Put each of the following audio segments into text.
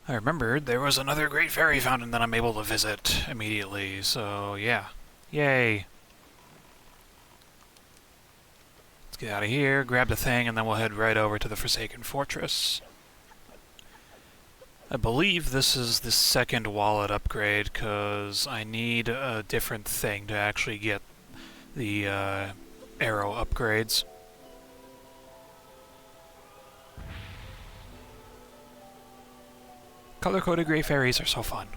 I remembered there was another great fairy fountain that I'm able to visit immediately, so yeah. Yay. Let's get out of here, grab the thing, and then we'll head right over to the Forsaken Fortress. I believe this is the second wallet upgrade, because I need a different thing to actually get the arrow upgrades. Color-coded gray fairies are so fun.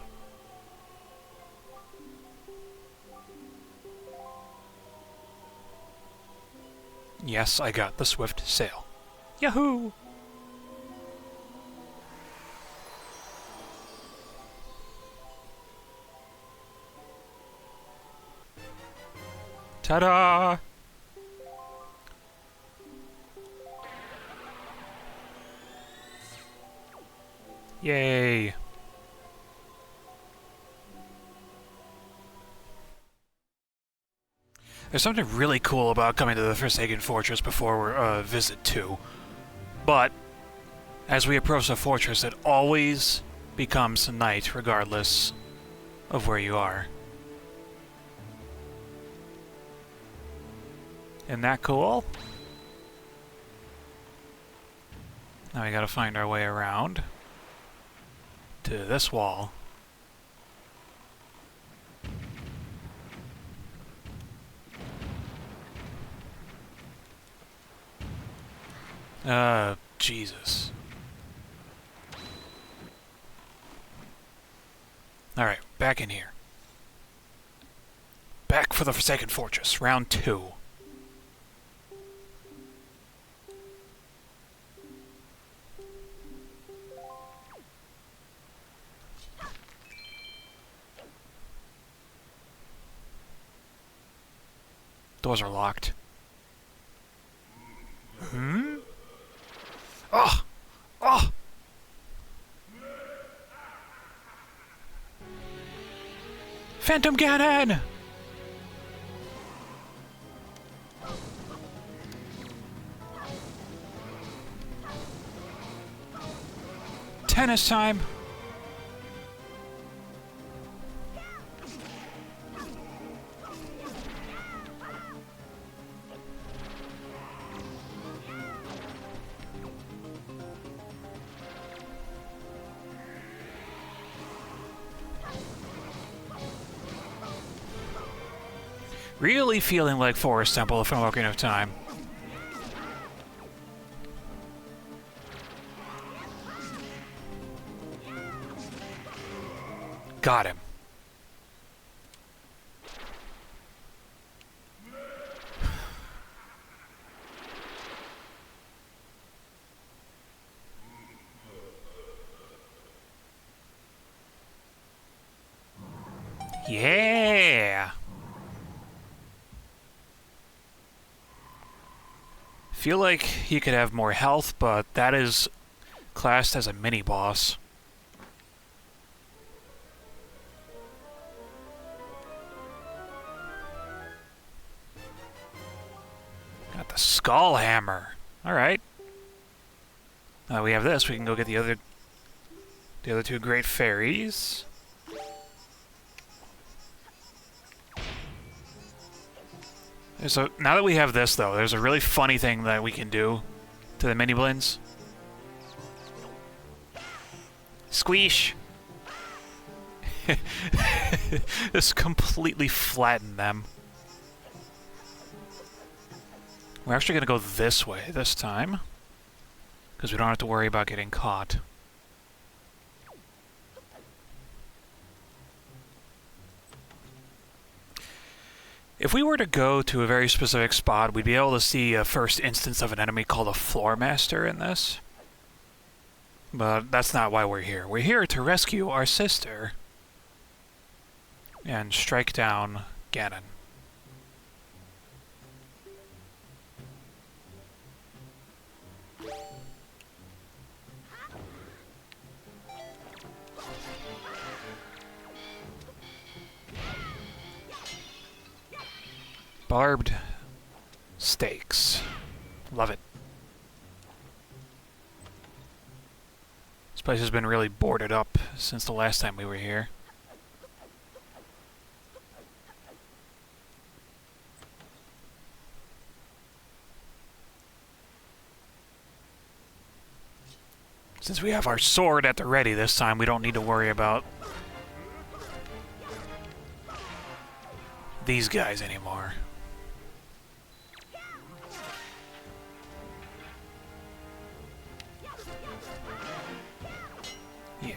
Yes, I got the swift sail. Yahoo! Ta-da! Yay! There's something really cool about coming to the Forsaken Fortress before visit 2. But, as we approach the fortress, it always becomes night, regardless of where you are. Isn't that cool? Now we gotta find our way around to this wall. Jesus. Alright, back in here. Back for the Forsaken Fortress, round 2. Doors are locked. Hmm? Oh! Oh! Phantom Ganon! Tennis time! Really feeling like Forest Temple if I'm Ocarina of Time. Got him. Yeah! Feel like he could have more health, but that is classed as a mini-boss. Got the Skull Hammer. Alright. Now we have this, we can go get the other two great fairies. So now that we have this, though, there's a really funny thing that we can do to the mini blins. Squeesh! Just completely flatten them. We're actually going to go this way this time, because we don't have to worry about getting caught. If we were to go to a very specific spot, we'd be able to see a first instance of an enemy called a Floor Master in this. But that's not why we're here. We're here to rescue our sister and strike down Ganon. Barbed stakes. Love it. Place has been really boarded up since the last time we were here. Since we have our sword at the ready this time, we don't need to worry about these guys anymore. Yeah.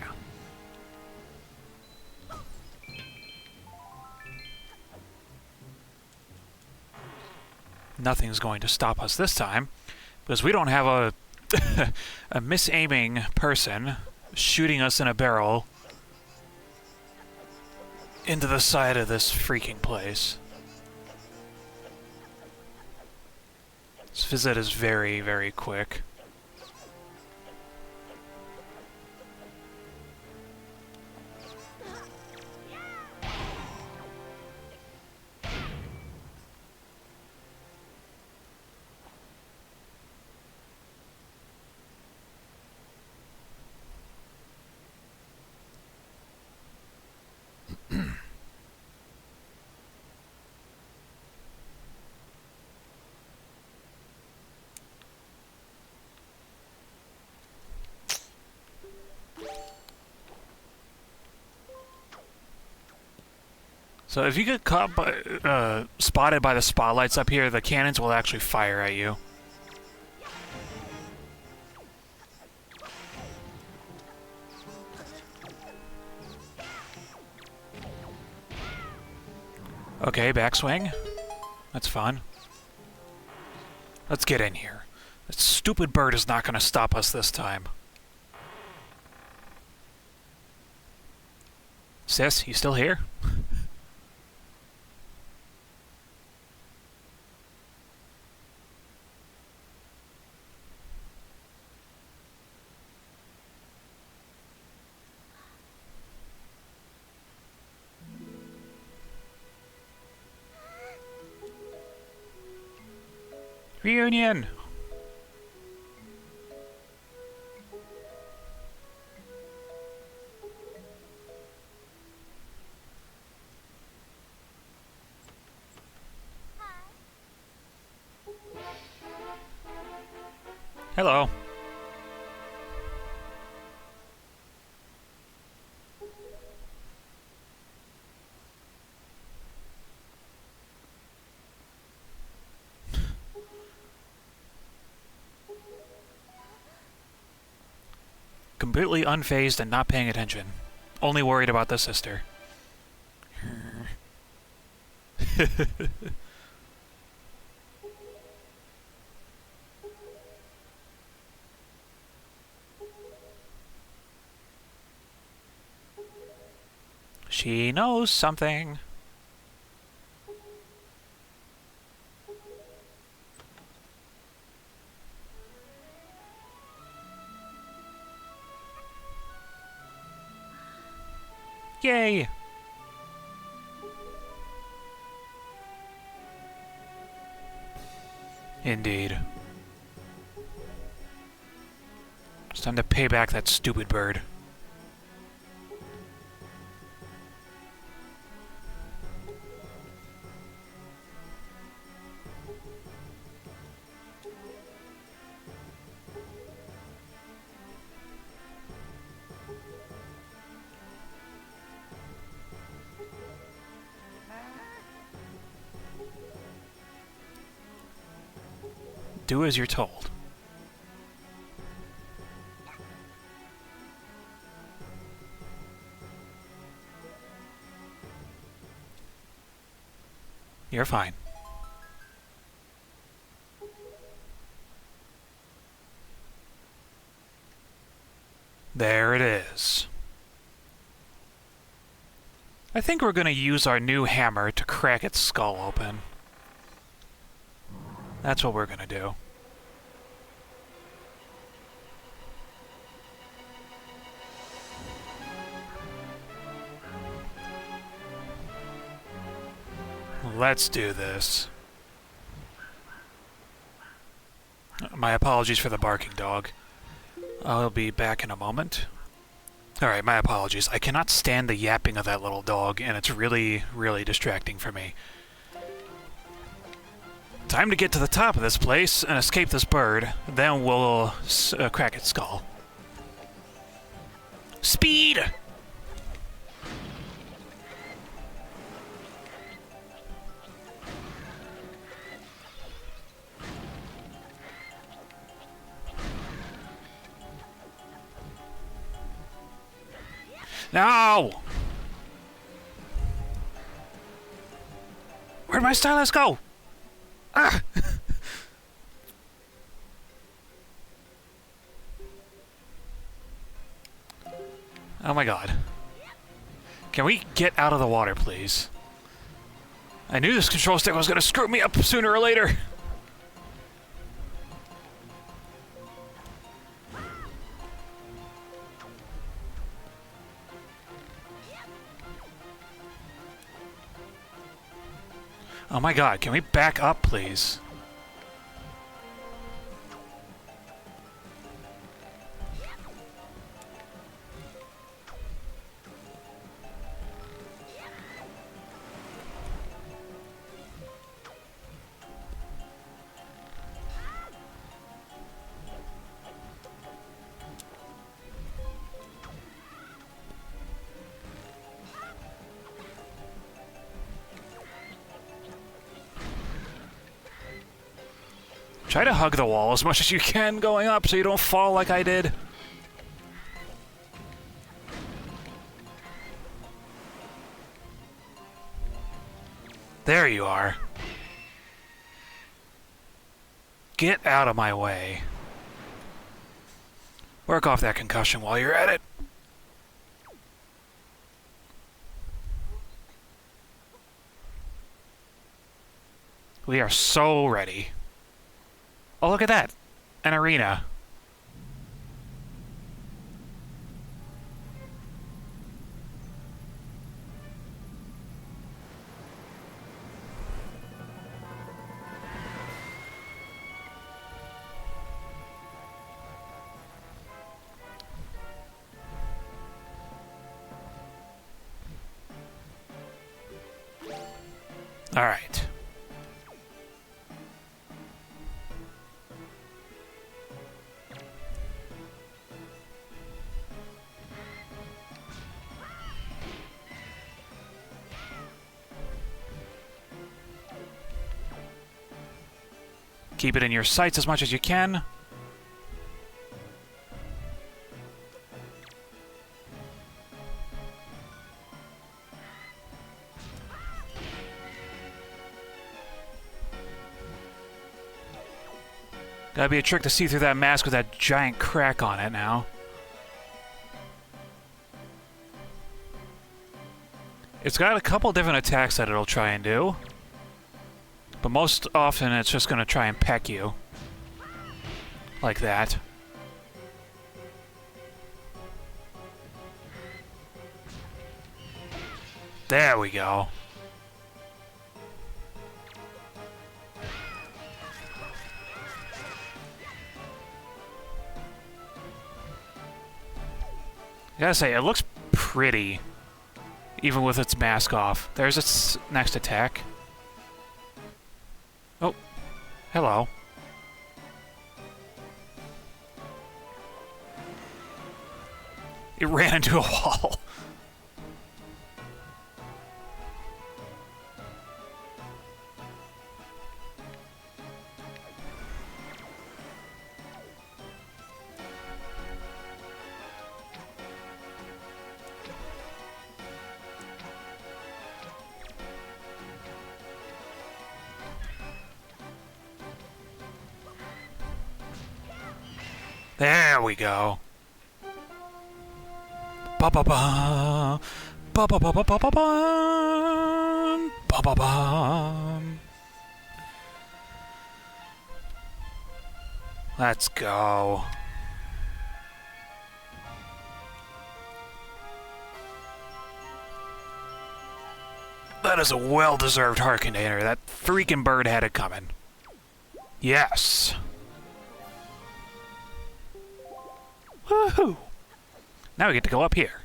Nothing's going to stop us this time, because we don't have a a misaiming person shooting us in a barrel into the side of this freaking place. This visit is very, very quick. So if you get caught by, spotted by the spotlights up here, the cannons will actually fire at you. Okay, backswing. That's fun. Let's get in here. That stupid bird is not going to stop us this time. Sis, you still here? Reunion! Hello. Completely unfazed and not paying attention. Only worried about the sister. She knows something. Yay! Indeed. It's time to pay back that stupid bird. Do as you're told. You're fine. There it is. I think we're going to use our new hammer to crack its skull open. That's what we're going to do. Let's do this. My apologies for the barking dog. I'll be back in a moment. Alright, my apologies. I cannot stand the yapping of that little dog, and it's really, really distracting for me. Time to get to the top of this place and escape this bird. Then we'll crack its skull. Speed! No! Where'd my stylus go? Ah! Oh my god. Can we get out of the water, please? I knew this control stick was gonna screw me up sooner or later. Oh my god, can we back up, please? Try to hug the wall as much as you can going up so you don't fall like I did. There you are. Get out of my way. Work off that concussion while you're at it. We are so ready. Oh, look at that. An arena. All right. Keep it in your sights as much as you can. Gotta be a trick to see through that mask with that giant crack on it now. It's got a couple different attacks that it'll try and do. But most often it's just gonna try and peck you. Like that. There we go. I gotta say, it looks pretty, even with its mask off. There's its next attack. Oh, hello. It ran into a wall. There we go. Ba ba ba. Ba ba ba ba ba ba ba. Ba ba ba. Let's go. That is a well-deserved heart container. That freaking bird had it coming. Yes. Woohoo! Now we get to go up here.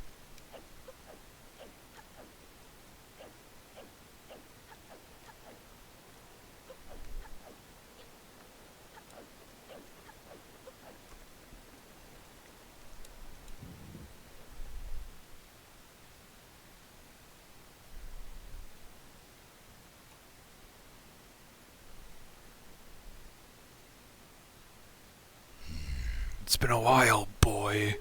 It's been a while, boy.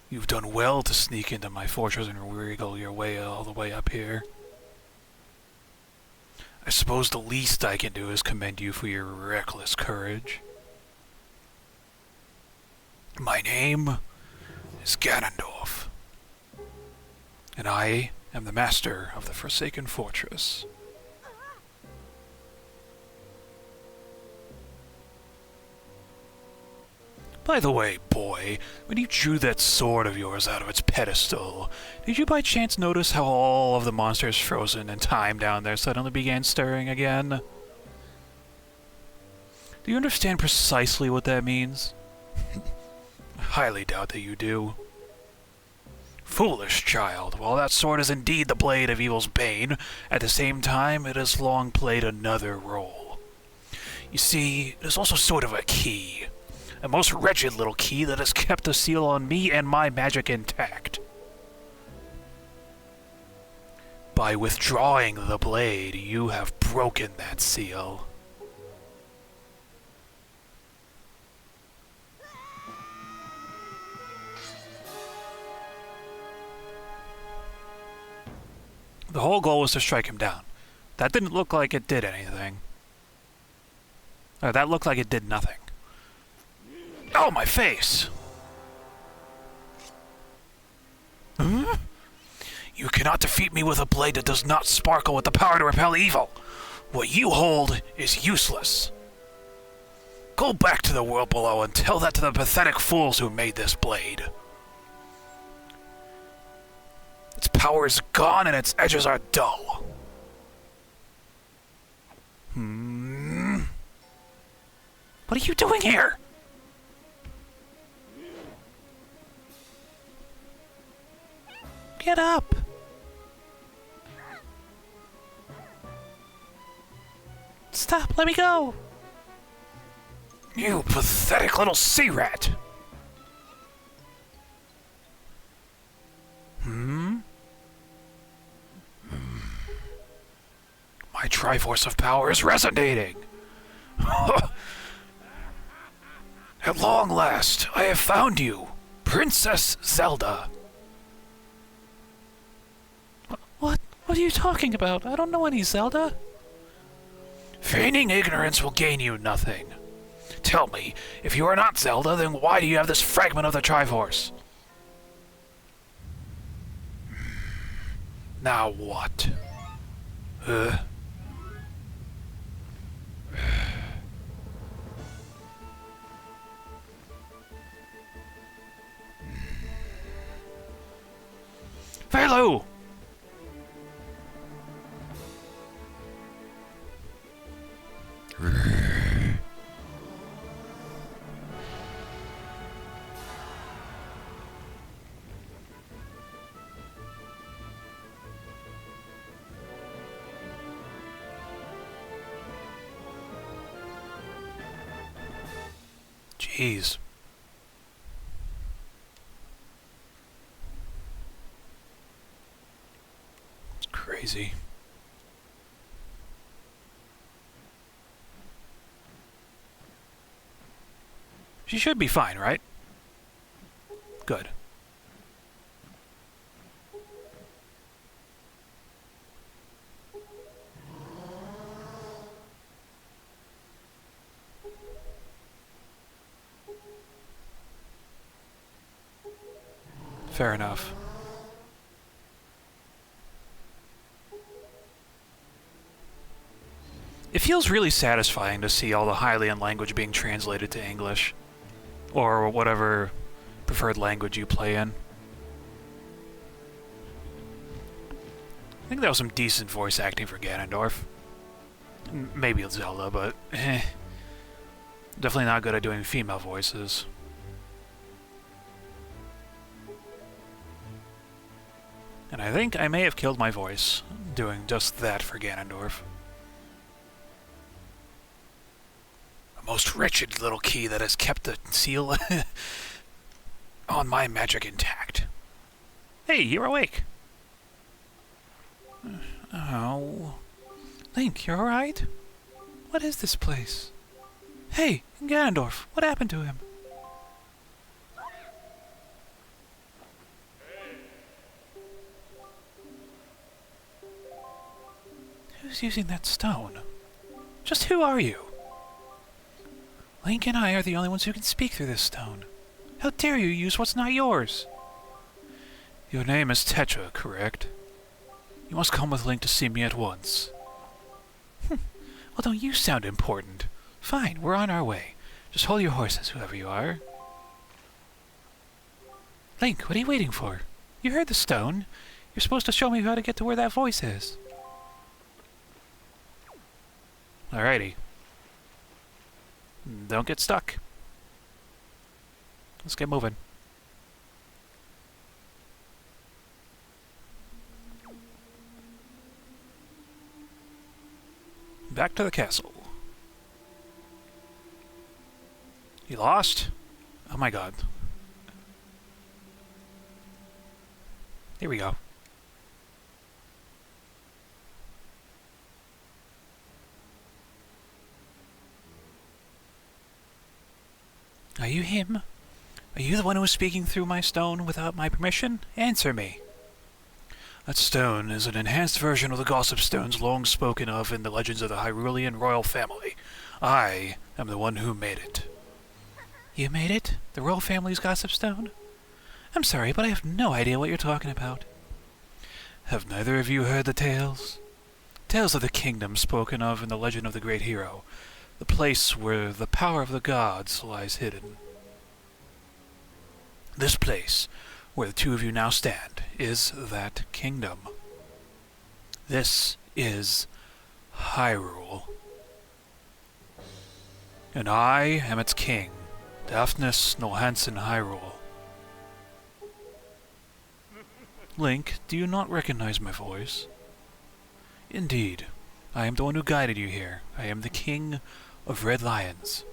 You've done well to sneak into my fortress and wriggle your way all the way up here. I suppose the least I can do is commend you for your reckless courage. My name is Ganondorf, and I am the master of the Forsaken Fortress. By the way, boy, when you drew that sword of yours out of its pedestal, did you by chance notice how all of the monsters frozen in time down there suddenly began stirring again? Do you understand precisely what that means? I highly doubt that you do. Foolish child, while that sword is indeed the blade of evil's bane, at the same time it has long played another role. You see, it is also sort of a key. A most wretched little key that has kept the seal on me and my magic intact. By withdrawing the blade, you have broken that seal. The whole goal was to strike him down. That didn't look like it did anything. Or that looked like it did nothing. Oh, my face! Huh? You cannot defeat me with a blade that does not sparkle with the power to repel evil. What you hold is useless. Go back to the world below and tell that to the pathetic fools who made this blade. Its power is gone and its edges are dull. What are you doing here? Get up! Stop, let me go! You pathetic little sea rat! My Triforce of Power is resonating! At long last, I have found you, Princess Zelda. What? What are you talking about? I don't know any Zelda. Feigning ignorance will gain you nothing. Tell me, if you are not Zelda, then why do you have this fragment of the Triforce? Now what? Velu! Jeez. It's crazy. She should be fine, right? Good. Fair enough. It feels really satisfying to see all the Hylian language being translated to English. Or whatever preferred language you play in. I think that was some decent voice acting for Ganondorf. Maybe Zelda, but definitely not good at doing female voices. And I think I may have killed my voice doing just that for Ganondorf. A most wretched little key that has kept the seal on my magic intact. Hey, you're awake. Oh. Link, you're alright? What is this place? Hey, Ganondorf, what happened to him? Who's using that stone? Just who are you? Link and I are the only ones who can speak through this stone. How dare you use what's not yours? Your name is Tetra, correct? You must come with Link to see me at once. Well, don't you sound important. Fine, we're on our way. Just hold your horses, whoever you are. Link, what are you waiting for? You heard the stone. You're supposed to show me how to get to where that voice is. Alrighty. Don't get stuck. Let's get moving. Back to the castle. You lost? Oh my god. Here we go. Are you him? Are you the one who was speaking through my stone without my permission? Answer me. That stone is an enhanced version of the gossip stones long spoken of in the legends of the Hyrulean royal family. I am the one who made it. You made it? The royal family's gossip stone? I'm sorry, but I have no idea what you're talking about. Have neither of you heard the tales? Tales of the kingdom spoken of in the legend of the great hero, the place where the power of the gods lies hidden. This place, where the two of you now stand, is that kingdom. This is Hyrule. And I am its king, Daphnis Nohansen Hyrule. Link, do you not recognize my voice? Indeed, I am the one who guided you here. I am the king of Red Lions.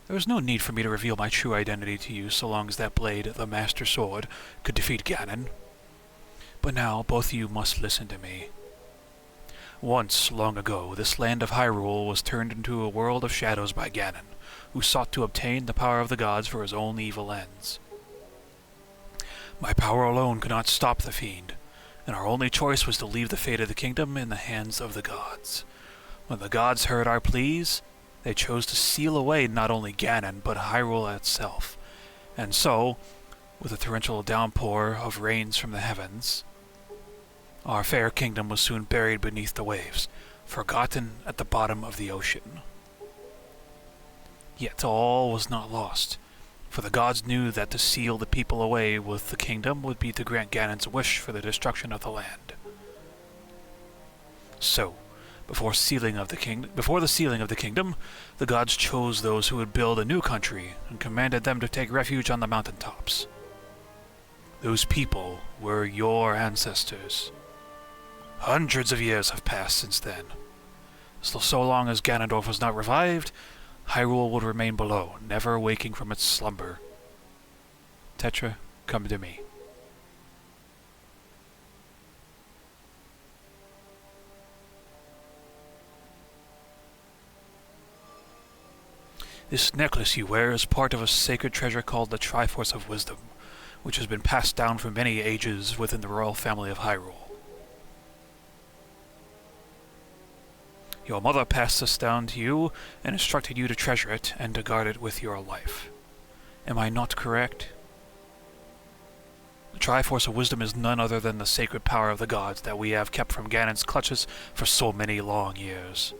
There was no need for me to reveal my true identity to you so long as that blade, the Master Sword, could defeat Ganon. But now, both of you must listen to me. Once, long ago, this land of Hyrule was turned into a world of shadows by Ganon, who sought to obtain the power of the gods for his own evil ends. My power alone could not stop the fiend, and our only choice was to leave the fate of the kingdom in the hands of the gods. When the gods heard our pleas, they chose to seal away not only Ganon, but Hyrule itself. And so, with a torrential downpour of rains from the heavens, our fair kingdom was soon buried beneath the waves, forgotten at the bottom of the ocean. Yet all was not lost, for the gods knew that to seal the people away with the kingdom would be to grant Ganon's wish for the destruction of the land. So, before the sealing of the kingdom, the gods chose those who would build a new country and commanded them to take refuge on the mountaintops. Those people were your ancestors. Hundreds of years have passed since then. So long as Ganondorf was not revived, Hyrule would remain below, never waking from its slumber. Tetra, come to me. This necklace you wear is part of a sacred treasure called the Triforce of Wisdom, which has been passed down for many ages within the royal family of Hyrule. Your mother passed this down to you and instructed you to treasure it and to guard it with your life. Am I not correct? The Triforce of Wisdom is none other than the sacred power of the gods that we have kept from Ganon's clutches for so many long years.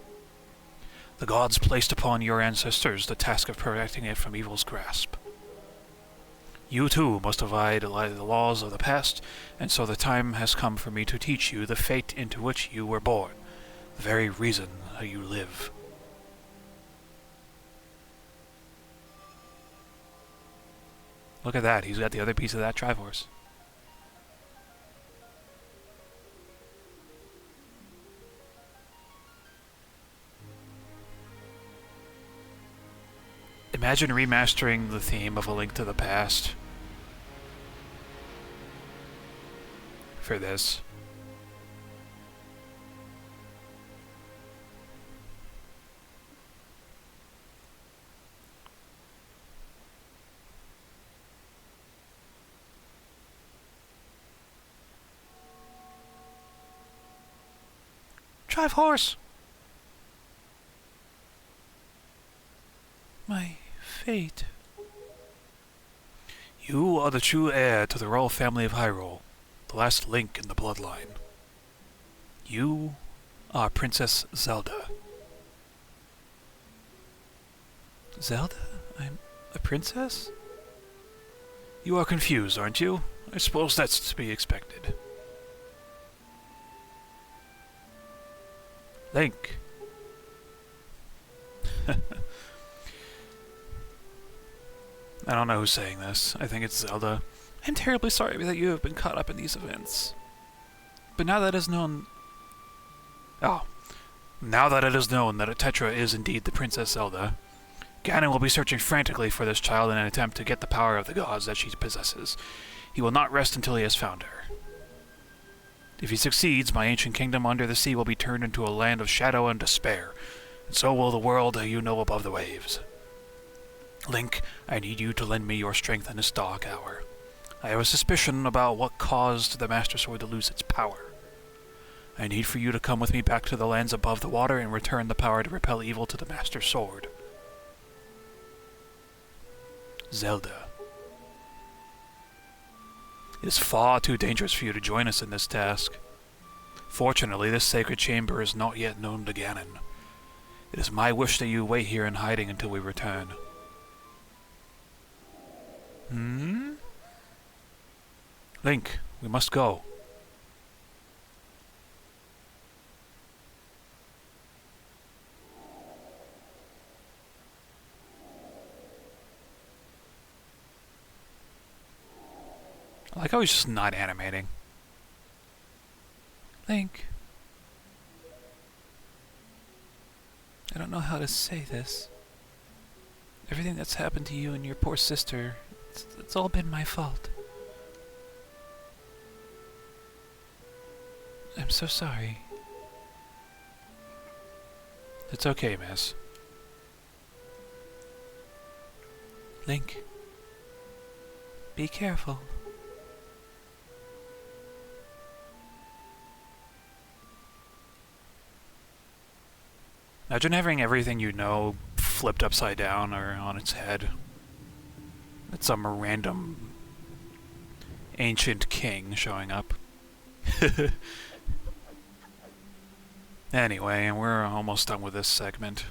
The gods placed upon your ancestors the task of protecting it from evil's grasp. You too must abide by the laws of the past, and so the time has come for me to teach you the fate into which you were born, the very reason how you live. Look at that, he's got the other piece of that Triforce. Imagine remastering the theme of A Link to the Past for this. Drive horse! My fate. You are the true heir to the royal family of Hyrule, the last link in the bloodline. You are Princess Zelda. Zelda? I'm a princess? You are confused, aren't you? I suppose that's to be expected. Link. I don't know who's saying this. I think it's Zelda. I'm terribly sorry that you have been caught up in these events. But now that it is known... Oh. Now that it is known that Tetra is indeed the Princess Zelda, Ganon will be searching frantically for this child in an attempt to get the power of the gods that she possesses. He will not rest until he has found her. If he succeeds, my ancient kingdom under the sea will be turned into a land of shadow and despair, and so will the world you know above the waves. Link, I need you to lend me your strength in this dark hour. I have a suspicion about what caused the Master Sword to lose its power. I need for you to come with me back to the lands above the water and return the power to repel evil to the Master Sword. Zelda. It is far too dangerous for you to join us in this task. Fortunately, this sacred chamber is not yet known to Ganon. It is my wish that you wait here in hiding until we return. Link, we must go. I like how he's just not animating. Link. I don't know how to say this. Everything that's happened to you and your poor sister, it's all been my fault. I'm so sorry. It's okay, miss. Link. Be careful. Imagine having everything you know flipped upside down or on its head. It's some random ancient king showing up. Anyway, we're almost done with this segment.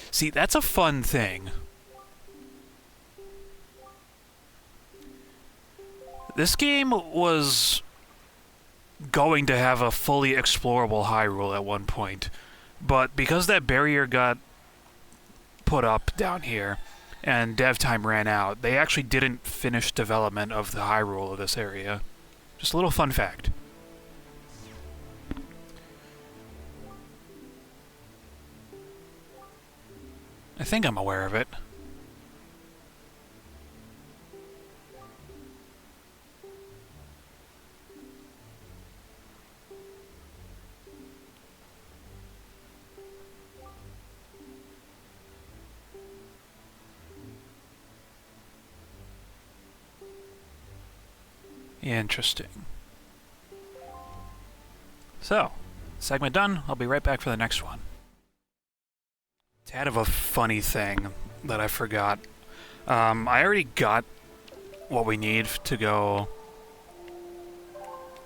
See, that's a fun thing. This game was going to have a fully explorable Hyrule at one point, but because that barrier got put up down here and dev time ran out, they actually didn't finish development of the Hyrule of this area. Just a little fun fact. I think I'm aware of it. Interesting. So, segment done. I'll be right back for the next one. Tad of a funny thing that I forgot. I already got what we need to go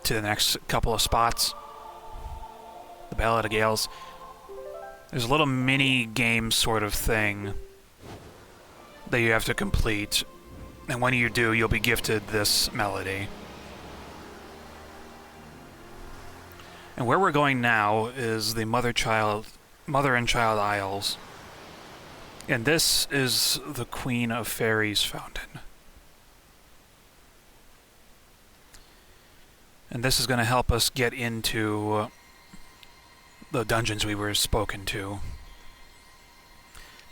to the next couple of spots. The Ballad of Gales. There's a little mini game sort of thing that you have to complete, and when you do, you'll be gifted this melody. And where we're going now is the Mother and Child Isles. And this is the Queen of Fairies fountain. And this is going to help us get into the dungeons we were spoken to.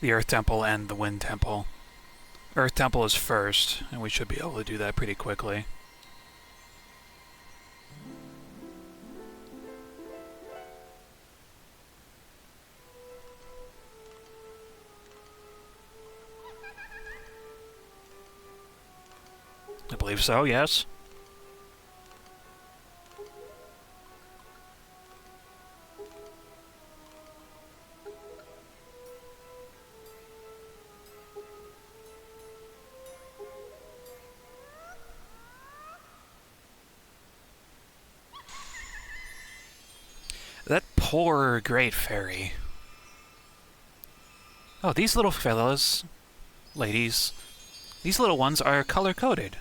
The Earth Temple and the Wind Temple. Earth Temple is first, and we should be able to do that pretty quickly. I believe so, yes. That poor Great Fairy. Oh, these little fellas, ladies, these little ones are color-coded.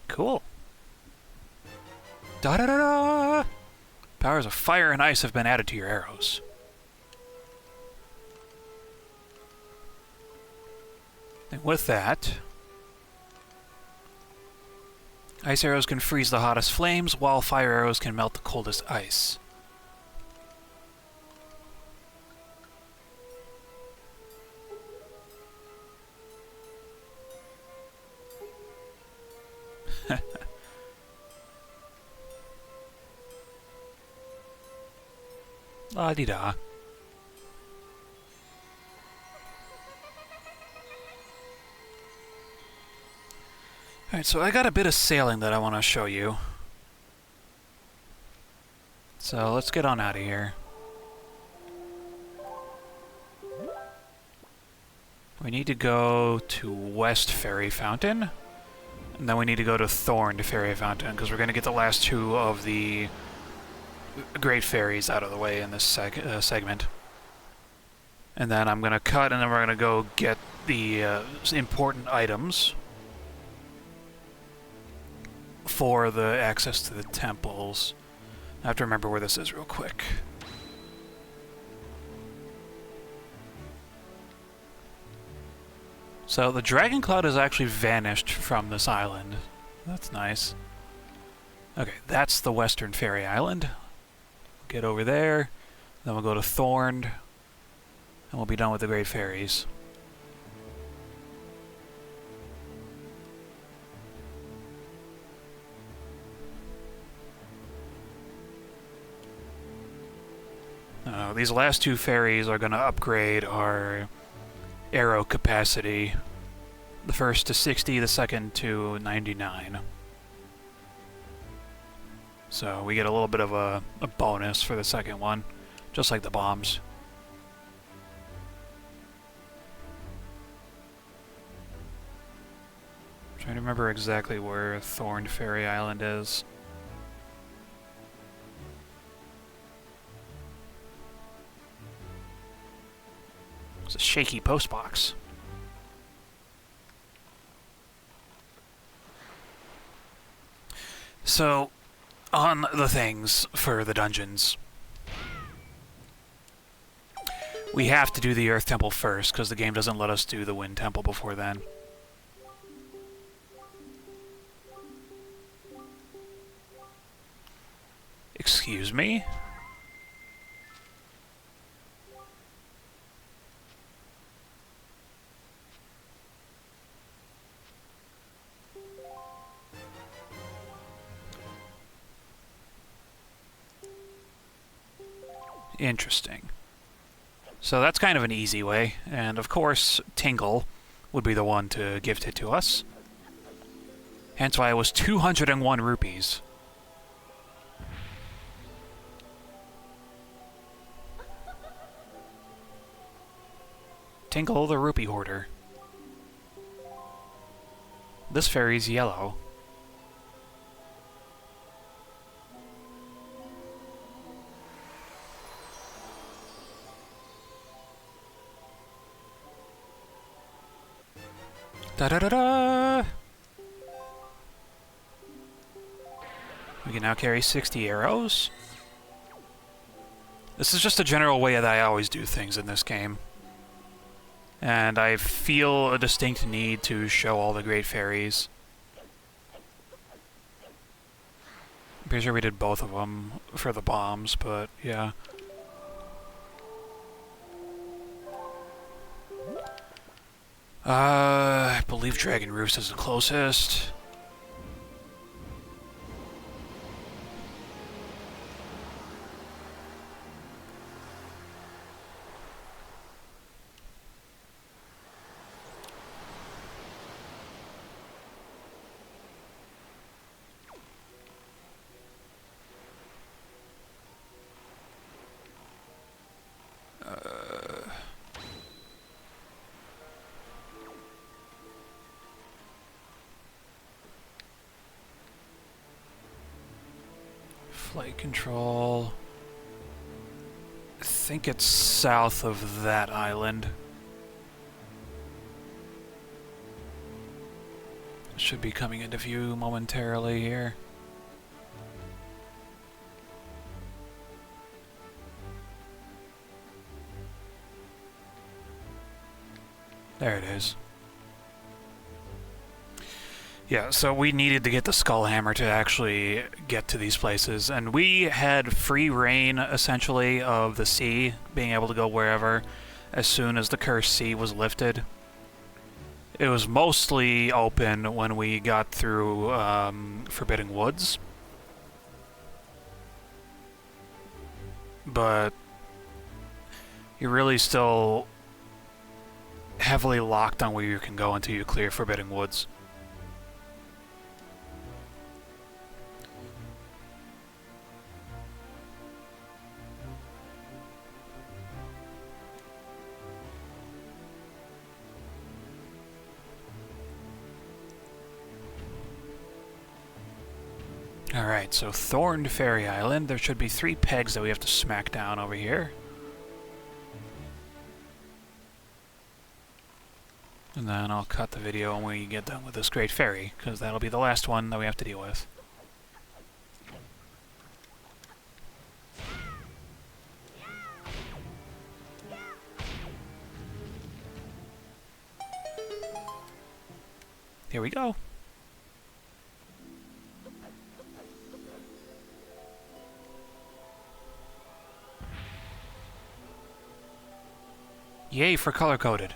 Cool. Da-da-da-da! Powers of fire and ice have been added to your arrows. And with that, ice arrows can freeze the hottest flames, while fire arrows can melt the coldest ice. La-di-da. Alright, so I got a bit of sailing that I want to show you. So let's get on out of here. We need to go to West Fairy Fountain, and then we need to go to Thorned Fairy Fountain, because we're going to get the last two of the Great Fairies out of the way in this segment. And then I'm going to cut, and then we're going to go get the important items for the access to the temples. I have to remember where this is real quick. So the Dragon Cloud has actually vanished from this island. That's nice. Okay, that's the Western Fairy Island. Get over there, then we'll go to Thorned, and we'll be done with the Great Fairies. These last two fairies are going to upgrade our arrow capacity. The first to 60, the second to 99. So we get a little bit of a bonus for the second one, just like the bombs. I'm trying to remember exactly where Thorned Fairy Island is. It's a shaky postbox. So, on the things for the dungeons, we have to do the Earth Temple first, because the game doesn't let us do the Wind Temple before then. Excuse me? Interesting. So that's kind of an easy way, and of course, Tingle would be the one to gift it to us. Hence why it was 201 rupees. Tingle the Rupee Hoarder. This fairy's yellow. Da-da-da-da! We can now carry 60 arrows. This is just a general way that I always do things in this game. And I feel a distinct need to show all the great fairies. I'm pretty sure we did both of them for the bombs, but yeah. I believe Dragon Roost is the closest. Flight control. I think it's south of that island. Should be coming into view momentarily here. There it is. Yeah, so we needed to get the Skull Hammer to actually get to these places, and we had free reign, essentially, of the sea, being able to go wherever as soon as the Cursed Sea was lifted. It was mostly open when we got through Forbidden Woods. But you're really still heavily locked on where you can go until you clear Forbidden Woods. Alright, so Thorned Fairy Island. There should be 3 pegs that we have to smack down over here. And then I'll cut the video when we get done with this Great Fairy, because that'll be the last one that we have to deal with. Here we go. Yay for color-coded.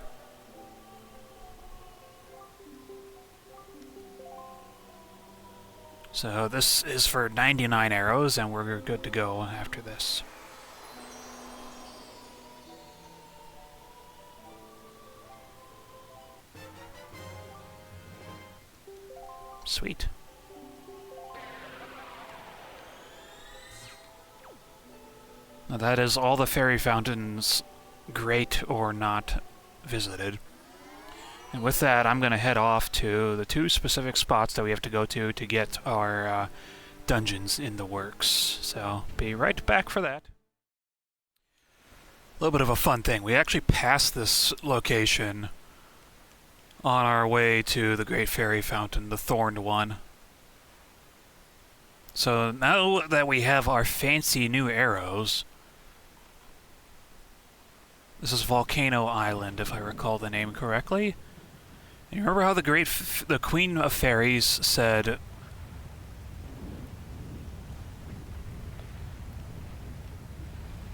So this is for 99 arrows, and we're good to go after this. Sweet. Now that is all the fairy fountains, great or not, visited. And with that, I'm going to head off to the 2 specific spots that we have to go to get our dungeons in the works. So, be right back for that. A little bit of a fun thing. We actually passed this location on our way to the Great Fairy Fountain, the Thorned one. So, now that we have our fancy new arrows... This is Volcano Island, if I recall the name correctly. And you remember how the Queen of Fairies said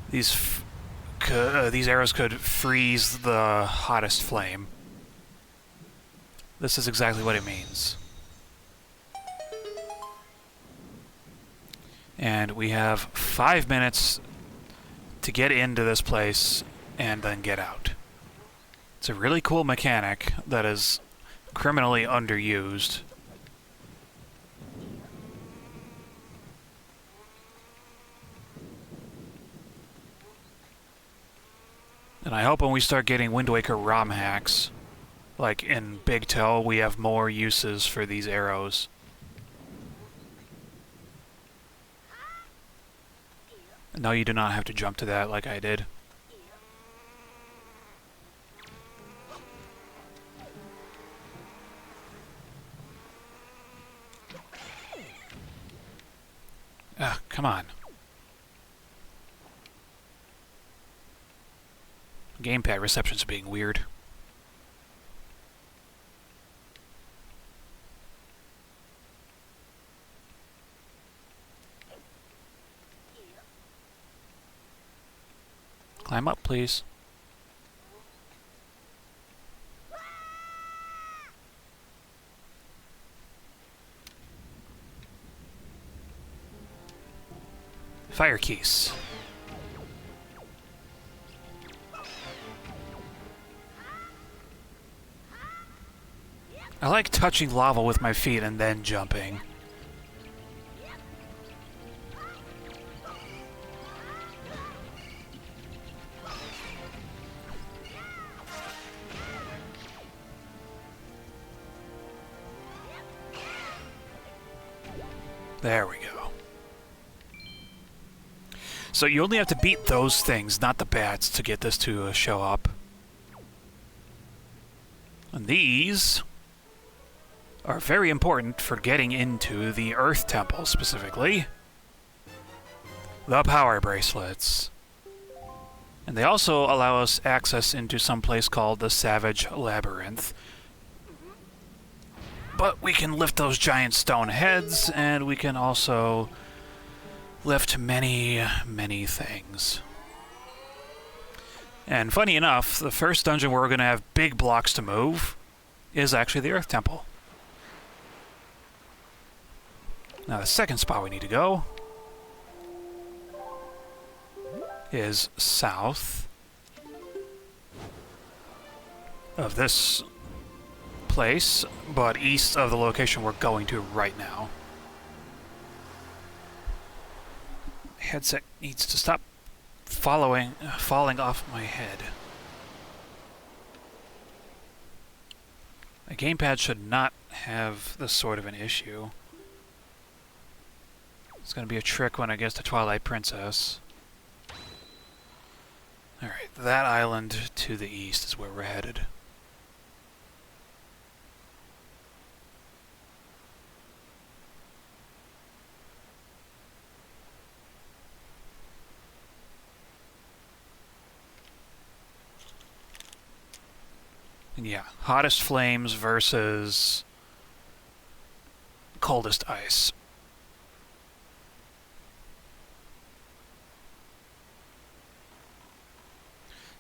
these arrows could freeze the hottest flame? This is exactly what it means. And we have 5 minutes to get into this place and then get out. It's a really cool mechanic that is criminally underused. And I hope when we start getting Wind Waker ROM hacks, like in Big Toe, we have more uses for these arrows. No, you do not have to jump to that like I did. Come on. Gamepad reception's being weird. Climb up, please. Fire keys. I like touching lava with my feet and then jumping. There we go. So you only have to beat those things, not the bats, to get this to show up. And these are very important for getting into the Earth Temple, specifically. The power bracelets. And they also allow us access into some place called the Savage Labyrinth. But we can lift those giant stone heads, and we can also lift many, many things. And funny enough, the first dungeon where we're going to have big blocks to move is actually the Earth Temple. Now the second spot we need to go is south of this place, but east of the location we're going to right now. Headset needs to stop falling off my head. A gamepad should not have this sort of an issue. It's going to be a trick when it gets to Twilight Princess. Alright, that island to the east is where we're headed. And yeah, hottest flames versus coldest ice.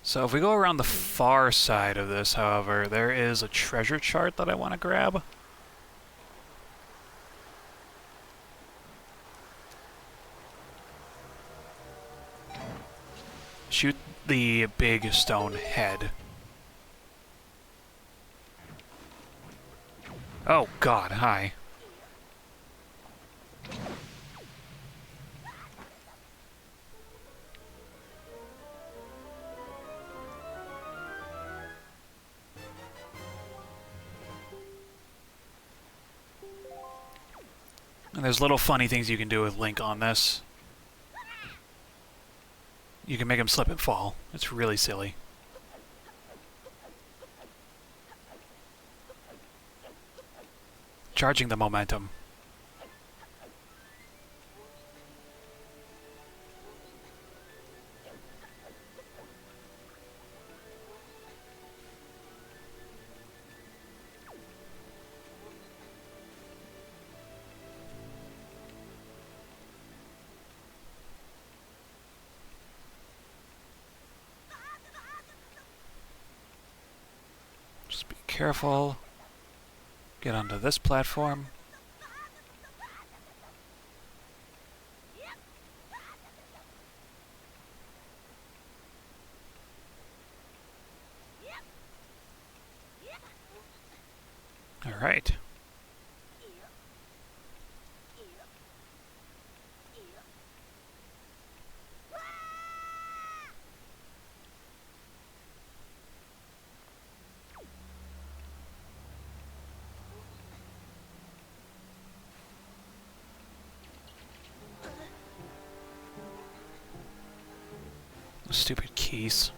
So if we go around the far side of this, however, there is a treasure chart that I want to grab. Shoot the big stone head. Oh god, hi. And there's little funny things you can do with Link on this. You can make him slip and fall. It's really silly. Charging the momentum. Just be careful. Get onto this platform. All right. Stupid keys.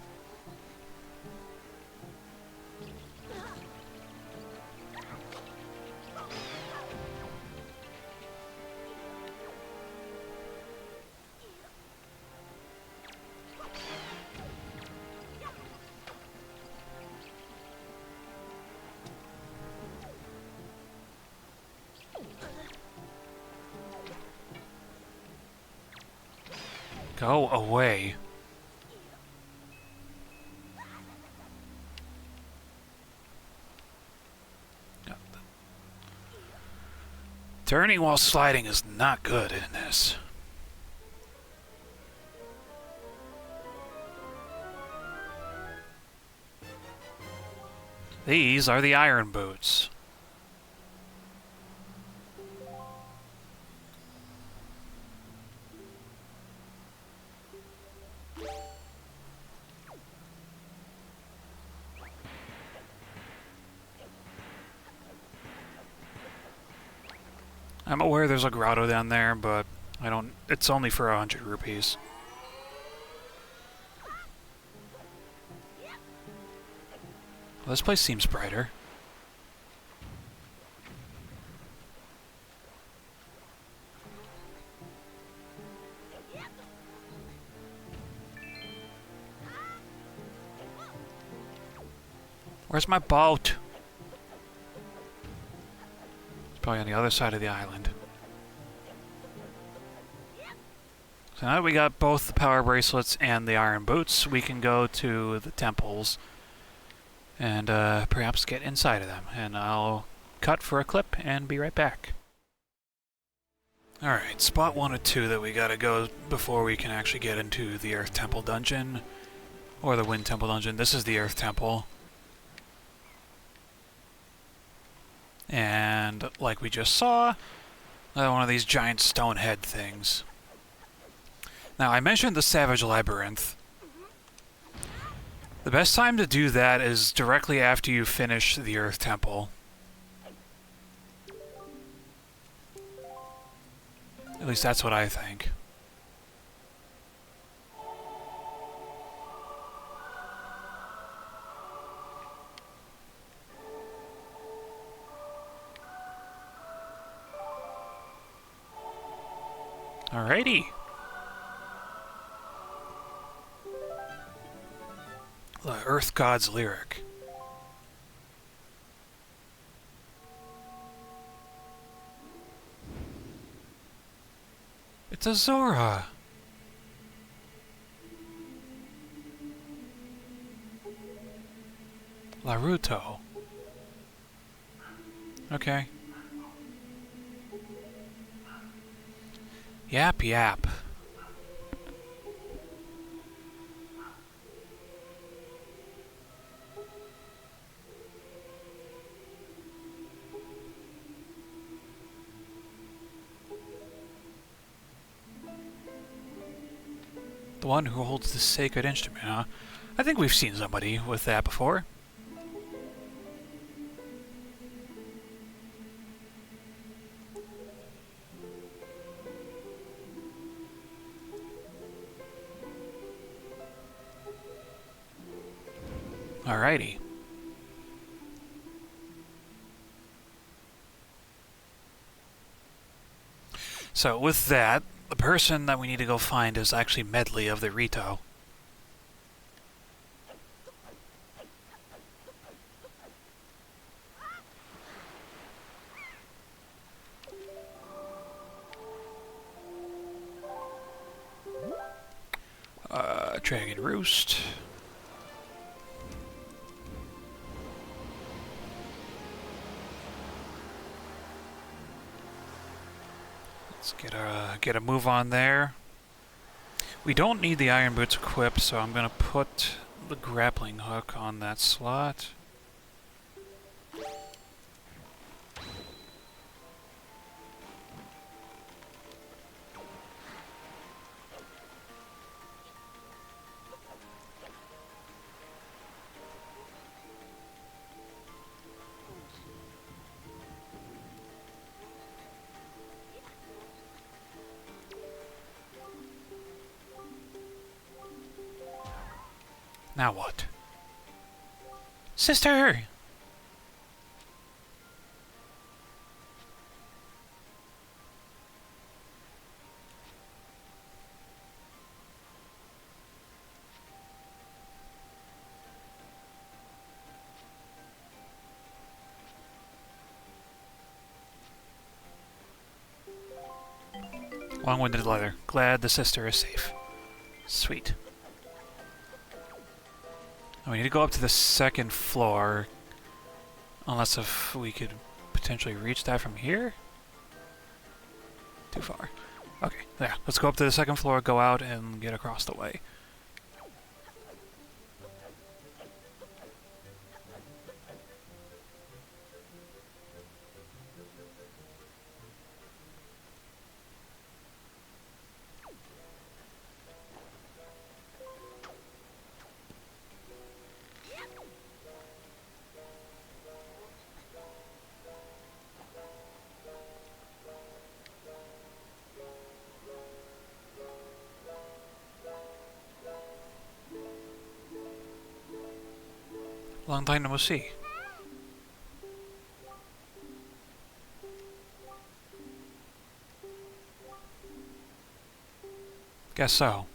Go away. Turning while sliding is not good in this. These are the iron boots. I'm aware there's a grotto down there, but I don't... It's only for 100 rupees. Well, this place seems brighter. Where's my boat? It's probably on the other side of the island. So now that we got both the power bracelets and the iron boots, we can go to the temples and perhaps get inside of them. And I'll cut for a clip and be right back. Alright, spot 1 of 2 that we gotta go before we can actually get into the Earth Temple dungeon. Or the Wind Temple dungeon. This is the Earth Temple. And like we just saw, one of these giant stone head things. Now, I mentioned the Savage Labyrinth. The best time to do that is directly after you finish the Earth Temple. At least that's what I think. Alrighty. The Earth God's Lyric. It's a Zora. Naruto. Okay. Yap yap. The one who holds the sacred instrument, huh? I think we've seen somebody with that before. Alrighty. So with that, the person that we need to go find is actually Medley of the Rito. Dragon Roost. Let's get a move on there. We don't need the iron boots equipped, so I'm gonna put the grappling hook on that slot. Now what? Sister! Long-winded letter. Glad the sister is safe. Sweet. We need to go up to the second floor. Unless if we could potentially reach that from here? Too far. Okay, there. Let's go up to the second floor, go out, and get across the way. Long time no see. Guess so.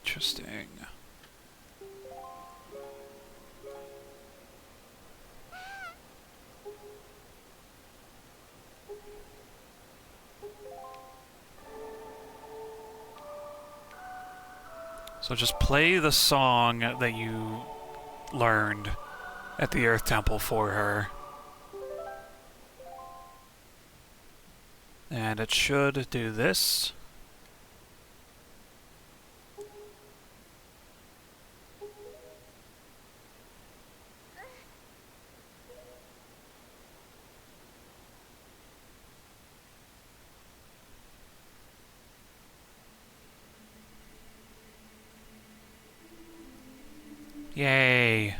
Interesting. So just play the song that you learned at the Earth Temple for her. And it should do this. Yay.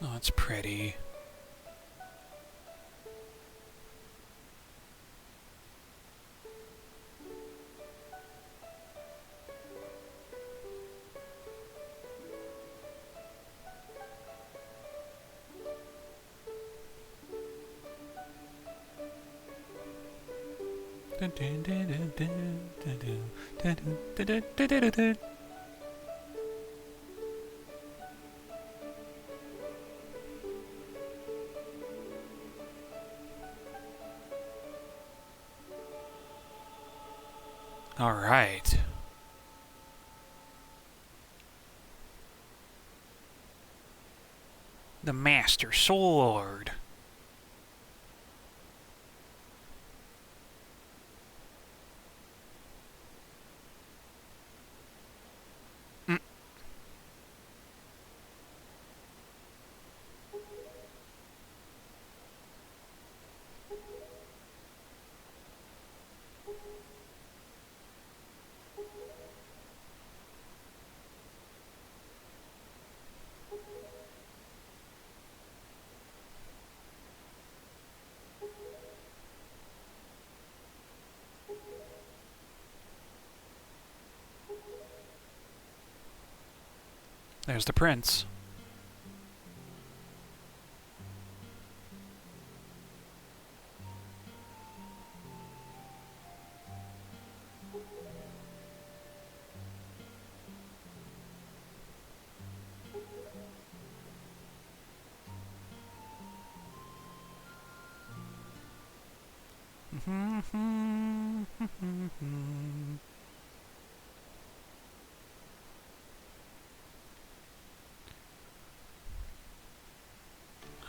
Oh, it's pretty. All right. The Master Sword. There's the prince.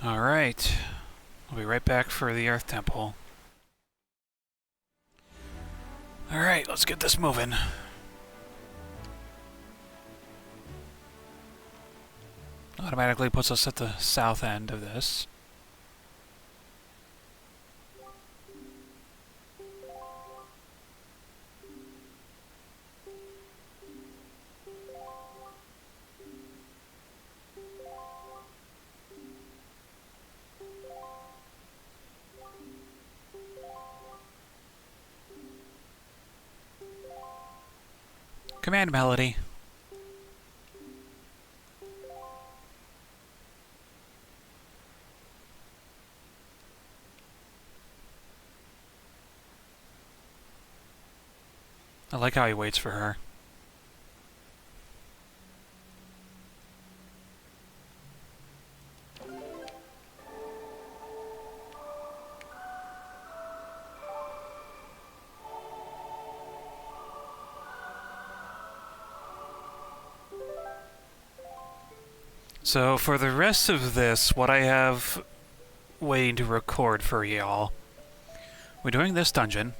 All right. We'll be right back for the Earth Temple. All right, let's get this moving. Automatically puts us at the south end of this. Command Melody. I like how he waits for her. So for the rest of this, what I have waiting to record for y'all, we're doing this dungeon.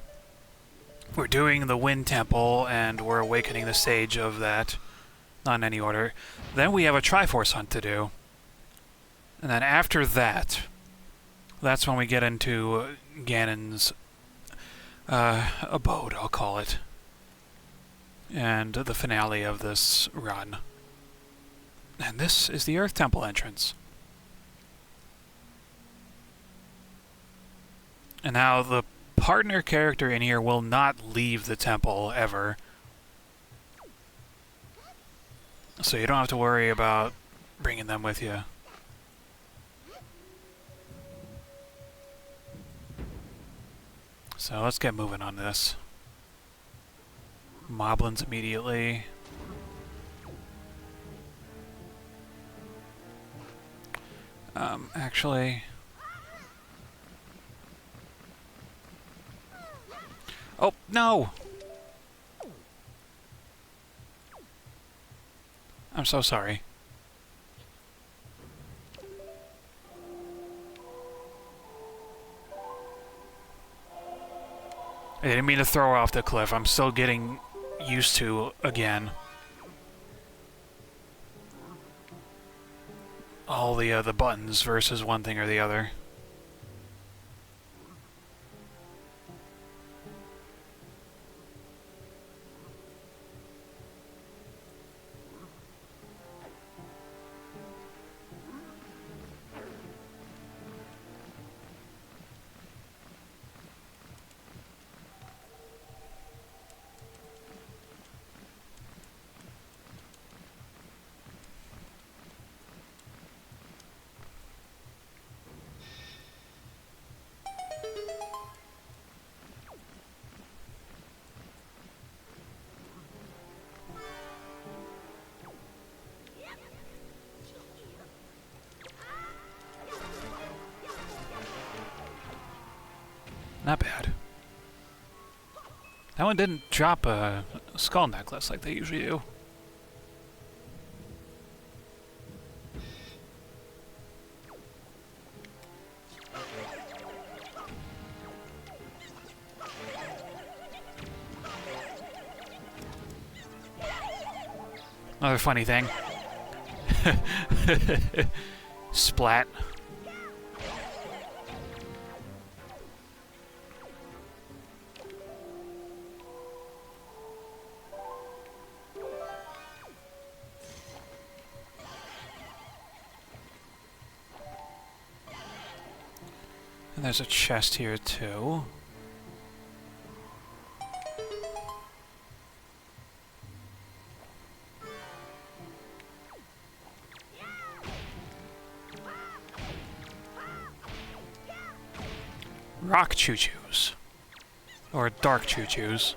We're doing the Wind Temple, and we're awakening the sage of that. Not in any order. Then we have a Triforce hunt to do. And then after that, that's when we get into Ganon's abode, I'll call it. And the finale of this run. And this is the Earth Temple entrance. And now the partner character in here will not leave the temple ever. So you don't have to worry about bringing them with you. So let's get moving on this. Moblins immediately. Actually... Oh, no! I'm so sorry. I didn't mean to throw her off the cliff. I'm still getting used to again. All the buttons versus one thing or the other. Not bad. That one didn't drop a skull necklace like they usually do. Another funny thing. Splat. And there's a chest here too. Rock choo-choos. Or dark choo-choos.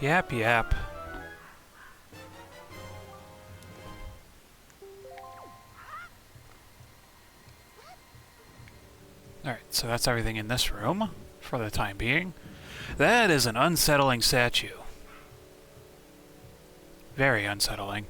Yap, yap. Alright, so that's everything in this room, for the time being. That is an unsettling statue. Very unsettling.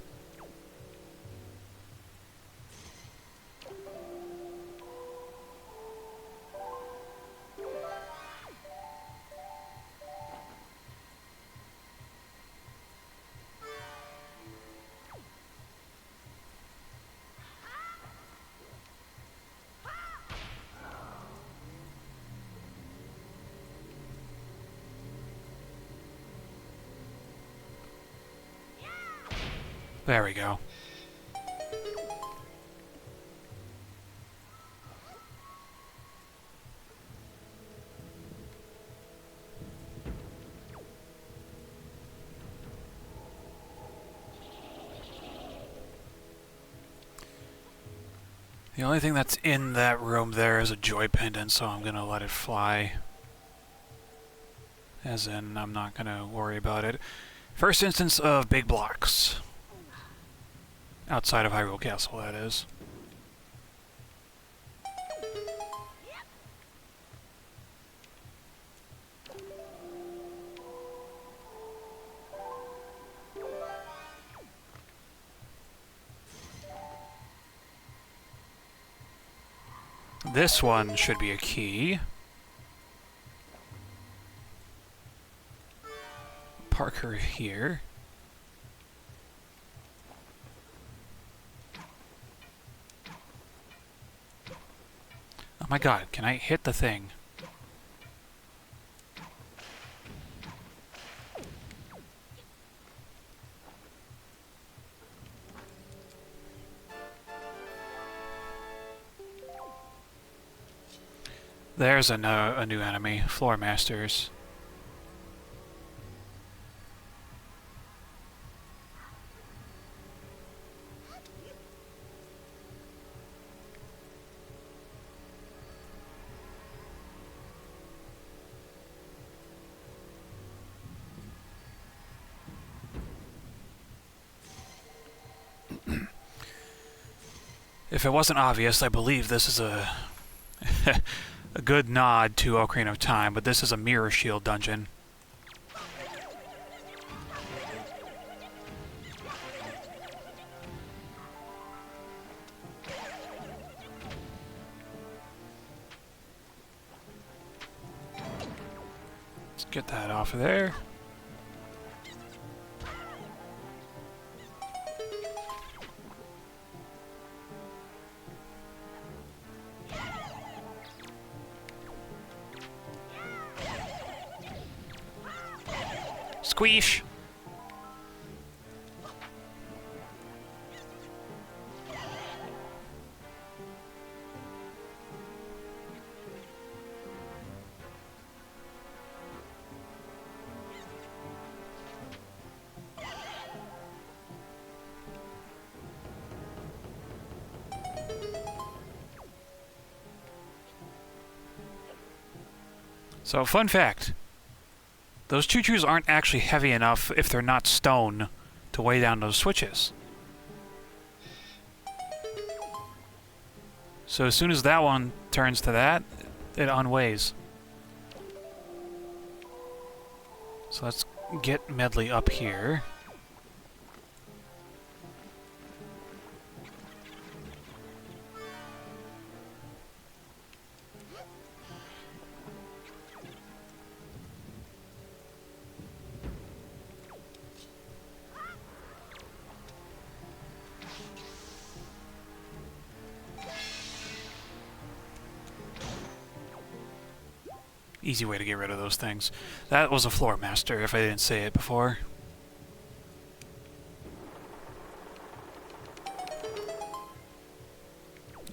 There we go. The only thing that's in that room there is a joy pendant, so I'm gonna let it fly. As in, I'm not gonna worry about it. First instance of big blocks. Outside of Hyrule Castle, that is. This one should be a key. Park her here. Oh my god, can I hit the thing? There's a new enemy, Floor Masters. If it wasn't obvious, I believe this is a a good nod to Ocarina of Time, but this is a mirror shield dungeon. Let's get that off of there. Squeesh! So, fun fact. Those choo-choos aren't actually heavy enough, if they're not stone, to weigh down those switches. So as soon as that one turns to that, it unweighs. So let's get Medley up here. Easy way to get rid of those things. That was a Floor Master, if I didn't say it before.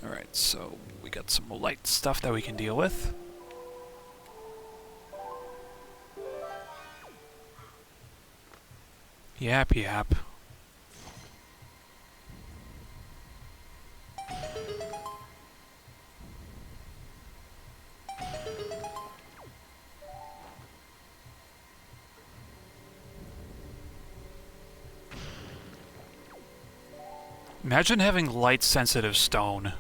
Alright, so we got some light stuff that we can deal with. Yap, yap. Imagine having light-sensitive stone.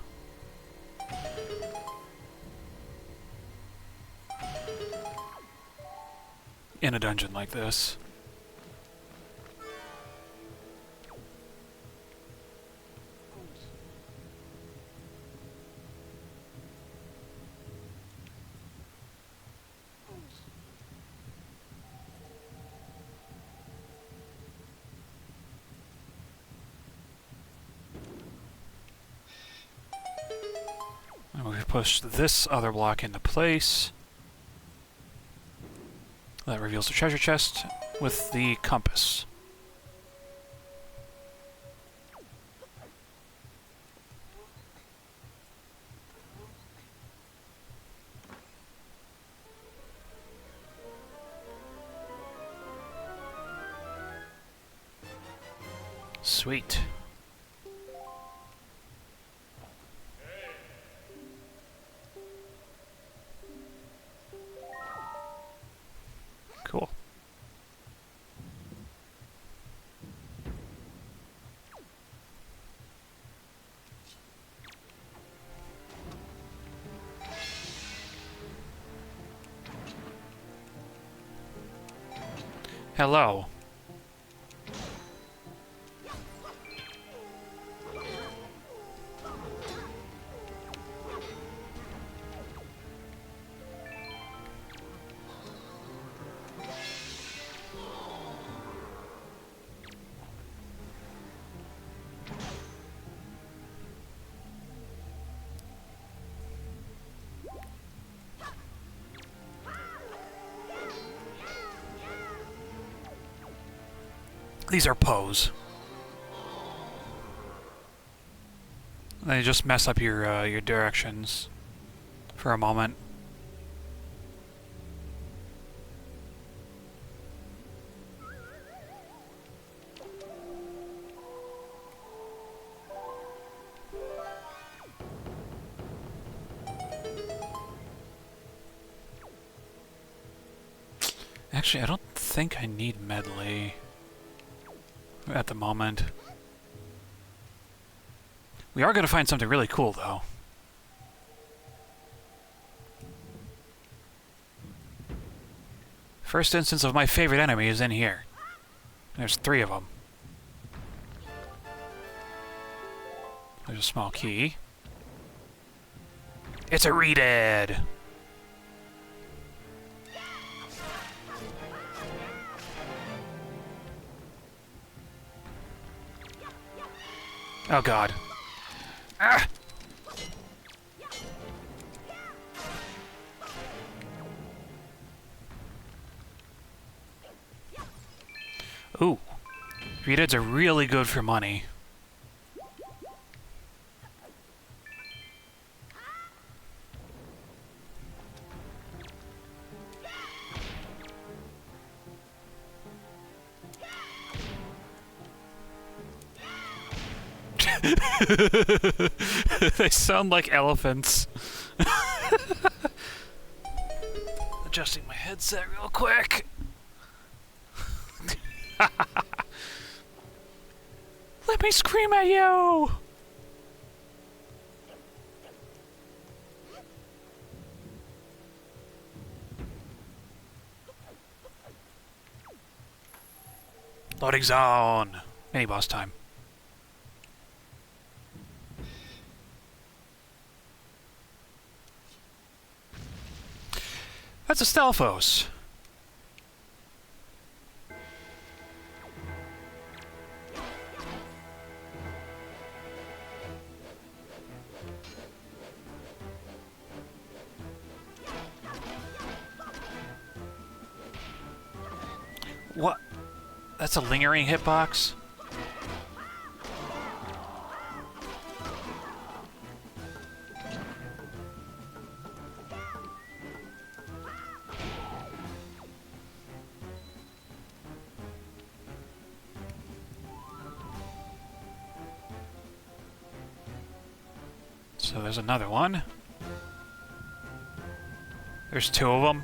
In a dungeon like this. And we push this other block into place. That reveals the treasure chest with the compass. Sweet. Cool. Hello. These are Poes. They just mess up your directions for a moment. Actually, I don't think I need medley at the moment. We are going to find something really cool, though. First instance of my favorite enemy is in here. There's 3 of them. There's a small key. It's a Reedhead! Oh god. Ah! Ooh. Reedheads are really good for money. They sound like elephants. Adjusting my headset real quick. Let me scream at you! Loading zone. Mini boss time. That's a Stalfos. What? That's a lingering hitbox? So there's another one. There's 2 of them.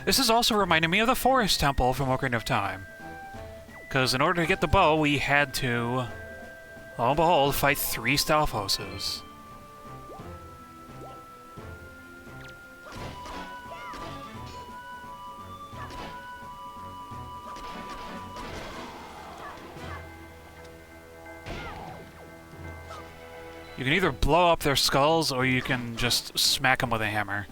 This is also reminding me of the Forest Temple from Ocarina of Time. Because in order to get the bow, we had to, lo and behold, fight 3 Stalfoses. You can either blow up their skulls, or you can just smack them with a hammer.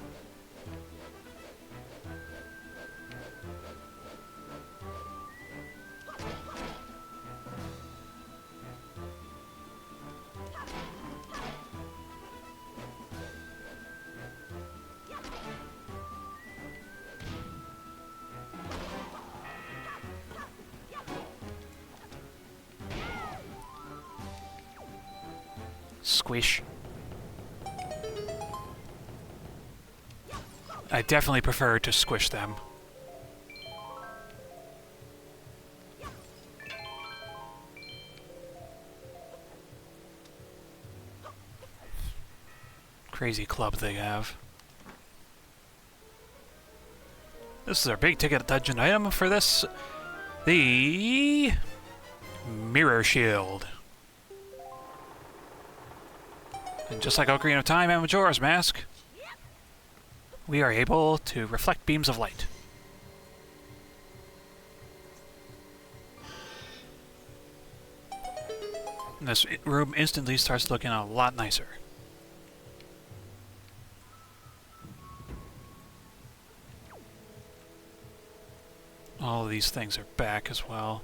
Squish. I definitely prefer to squish them. crazy club they have. This is our big ticket dungeon item for this. The Mirror Shield. And just like Ocarina of Time and Majora's Mask, we are able to reflect beams of light. And this room instantly starts looking a lot nicer. All of these things are back as well.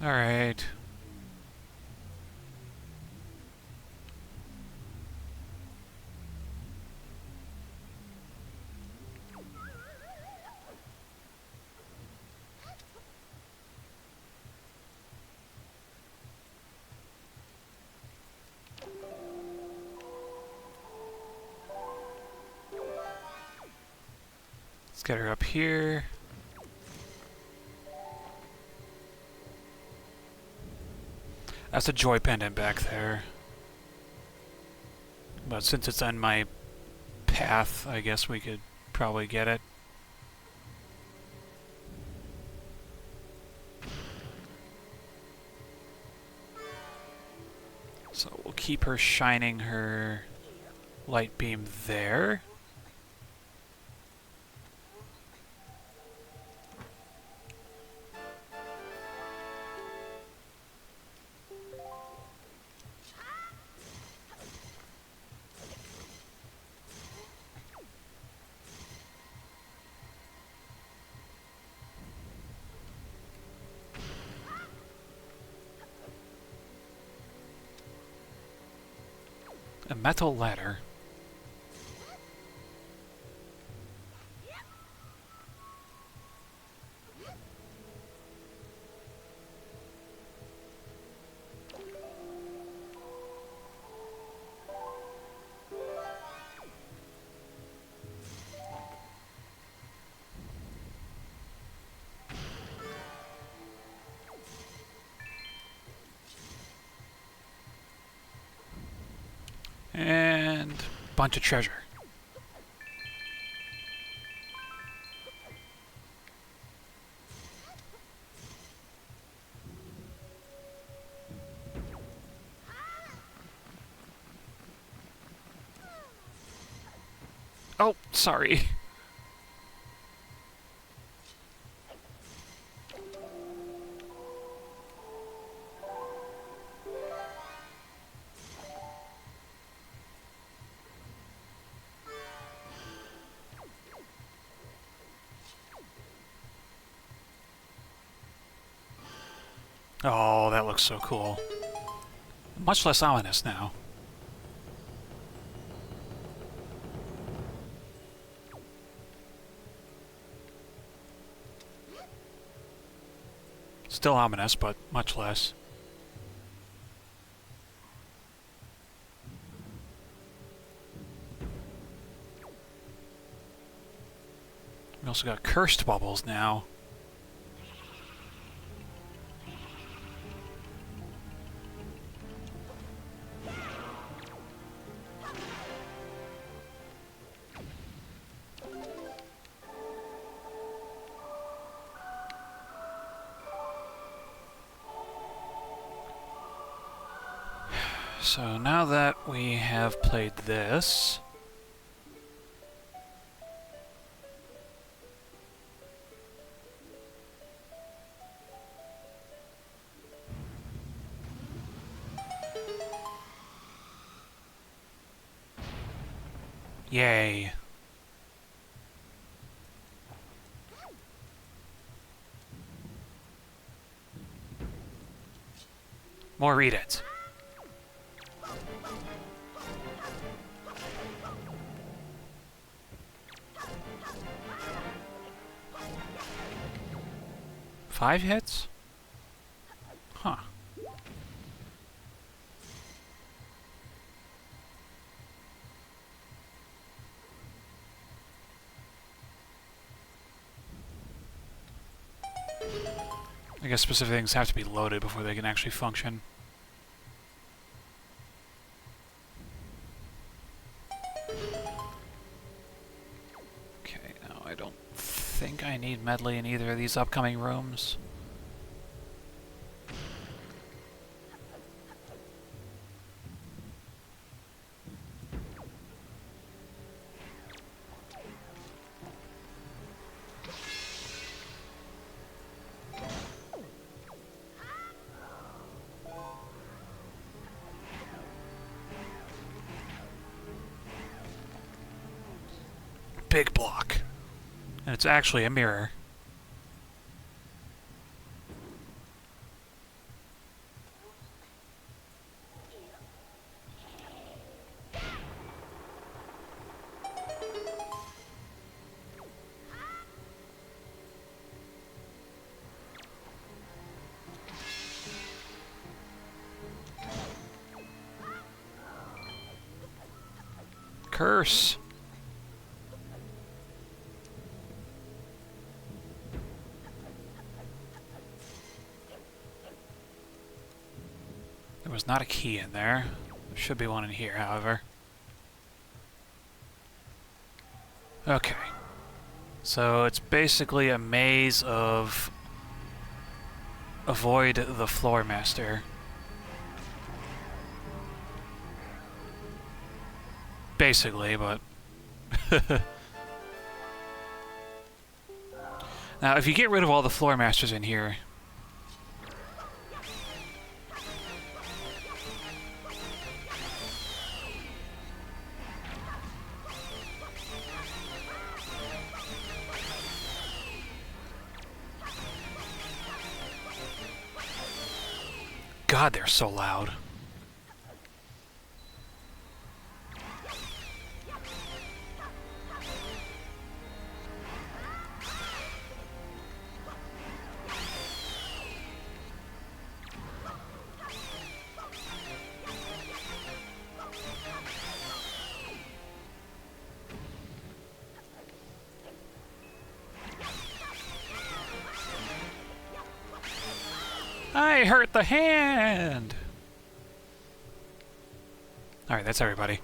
All right. Let's get her up here. That's a joy pendant back there. But since it's on my path, I guess we could probably get it. So we'll keep her shining her light beam there. A metal ladder. And a bunch of treasure. Oh, sorry. Oh, that looks so cool. Much less ominous now. Still ominous, but much less. We also got cursed bubbles now. So now that we have played this, yay. More read it. Five hits? Huh. I guess specific things have to be loaded before they can actually function. Okay, now I don't think I need medley in either of these upcoming rooms. Big block. And it's actually a mirror. Curse. There was not a key in there. There should be one in here, however. Okay. So it's basically a maze of avoid the floor master. Basically, but now if you get rid of all the floor masters in here, God, they're so loud. I hurt the hand! Alright, that's everybody.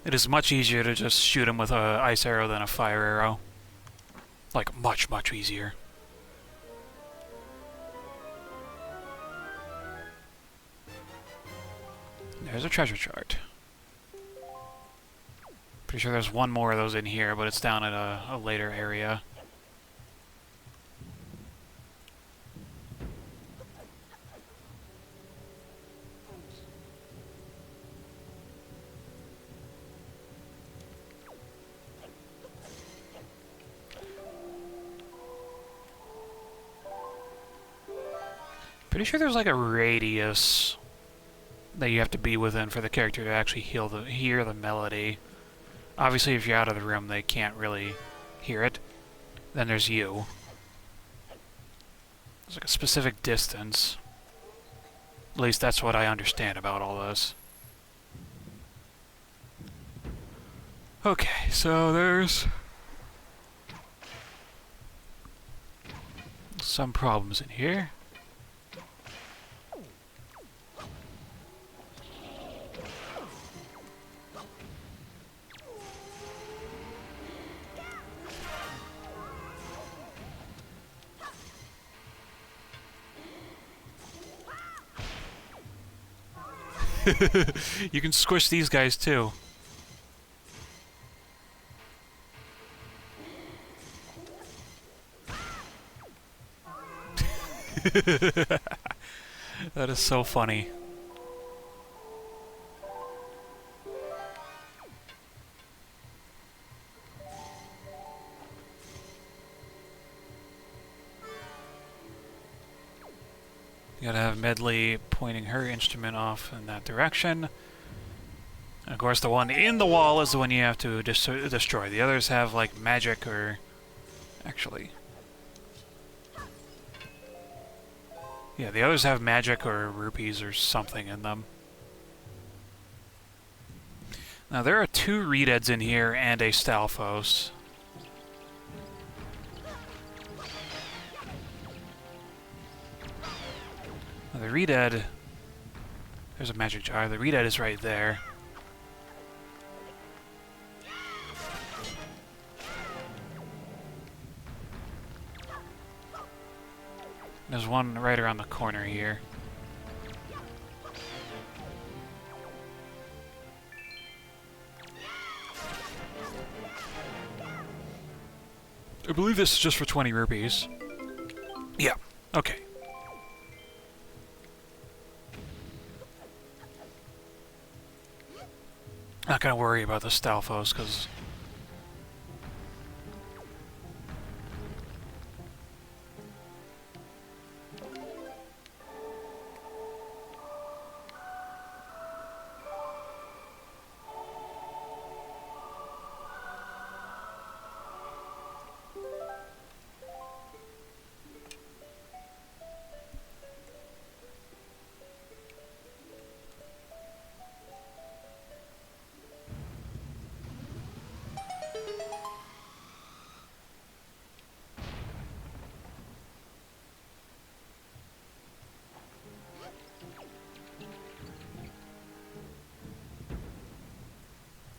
It is much easier to just shoot him with a ice arrow than a fire arrow. Like, much, much easier. There's a treasure chart. Pretty sure there's one more of those in here, but it's down at a later area. Pretty sure there's like a radius that you have to be within for the character to actually hear the melody. Obviously, if you're out of the room, they can't really hear it. Then there's you. There's like a specific distance. At least that's what I understand about all this. Okay, so there's some problems in here. You can squish these guys too. That is so funny. You gotta have Medley pointing her instrument off in that direction. And of course, the one in the wall is the one you have to destroy. The others have, like, magic or... Actually... Yeah, the others have magic or rupees or something in them. Now, there are 2 Redeads in here and a Stalfos. Now, the Redead... There's a magic jar. The Redead is right there. There's one right around the corner here. I believe this is just for 20 rupees. Yeah, okay. Not gonna worry about the Stalfos, because...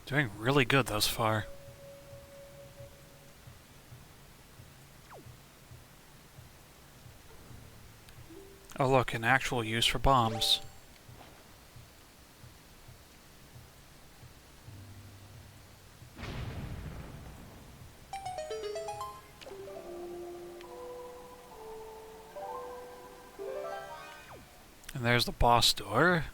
Doing really good thus far. Oh look, an actual use for bombs. And there's the boss door.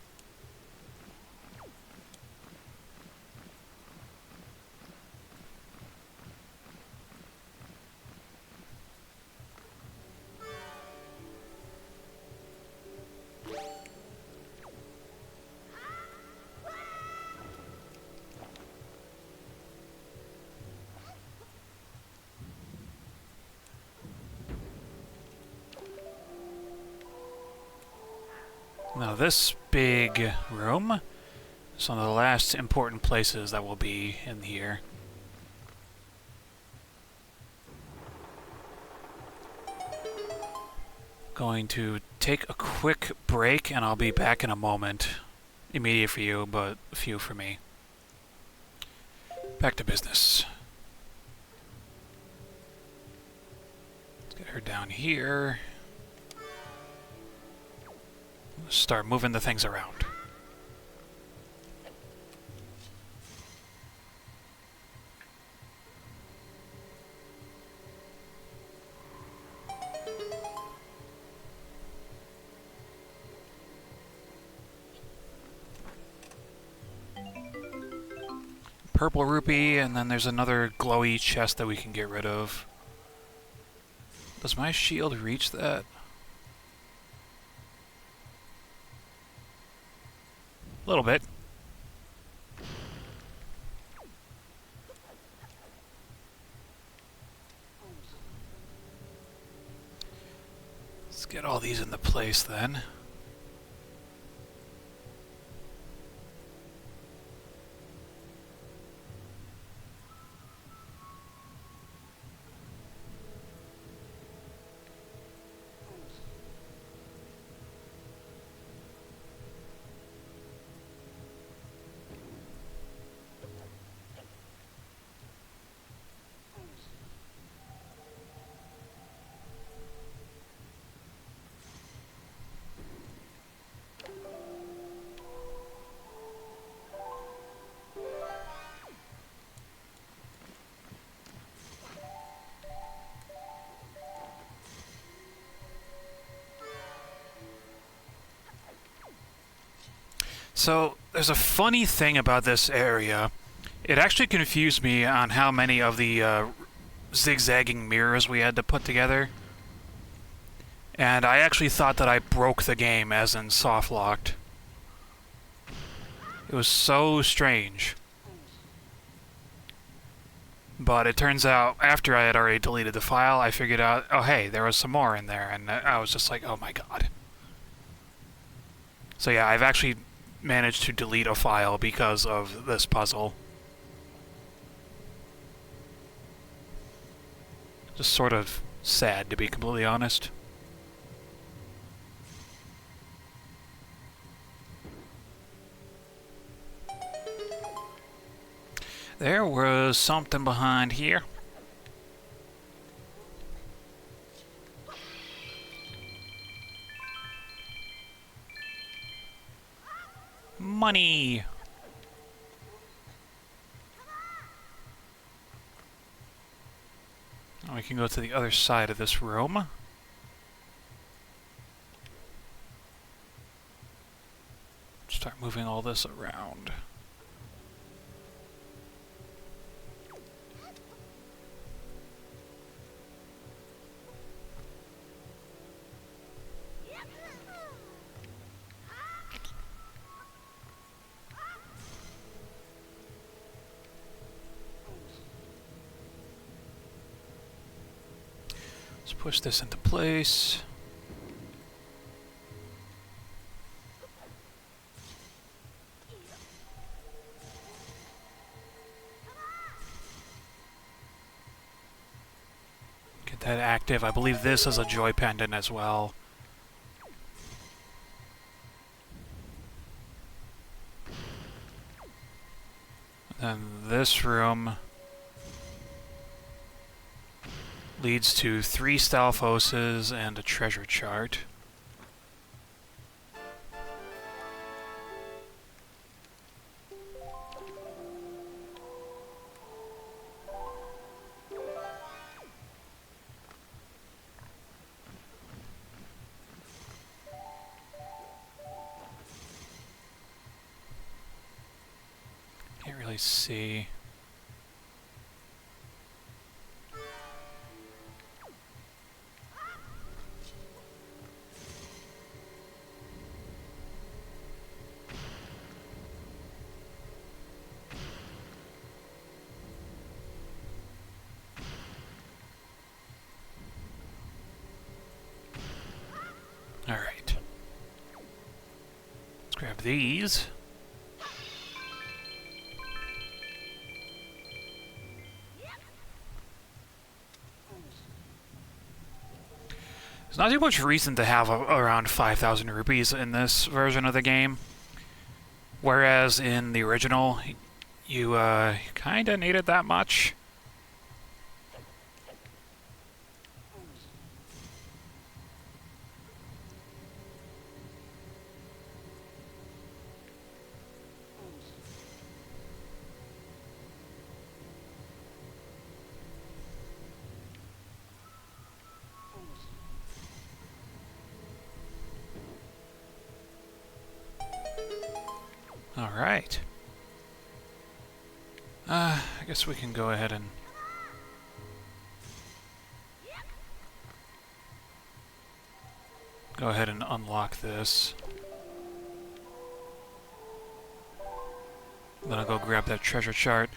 Now this big room is one of the last important places that will be in here. Going to take a quick break and I'll be back in a moment. Immediate for you, but few for me. Back to business. Let's get her down here. Start moving the things around. Purple rupee, and then there's another glowy chest that we can get rid of. Does my shield reach that? A little bit. Let's get all these into place then. So, there's a funny thing about this area. It actually confused me on how many of the zigzagging mirrors we had to put together. And I actually thought that I broke the game, as in soft-locked. It was so strange. But it turns out, after I had already deleted the file, I figured out, oh hey, there was some more in there, and I was just like, oh my god. So yeah, I've actually managed to delete a file because of this puzzle. Just sort of sad, to be completely honest. There was something behind here. Money! We can go to the other side of this room. Start moving all this around. Let's push this into place. Get that active. I believe this is a joy pendant as well. Then this room leads to 3 Stalfoses and a treasure chart. Can't really see. Alright. Let's grab these. There's not too much reason to have around 5,000 rupees in this version of the game. Whereas in the original, you kinda needed that much. Alright. I guess we can go ahead and... unlock this. Then I'll go grab that treasure chart.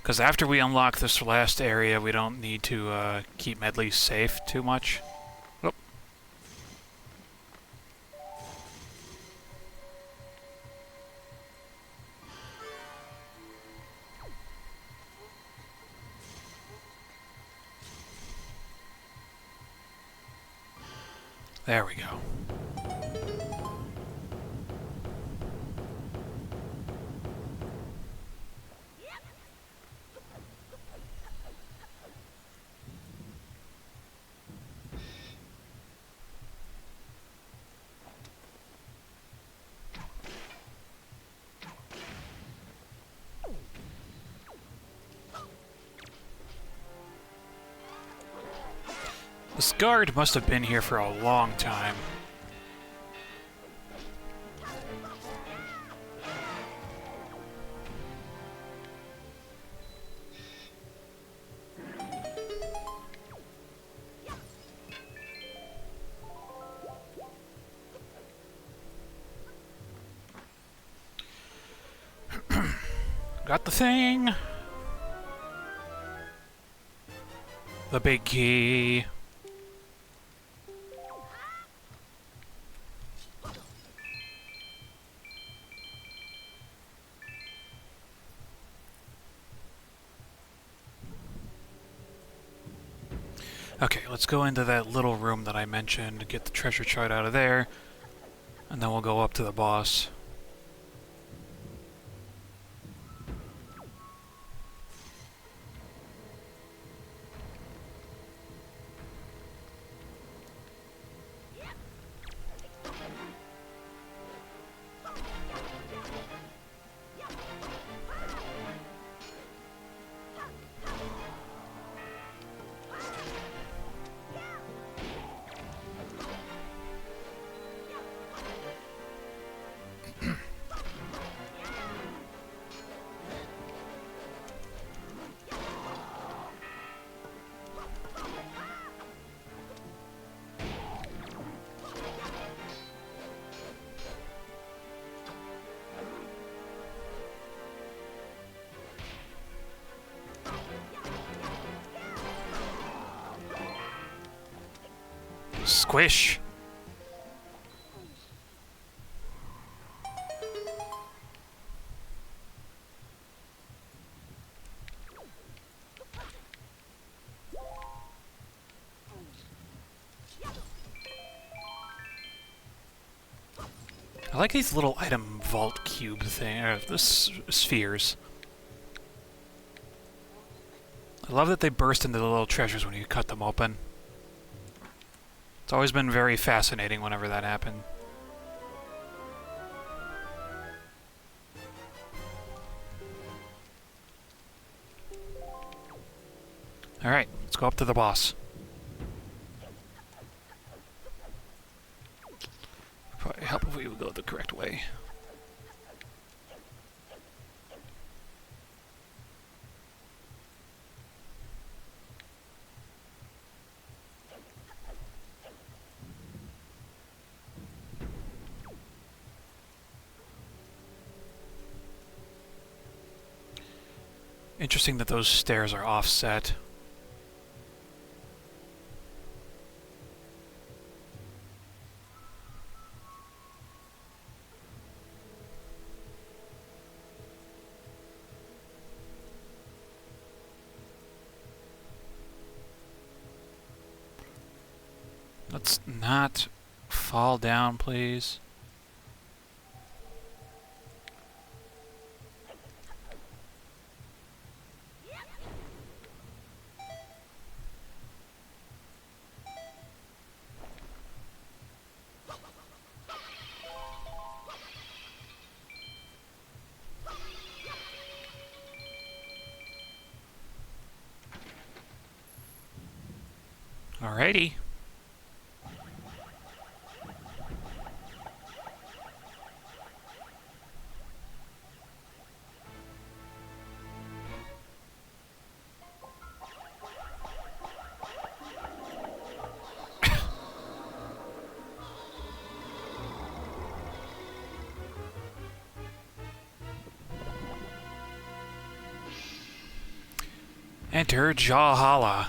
Because after we unlock this last area, we don't need to keep Medley safe too much. Oh. There we go. This guard must have been here for a long time. Got the thing! The big key. Okay, let's go into that little room that I mentioned, get the treasure chart out of there, and then we'll go up to the boss. Squish! I like these little item vault cube thing, or the spheres. I love that they burst into the little treasures when you cut them open. It's always been very fascinating whenever that happened. Alright, let's go up to the boss. Probably help if we would go the correct way. Interesting that those stairs are offset. Let's not fall down, please. Alrighty. Enter Jahala.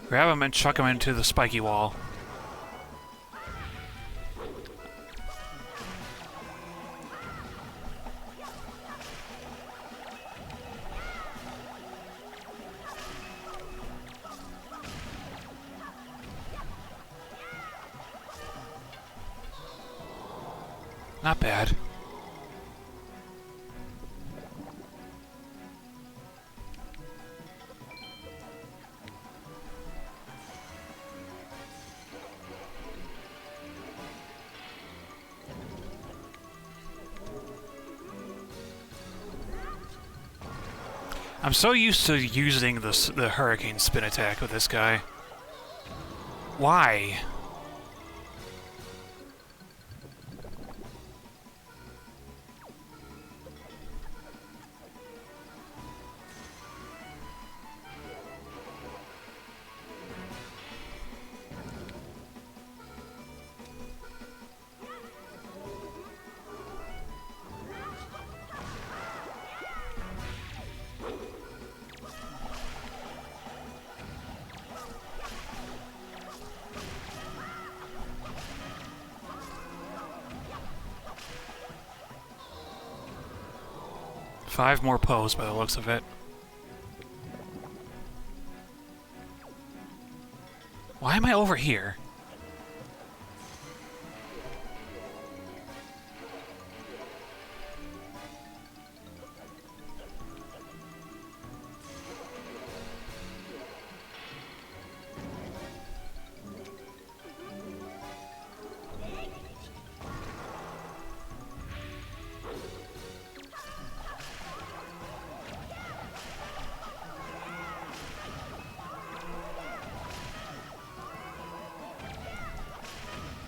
Grab him and chuck him into the spiky wall. Not bad. I'm so used to using the hurricane spin attack with this guy. Why? 5 more Poes by the looks of it. Why am I over here?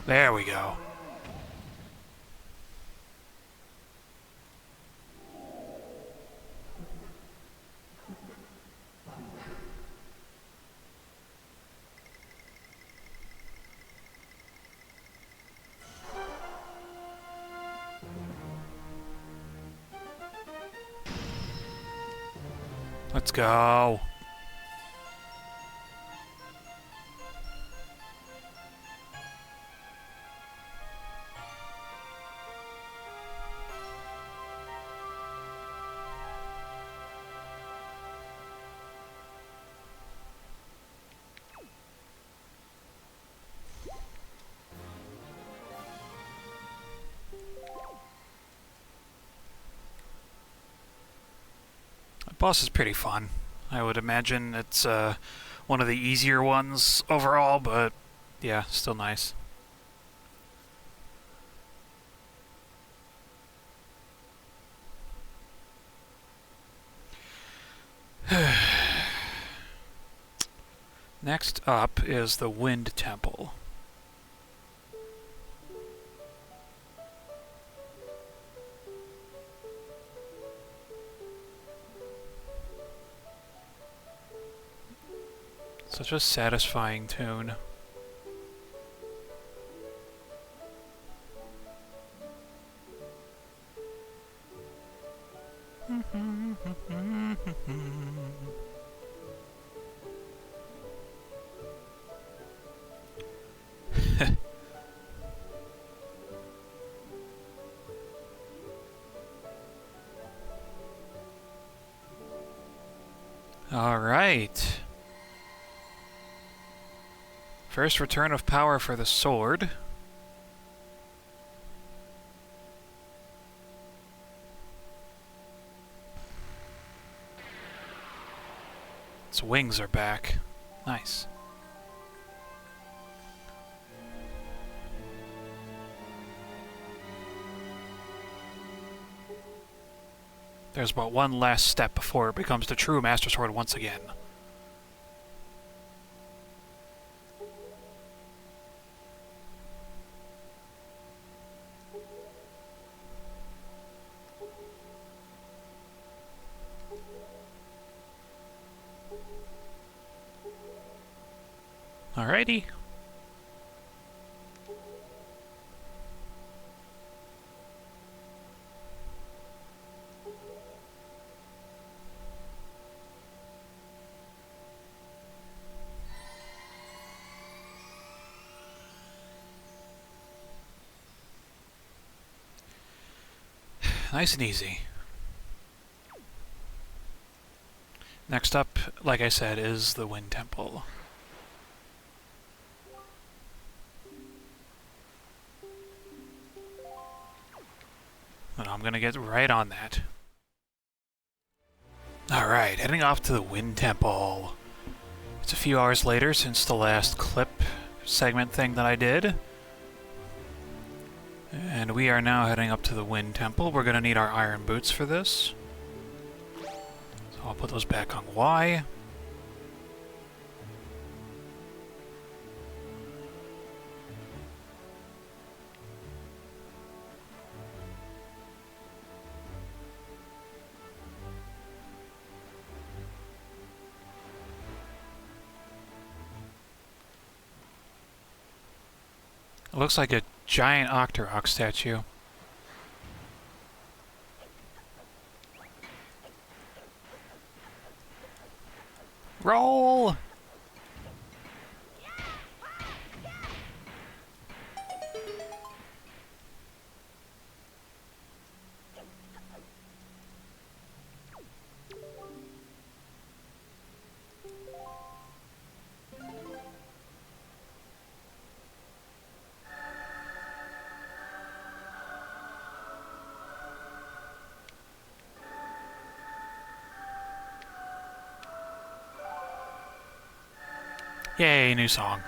There we go. Let's go. Boss is pretty fun. I would imagine it's one of the easier ones overall, but yeah, still nice. Next up is the Wind Temple. Such a satisfying tune. All right. First return of power for the sword. Its wings are back. Nice. There's but one last step before it becomes the true Master Sword once again. Alrighty. Nice and easy. Next up, like I said, is the Wind Temple. And I'm gonna get right on that. Alright, heading off to the Wind Temple. It's a few hours later since the last clip segment thing that I did. And we are now heading up to the Wind Temple. We're gonna need our iron boots for this. So I'll put those back on Y. It looks like a giant Octorok statue. Roll! Yay, new song.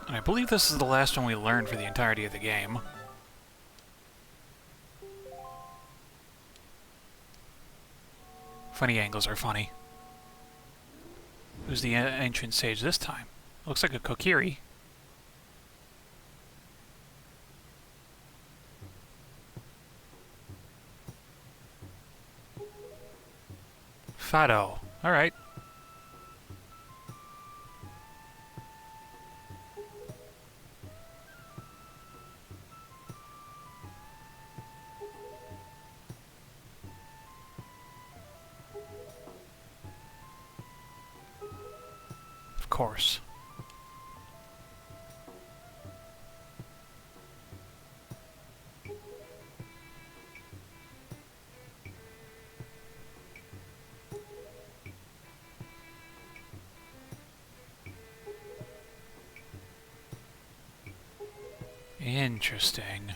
And I believe this is the last one we learned for the entirety of the game. Funny angles are funny. Who's the ancient sage this time? Looks like a Kokiri. Fado. Alright. Of course. Interesting.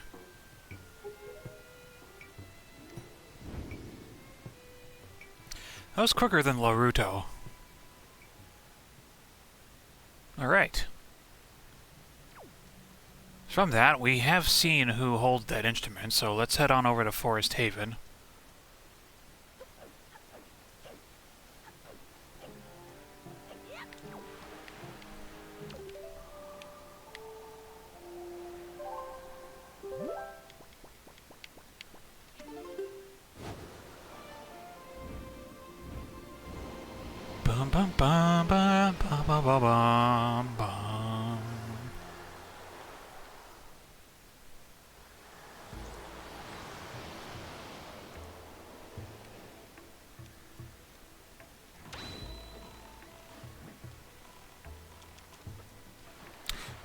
That was quicker than Laruto. Alright. From that, we have seen who holds that instrument, so let's head on over to Forest Haven. Bum bum bum bum bum bum bum bum bum.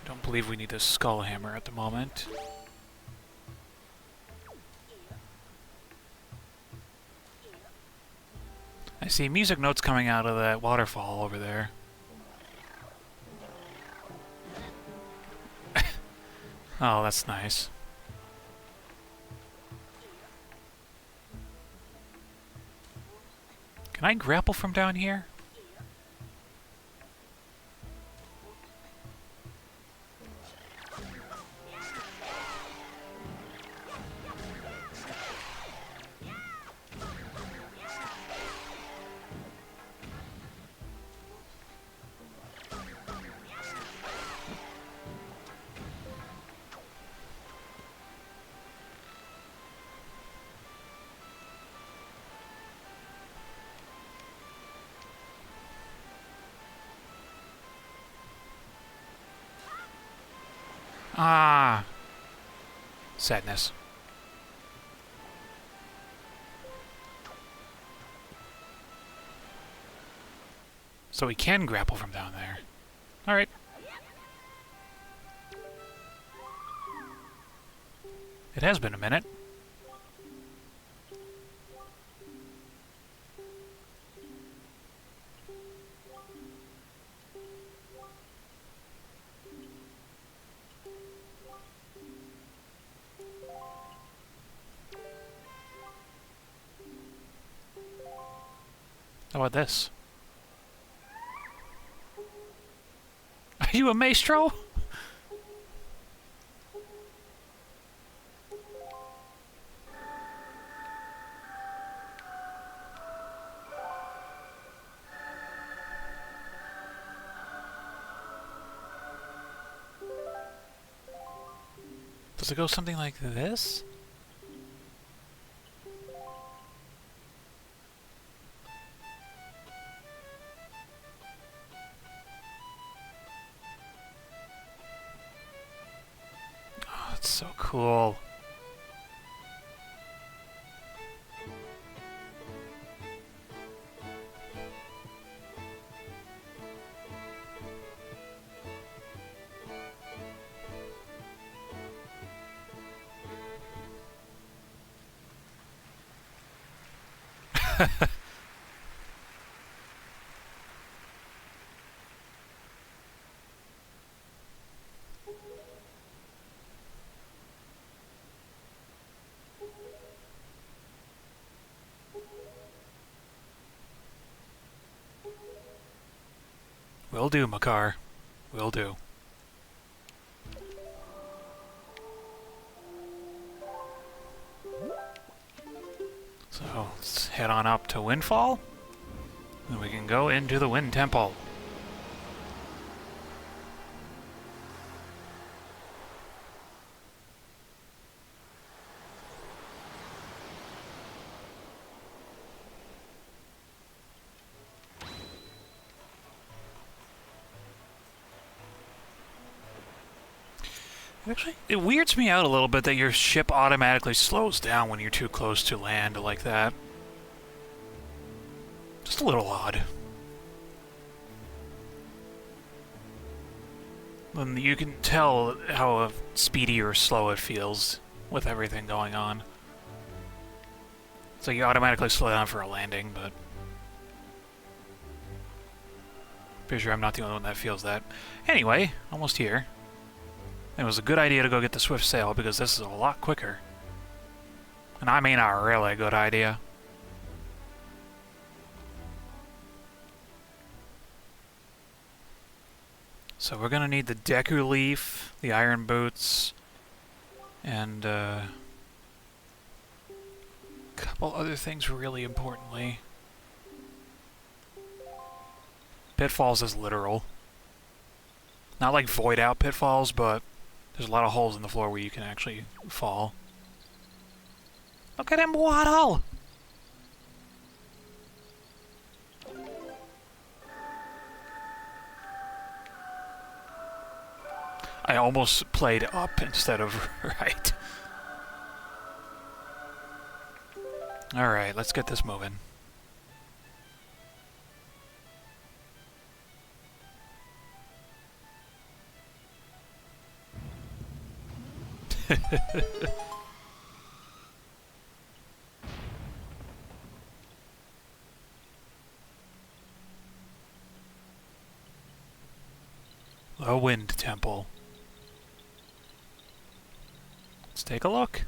Don't believe we need a skull hammer at the moment. I see music notes coming out of that waterfall over there. Oh, that's nice. Can I grapple from down here? Ah! Sadness. So we can grapple from down there. Alright. It has been a minute. How about this? Are you a maestro? Does it go something like this? Oh, that's so cool. Will do, Makar. Will do. So let's head on up to Windfall, and we can go into the Wind Temple. Actually, it weirds me out a little bit that your ship automatically slows down when you're too close to land like that. Just a little odd. And you can tell how speedy or slow it feels with everything going on. So you automatically slow down for a landing, but... pretty sure I'm not the only one that feels that. Anyway, almost here. It was a good idea to go get the Swift Sail, because this is a lot quicker. And I mean a really good idea. So we're gonna need the Deku Leaf, the Iron Boots, and a couple other things really importantly. Pitfalls is literal. Not like void out pitfalls, but there's a lot of holes in the floor where you can actually fall. Look at him waddle! I almost played up instead of right. Alright, let's get this moving. The Wind Temple. Let's take a look.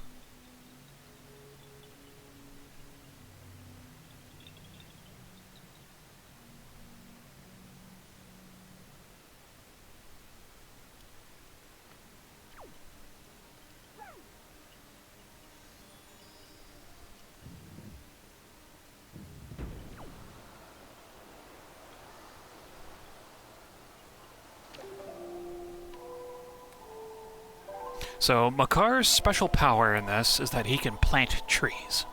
So, Makar's special power in this is that he can plant trees.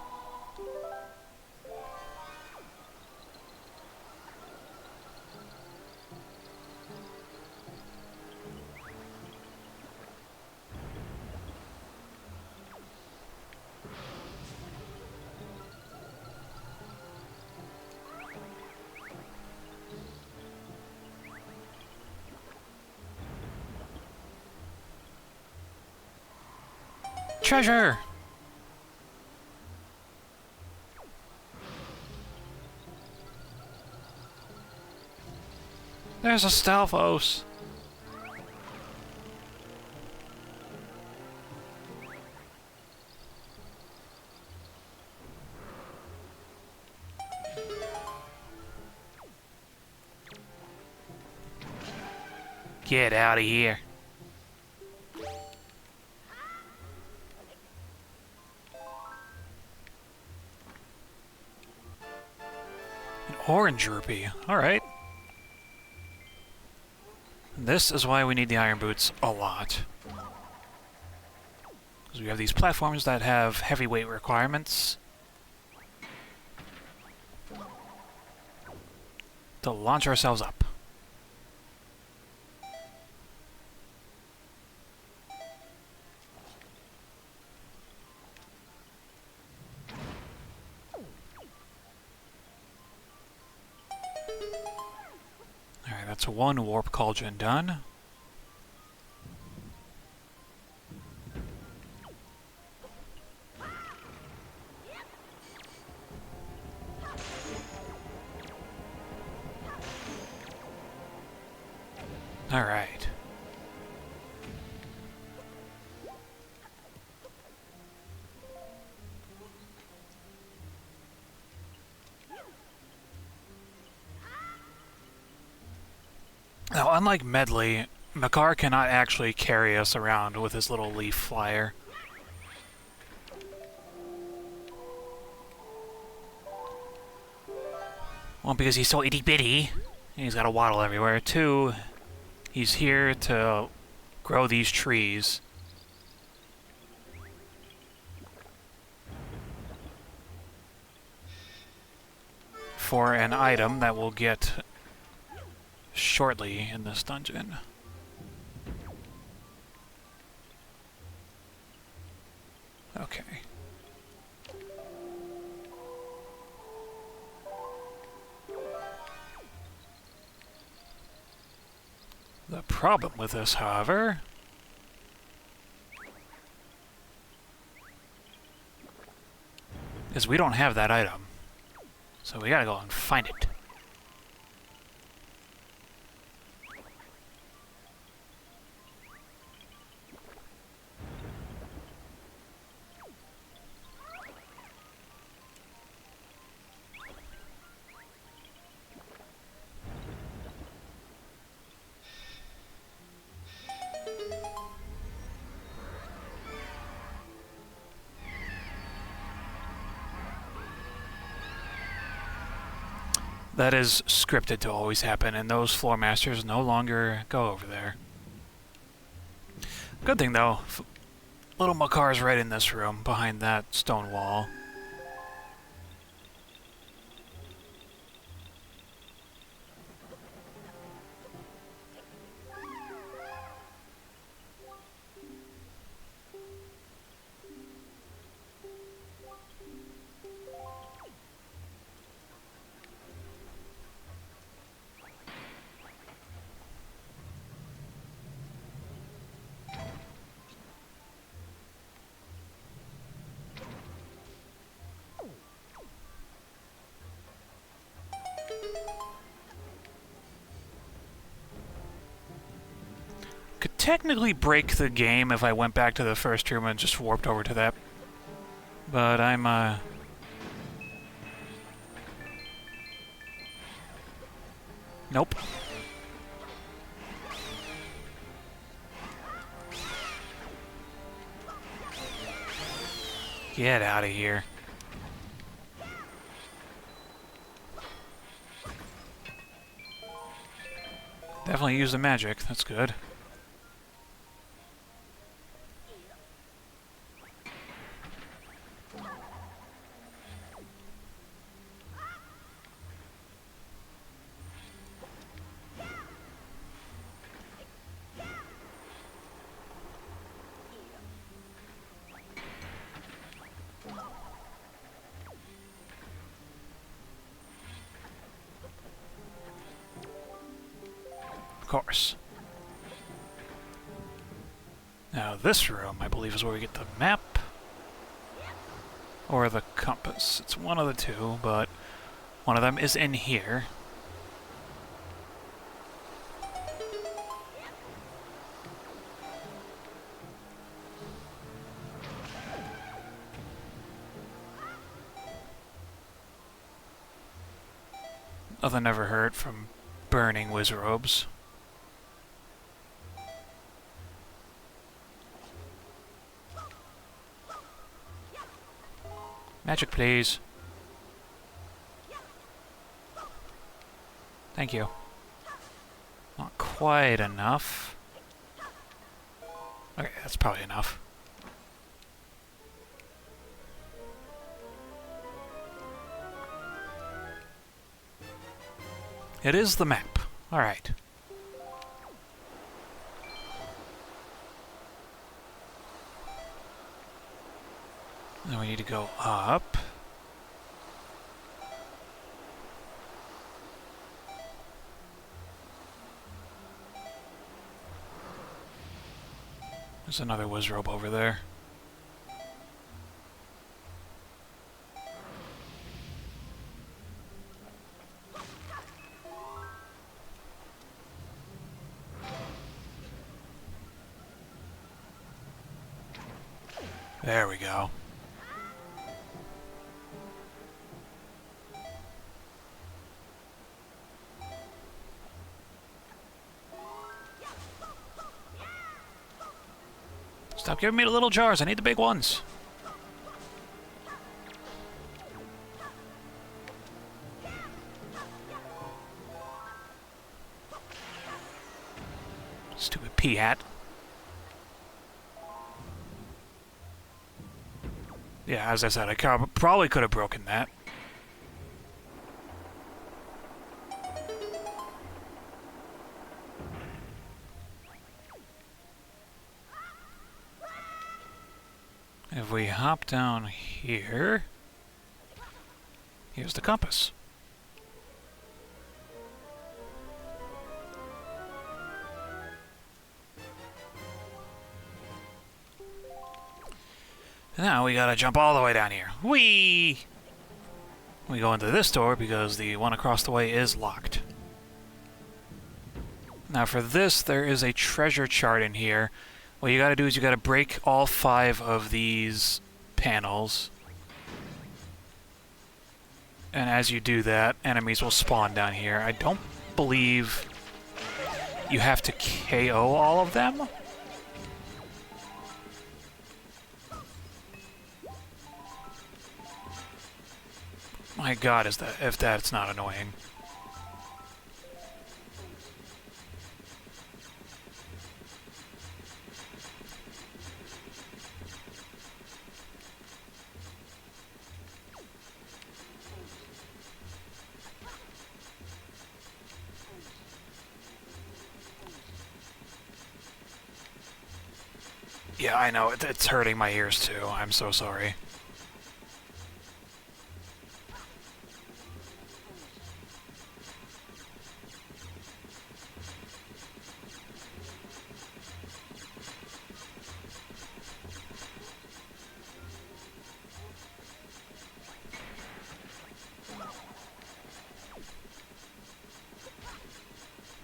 Treasure! There's a Stalfos. Get out of here. Orange rupee. Alright. This is why we need the Iron Boots a lot. Because we have these platforms that have heavyweight requirements to launch ourselves up. That's one warp cauldron done. All right. Now, unlike Medley, Makar cannot actually carry us around with his little leaf flyer. One, because he's so itty-bitty, and he's got to waddle everywhere. Two, he's here to grow these trees. For an item that we'll get shortly in this dungeon. Okay. The problem with this, however, is we don't have that item. So we gotta go and find it. That is scripted to always happen, and those floor masters no longer go over there. Good thing, though, little Makar's right in this room, behind that stone wall. Could technically break the game if I went back to the first room and just warped over to that. But I'm, Nope. Get out of here. Definitely use the magic, that's good. Of course. Now this room, I believe, is where we get the map. Or the compass. It's one of the two, but one of them is in here. Nothing ever hurt from burning wizrobes. Magic, please. Thank you. Not quite enough. Okay, that's probably enough. It is the map. All right. Then we need to go up. There's another wizrobe over there. There we go. Stop giving me the little jars. I need the big ones. Stupid pea hat. Yeah, as I said, I probably could have broken that. If we hop down here, here's the compass. Now we gotta jump all the way down here. Whee! We go into this door because the one across the way is locked. Now for this, there is a treasure chart in here. What you gotta do is you gotta break all 5 of these panels. And as you do that, enemies will spawn down here. I don't believe you have to KO all of them. My god, if that's not annoying. Yeah, I know, it's hurting my ears too. I'm so sorry.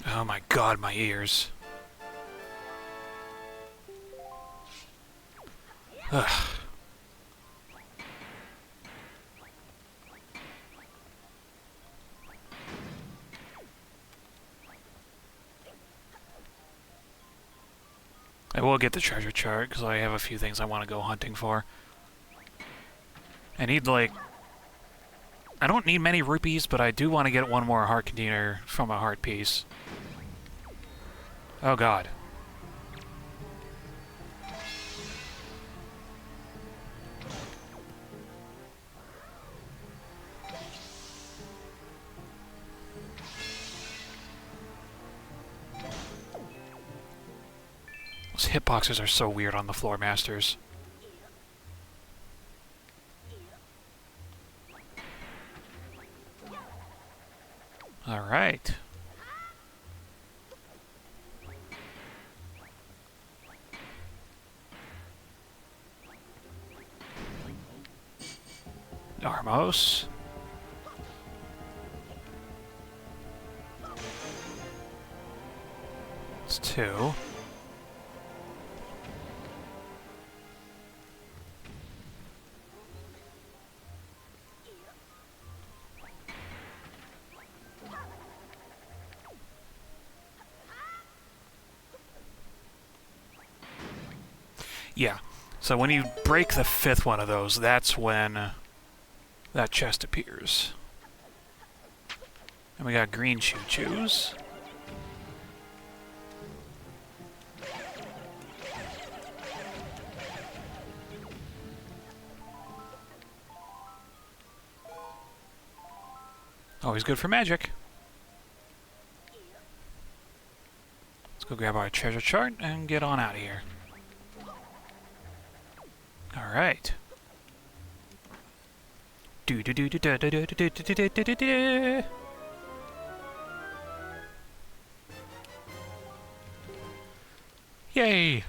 Oh my god, my ears. Ugh. I will get the treasure chart, because I have a few things I want to go hunting for. I need, like... I don't need many rupees, but I do want to get one more heart container from a heart piece. Oh god. Those hitboxes are so weird on the Floor Masters. Alright. Armos. It's 2. Yeah, so when you break the 5th one of those, that's when that chest appears. And we got green choo-choos. Always good for magic. Let's go grab our treasure chart and get on out of here. Alright. Yay!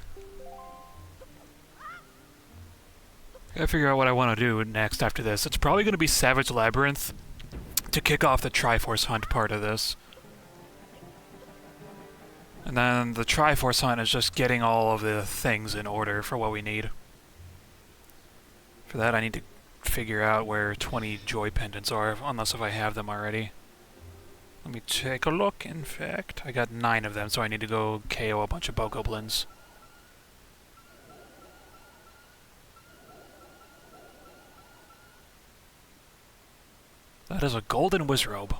Gotta figure out what I want to do next after this. It's probably going to be Savage Labyrinth to kick off the Triforce Hunt part of this. And then the Triforce Hunt is just getting all of the things in order for what we need. For that, I need to figure out where 20 joy pendants are, unless if I have them already. Let me take a look. In fact, I got 9 of them, so I need to go KO a bunch of bogoblins. That is a golden wizrobe.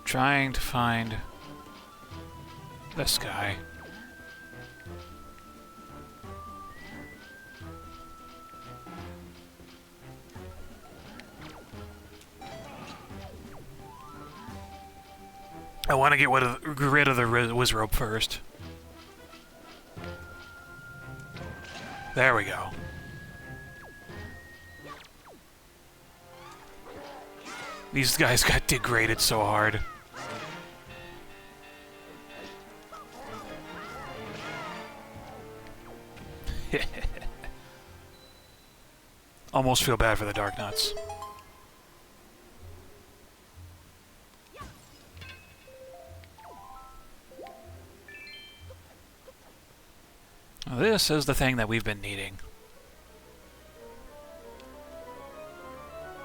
Trying to find this guy. I want to get rid of the wizrobe first. There we go. These guys got degraded so hard. Almost feel bad for the Dark Nuts. This is the thing that we've been needing.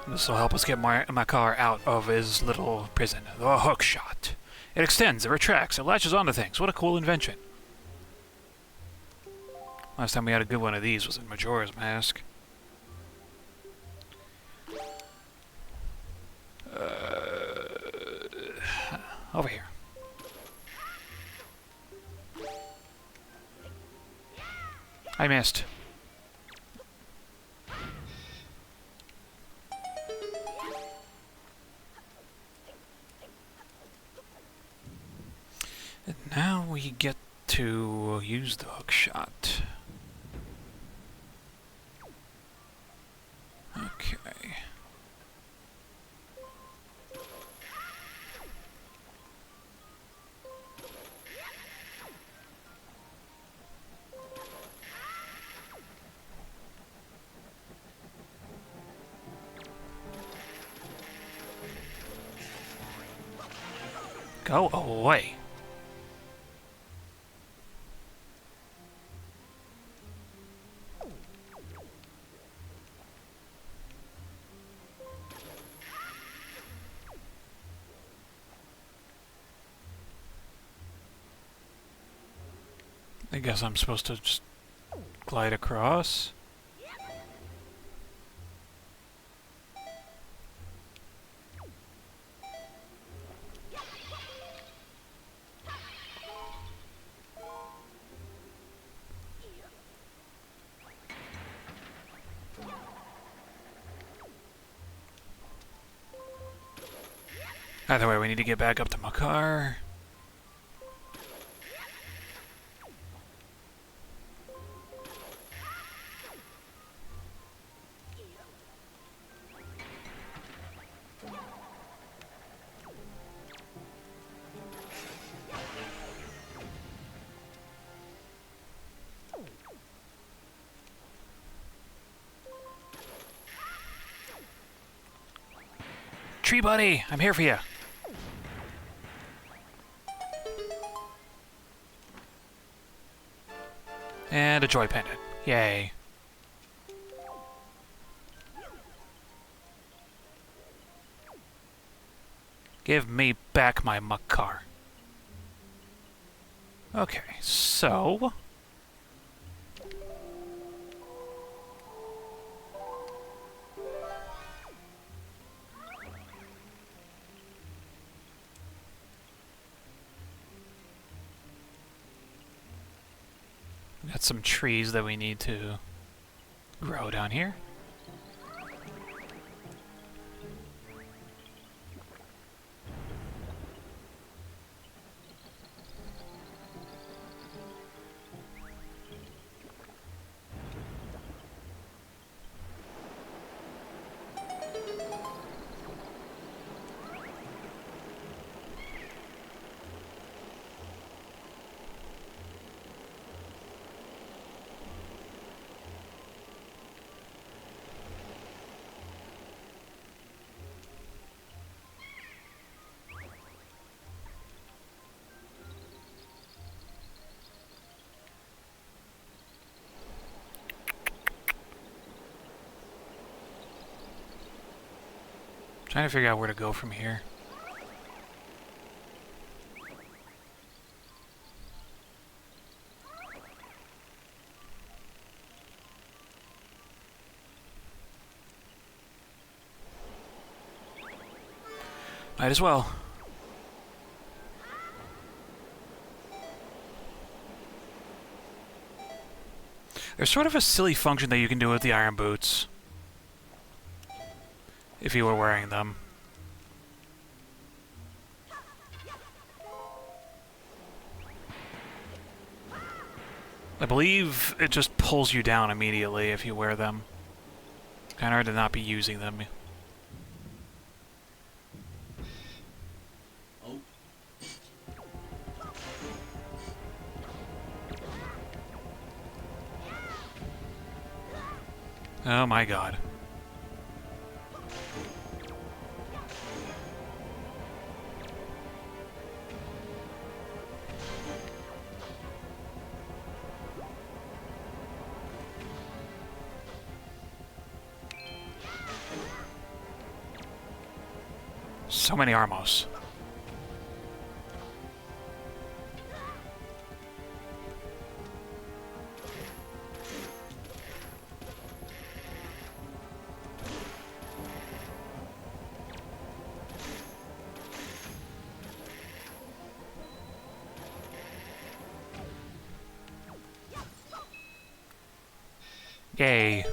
This will help us get Makar out of his little prison. The hook shot. It extends, it retracts, it latches onto things. What a cool invention. Last time we had a good one of these was in Majora's Mask. Over here. I missed. And now we get to use the hook shot. Okay. Go away. I guess I'm supposed to just glide across. Either way, we need to get back up to Makar. Tree buddy, I'm here for you. And a joy pendant. Yay. Give me back my Makar. Okay, so... got some trees that we need to grow down here. Trying to figure out where to go from here. Might as well. There's sort of a silly function that you can do with the iron boots. If you were wearing them. I believe it just pulls you down immediately if you wear them. Kinda hard to not be using them. Oh my god. So many Armos. Yay.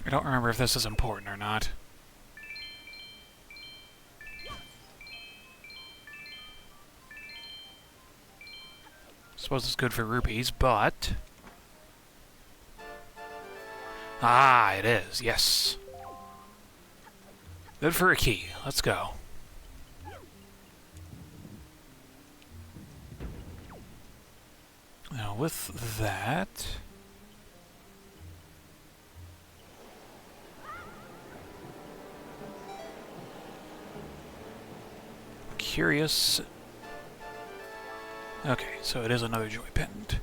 I don't remember if this is important or not. Suppose it's good for rupees, but... Ah, it is, yes. Good for a key. Let's go. Now, with that... Curious. Okay, so it is another joy pendant.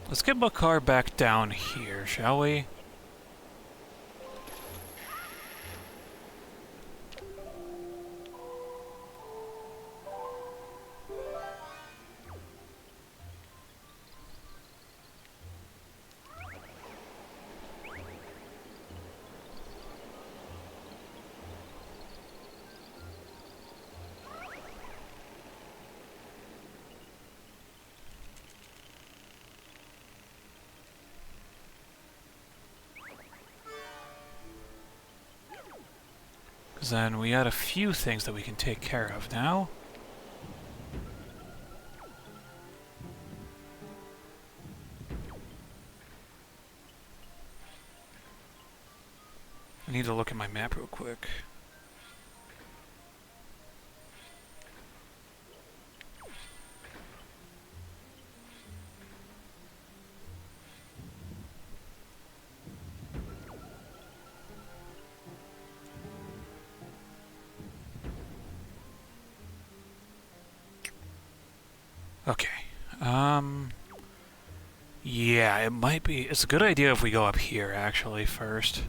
Let's get Makar back down here, shall we? Then we got a few things that we can take care of now. I need to look at my map real quick. Okay. Yeah, it might be... It's a good idea if we go up here, actually, first.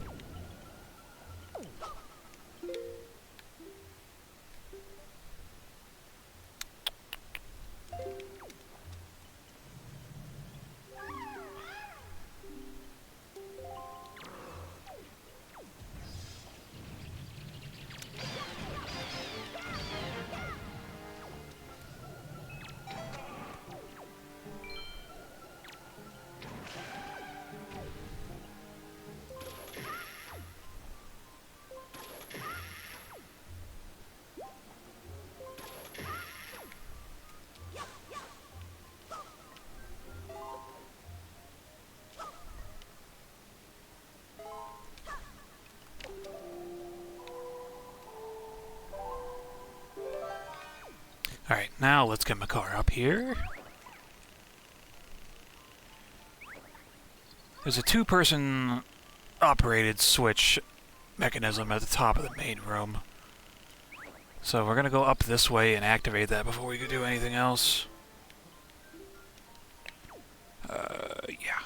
Alright, now let's get Makar up here. There's a two-person operated switch mechanism at the top of the main room. So we're gonna go up this way and activate that before we can do anything else. Yeah.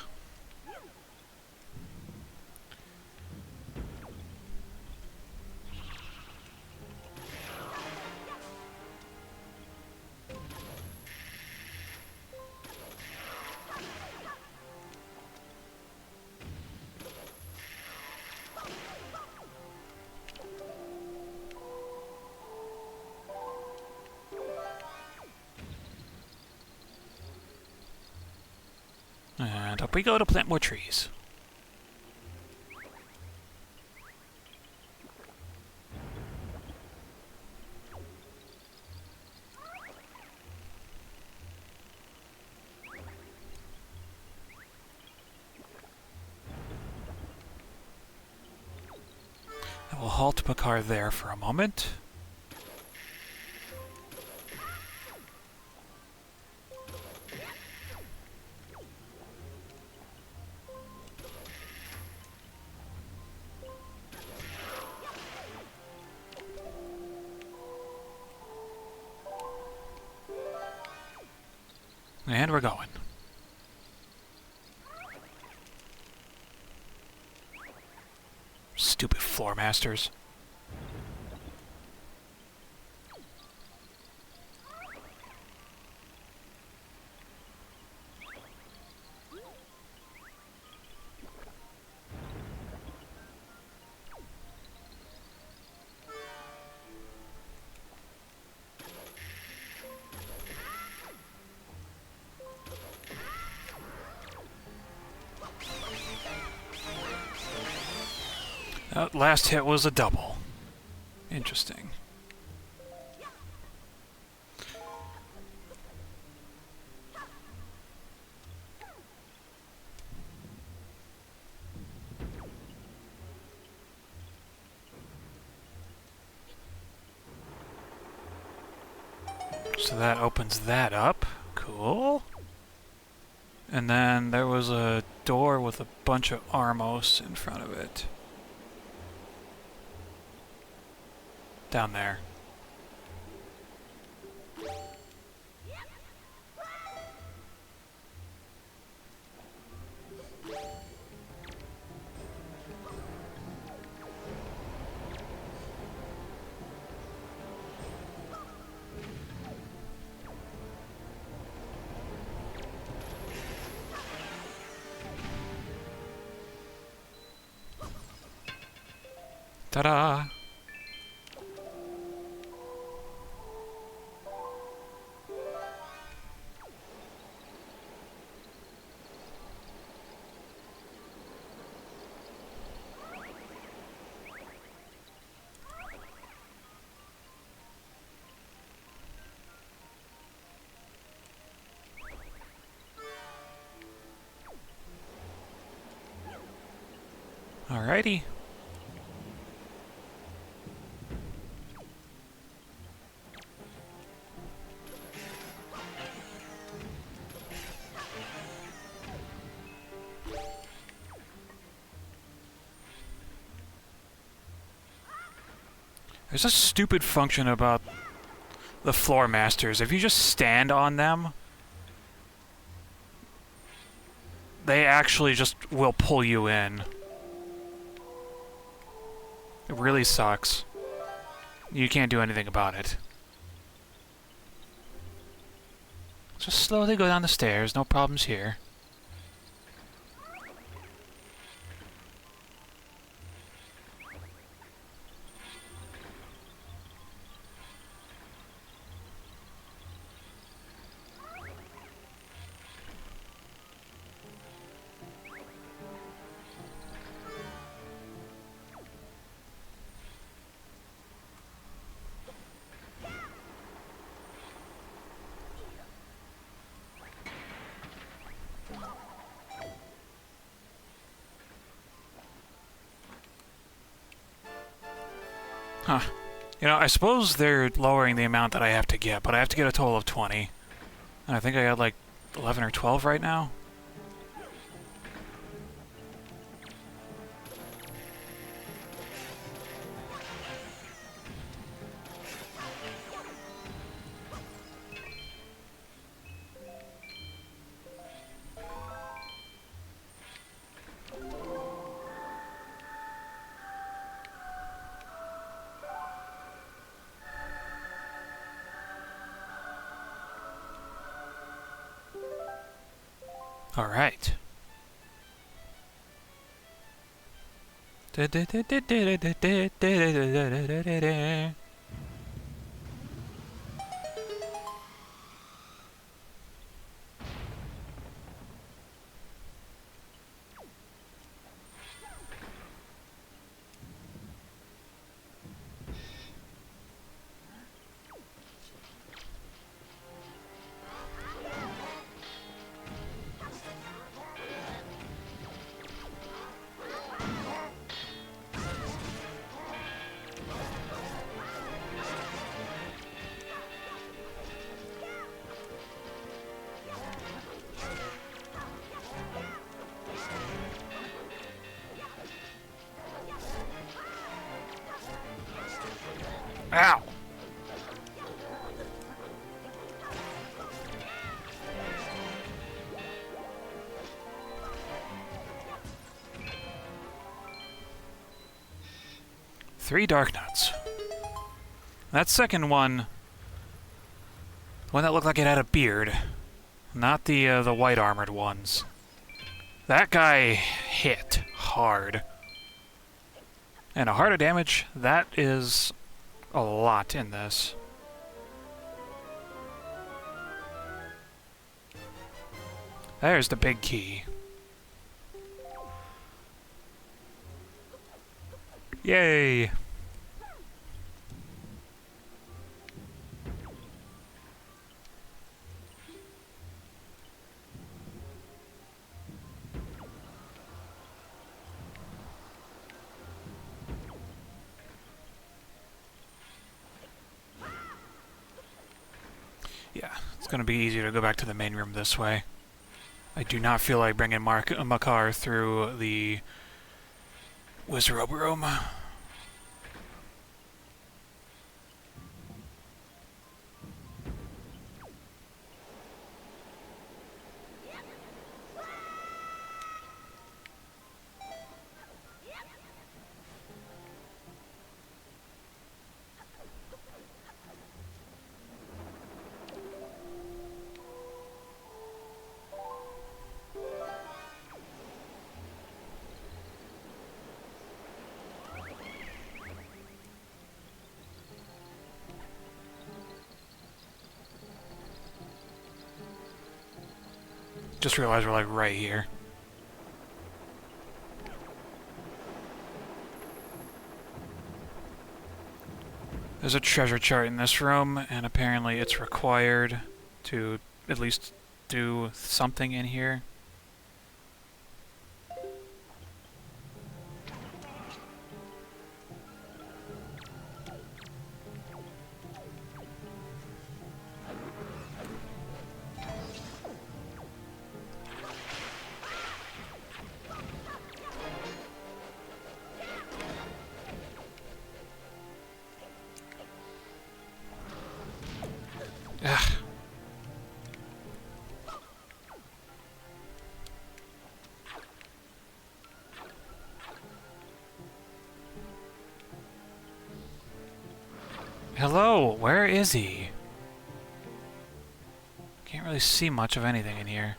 And up we go to plant more trees. I will halt my car there for a moment. And we're going. Stupid floor masters. Last hit was a double. Interesting. So that opens that up. Cool. And then there was a door with a bunch of Armos in front of it. Down there. Ta-da! Alrighty. There's a stupid function about the floor masters. If you just stand on them, they actually just will pull you in. It really sucks. You can't do anything about it. Just slowly go down the stairs, no problems here. Huh. You know, I suppose they're lowering the amount that I have to get, but I have to get a total of 20. And I think I got like 11 or 12 right now. All right. Ow! Three dark nuts. That second one, one that looked like it had a beard, not the white armored ones. That guy hit hard. And a heart of damage, that is a lot in this. There's the big key. Yay! Yeah, it's gonna be easier to go back to the main room this way. I do not feel like bringing Makar through the Wizard room. Just realized we're like right here. There's a treasure chart in this room, and apparently it's required to at least do something in here. Ugh. Hello, where is he? Can't really see much of anything in here.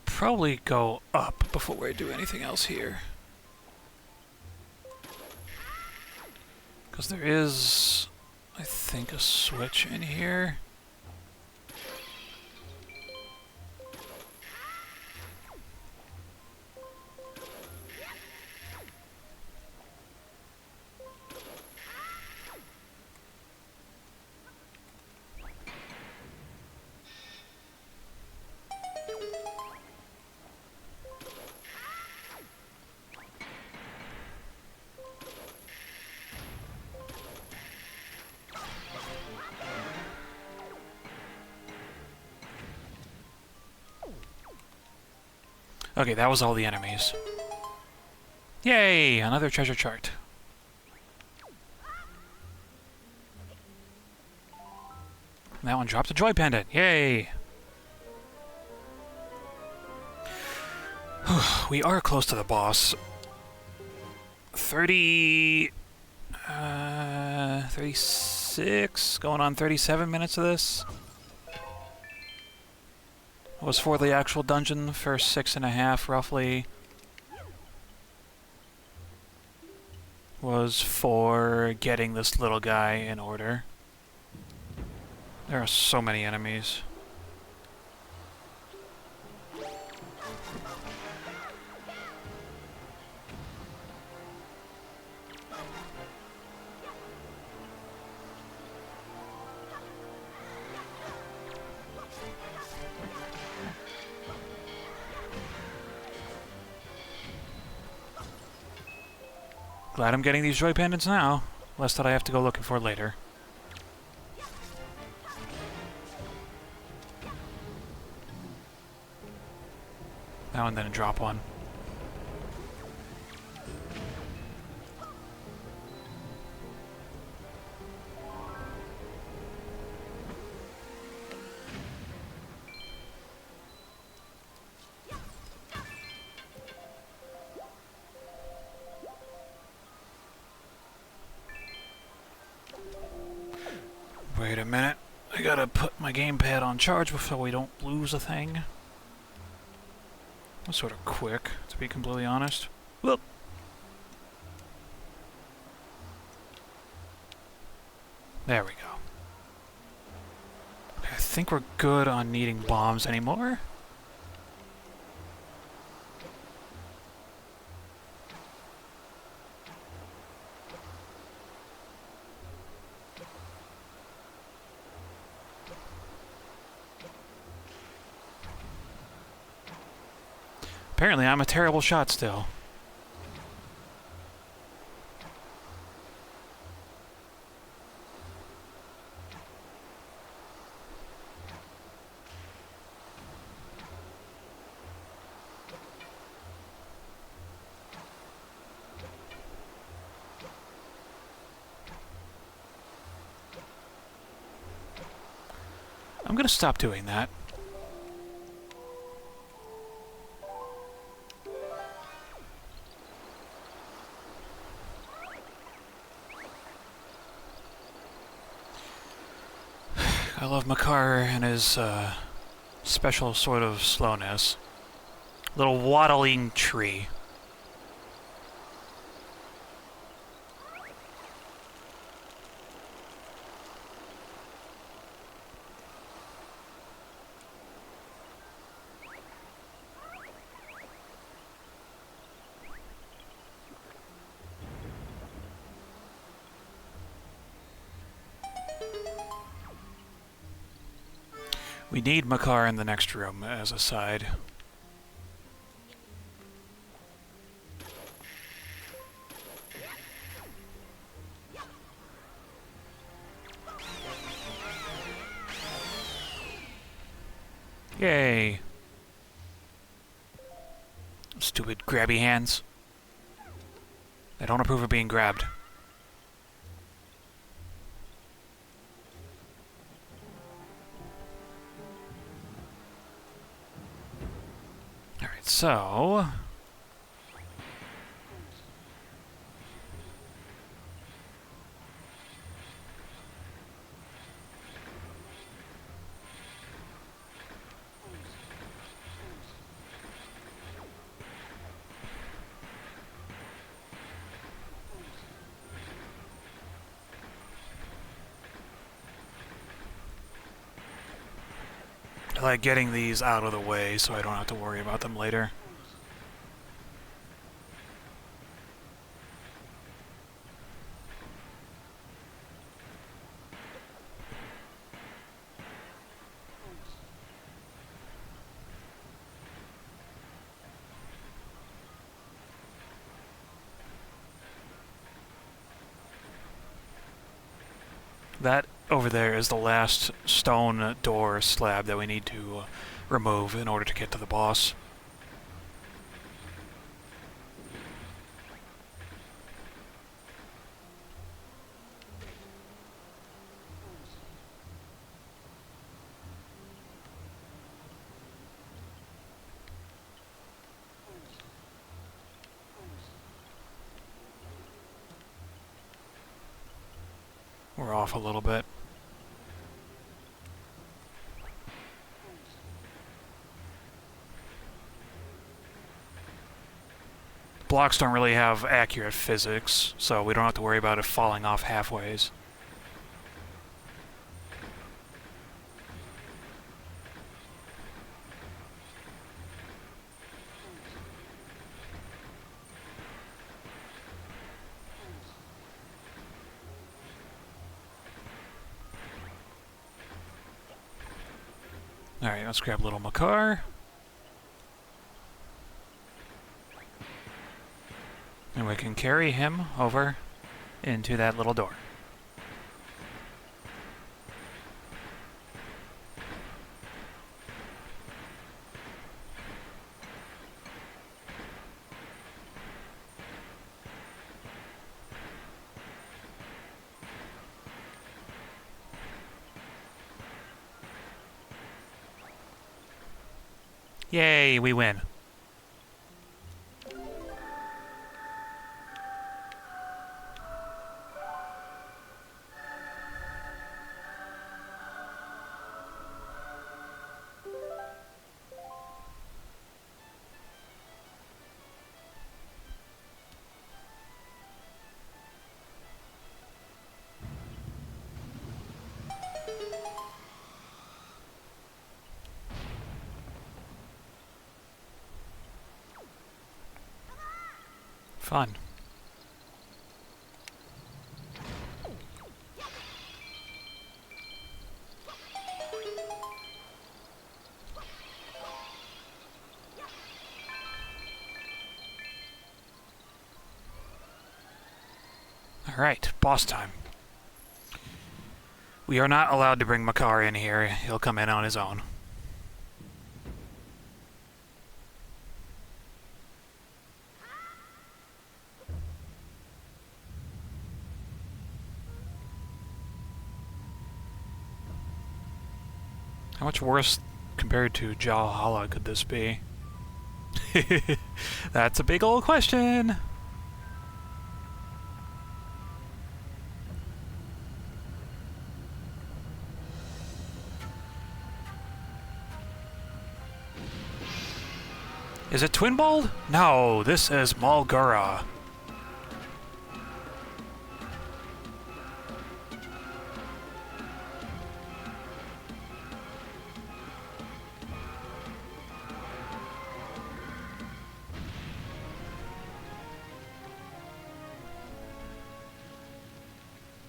Probably go up before we do anything else here. Because there is, I think, a switch in here. Okay, that was all the enemies. Yay! Another treasure chart. That one dropped a joy pendant. Yay! We are close to the boss. 36, going on 37 minutes of this. Was for the actual dungeon, first 6.5 roughly. Was for getting this little guy in order. There are so many enemies. Glad I'm getting these joy pendants now, less that I have to go looking for later. That one didn't drop one. Wait a minute. I gotta put my gamepad on charge before we don't lose a thing. That's sort of quick, to be completely honest. Whoop! There we go. I think we're good on needing bombs anymore. Apparently, I'm a terrible shot still. I'm gonna stop doing that. I love Makar and his special sort of slowness. Little waddling tree. We need Makar in the next room, as a side. Yay! Stupid grabby hands. I don't approve of being grabbed. So... I like getting these out of the way so I don't have to worry about them later. That over there is the last stone door slab that we need to remove in order to get to the boss. We're off a little bit. Blocks don't really have accurate physics, so we don't have to worry about it falling off halfways. Alright, let's grab little Makar. And we can carry him over into that little door. Yay, we win. Fun. Alright, boss time. We are not allowed to bring Makar in here. He'll come in on his own. How much worse compared to Valhalla could this be? That's a big old question! Is it Twinbald? No, this is Malgura.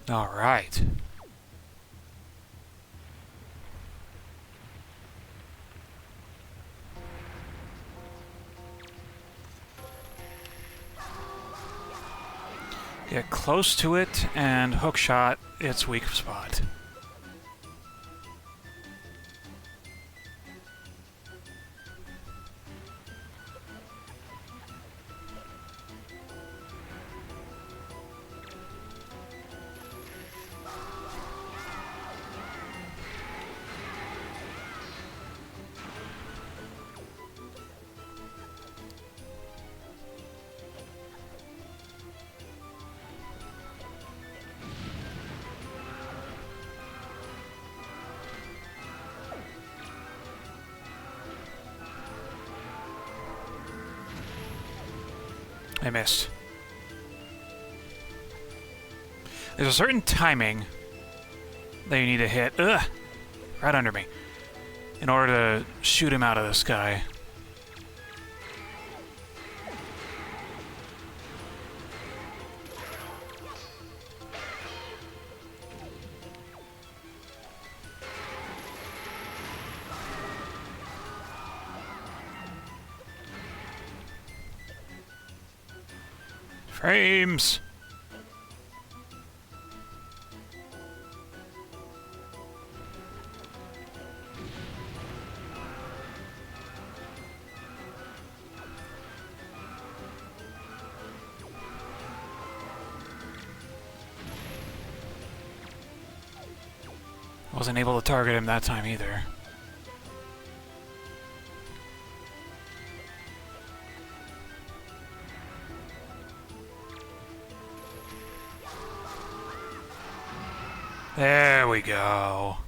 All right. Get close to it and hookshot its weak spot. I missed. There's a certain timing that you need to hit. Ugh! Right under me. In order to shoot him out of the sky. Frames! Wasn't able to target him that time either. There we go.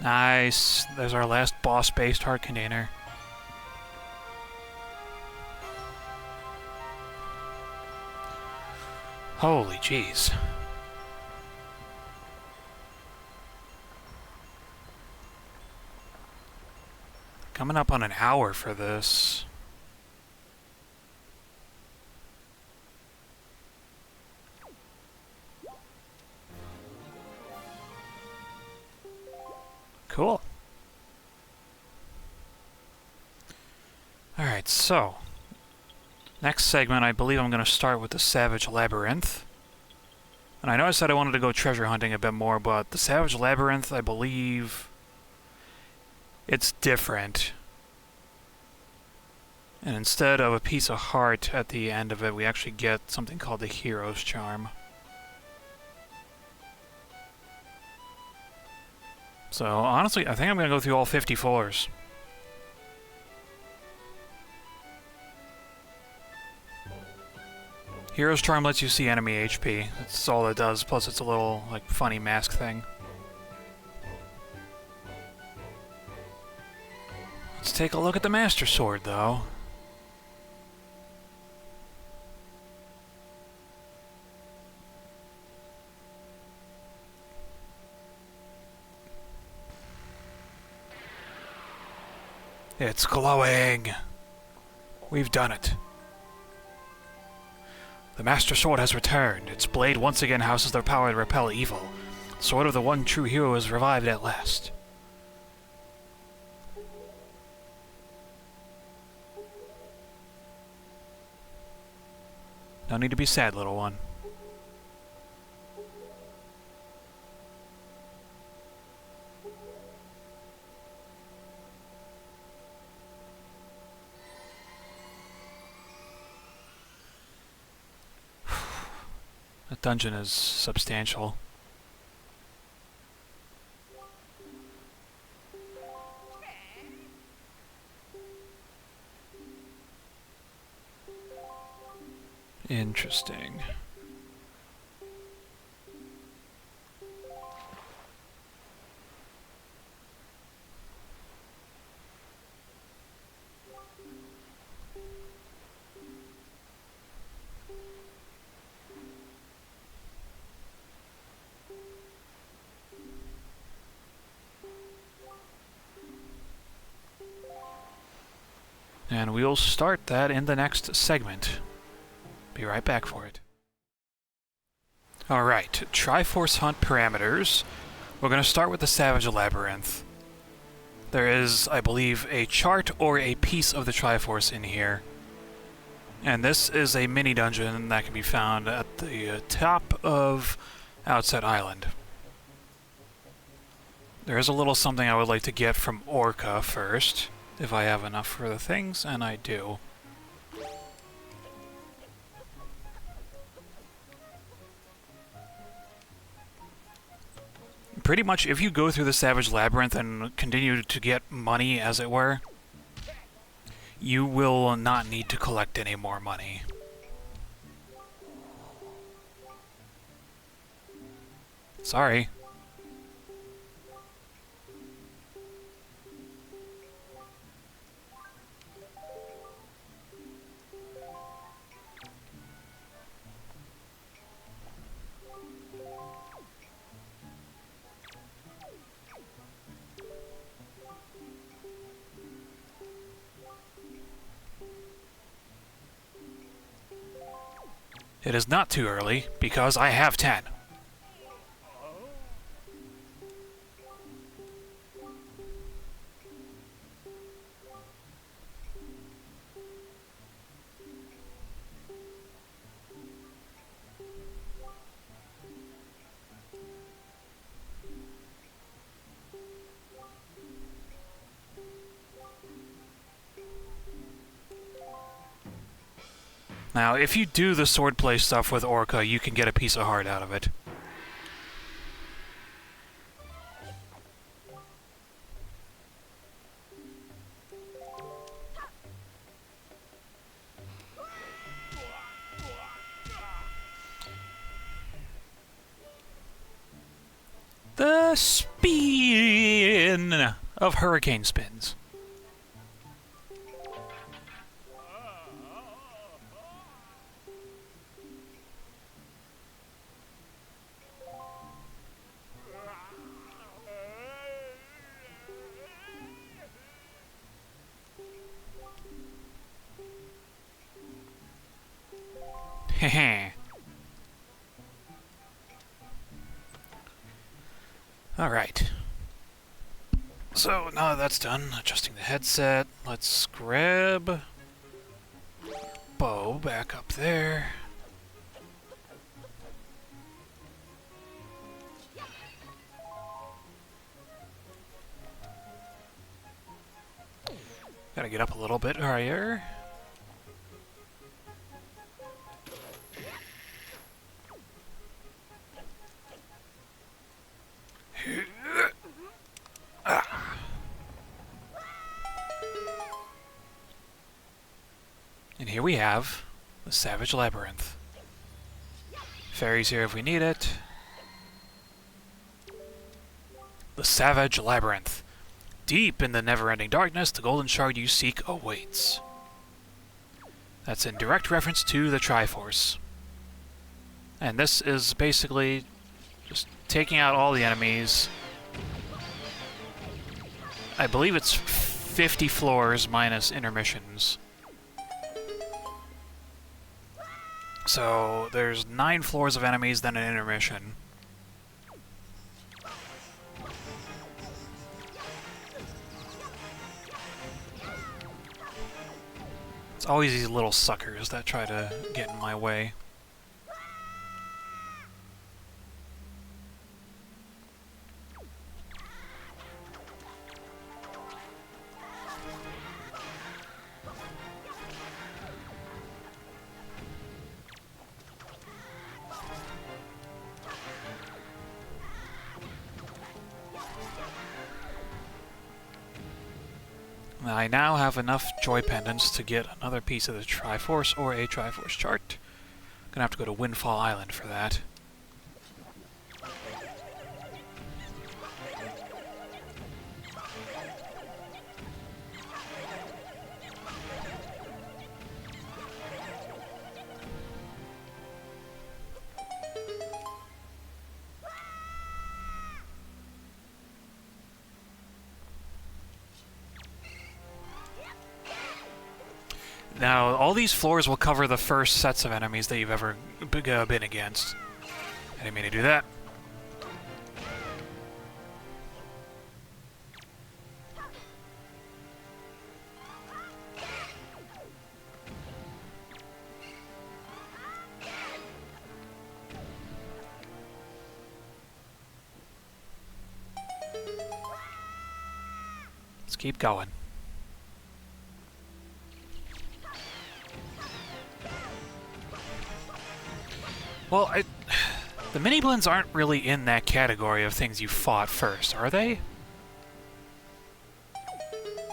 Nice. There's our last boss-based heart container. Holy jeez. Coming up on an hour for this. Cool. Alright, so next segment, I believe I'm going to start with the Savage Labyrinth. And I know I said I wanted to go treasure hunting a bit more, but the Savage Labyrinth, I believe it's different. And instead of a piece of heart at the end of it, we actually get something called the Hero's Charm. So, honestly, I think I'm going to go through all 50 floors. Hero's Charm lets you see enemy HP. That's all it does, plus it's a little, like, funny mask thing. Let's take a look at the Master Sword, though. It's glowing! We've done it. The Master Sword has returned. Its blade once again houses the power to repel evil. The sword of the one true hero is revived at last. No need to be sad, little one. The dungeon is substantial. Interesting. And we'll start that in the next segment. Be right back for it. Alright, Triforce Hunt parameters. We're going to start with the Savage Labyrinth. There is, I believe, a chart or a piece of the Triforce in here. And this is a mini dungeon that can be found at the top of Outset Island. There is a little something I would like to get from Orca first, if I have enough for the things, and I do. Pretty much, if you go through the Savage Labyrinth and continue to get money, as it were, you will not need to collect any more money. Sorry. It is not too early, because I have 10. Now, if you do the swordplay stuff with Orca, you can get a piece of heart out of it. The spin of hurricane spins. Heh. Alright. So, now that that's done, adjusting the headset, let's grab bow back up there. Gotta get up a little bit higher. And here we have the Savage Labyrinth. Fairies here if we need it. The Savage Labyrinth. Deep in the never-ending darkness, the golden shard you seek awaits. That's in direct reference to the Triforce. And this is basically just taking out all the enemies. I believe it's 50 floors minus intermissions. So there's 9 floors of enemies, then an intermission. It's always these little suckers that try to get in my way. I now have enough joy pendants to get another piece of the Triforce or a Triforce chart. Gonna have to go to Windfall Island for that. Now, all these floors will cover the first sets of enemies that you've ever been against. I didn't mean to do that. Let's keep going. Well, the mini-blends aren't really in that category of things you fought first, are they?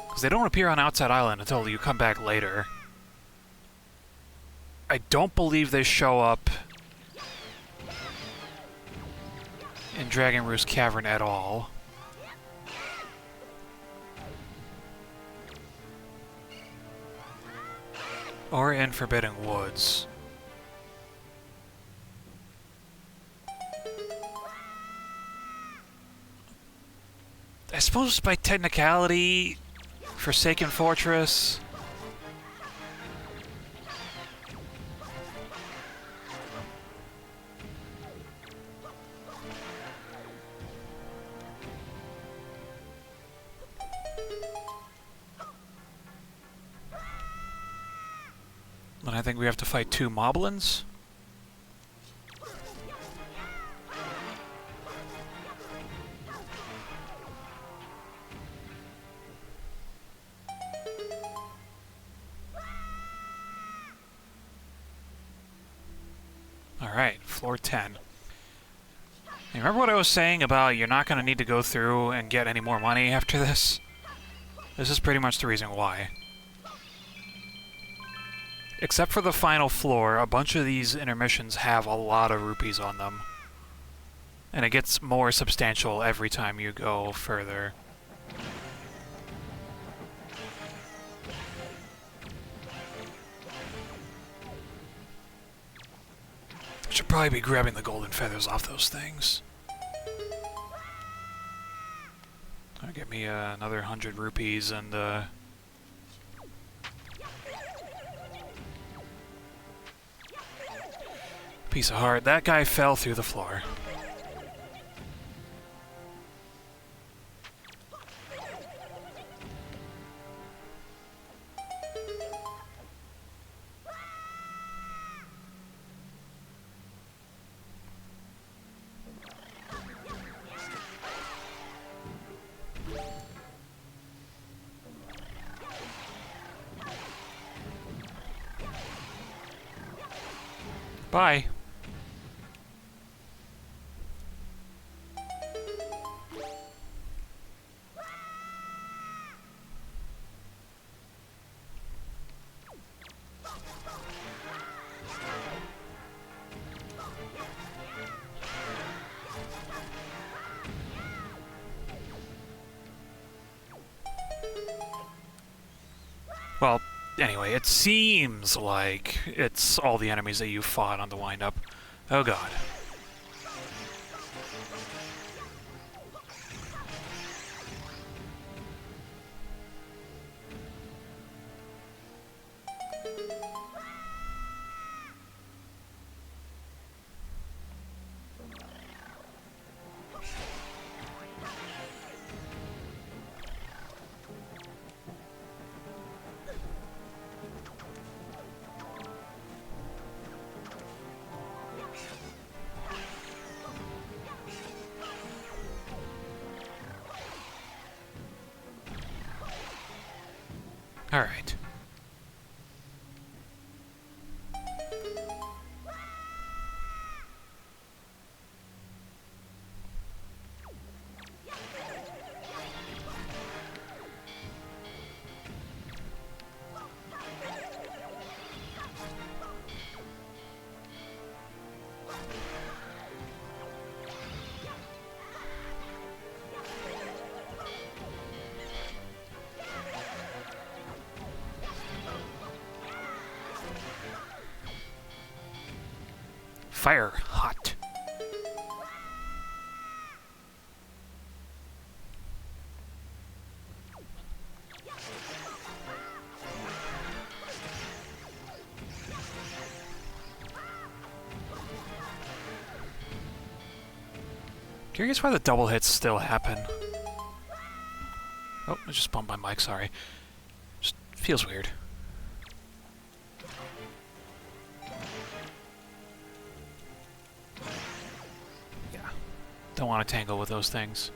Because they don't appear on Outside Island until you come back later. I don't believe they show up in Dragon Roost Cavern at all. Or in Forbidden Woods. I suppose by technicality, Forsaken Fortress. And I think we have to fight 2 moblins. Alright, floor 10. You remember what I was saying about you're not going to need to go through and get any more money after this? This is pretty much the reason why. Except for the final floor, a bunch of these intermissions have a lot of rupees on them. And it gets more substantial every time you go further. Should probably be grabbing the golden feathers off those things. That'll get me another 100 rupees and piece of heart. That guy fell through the floor. Bye. Well, anyway, it seems like it's all the enemies that you fought on the wind-up. Oh god. Alright. Fire hot. Curious why the double hits still happen. Oh, I just bumped my mic, sorry. Just feels weird. Don't want to tangle with those things.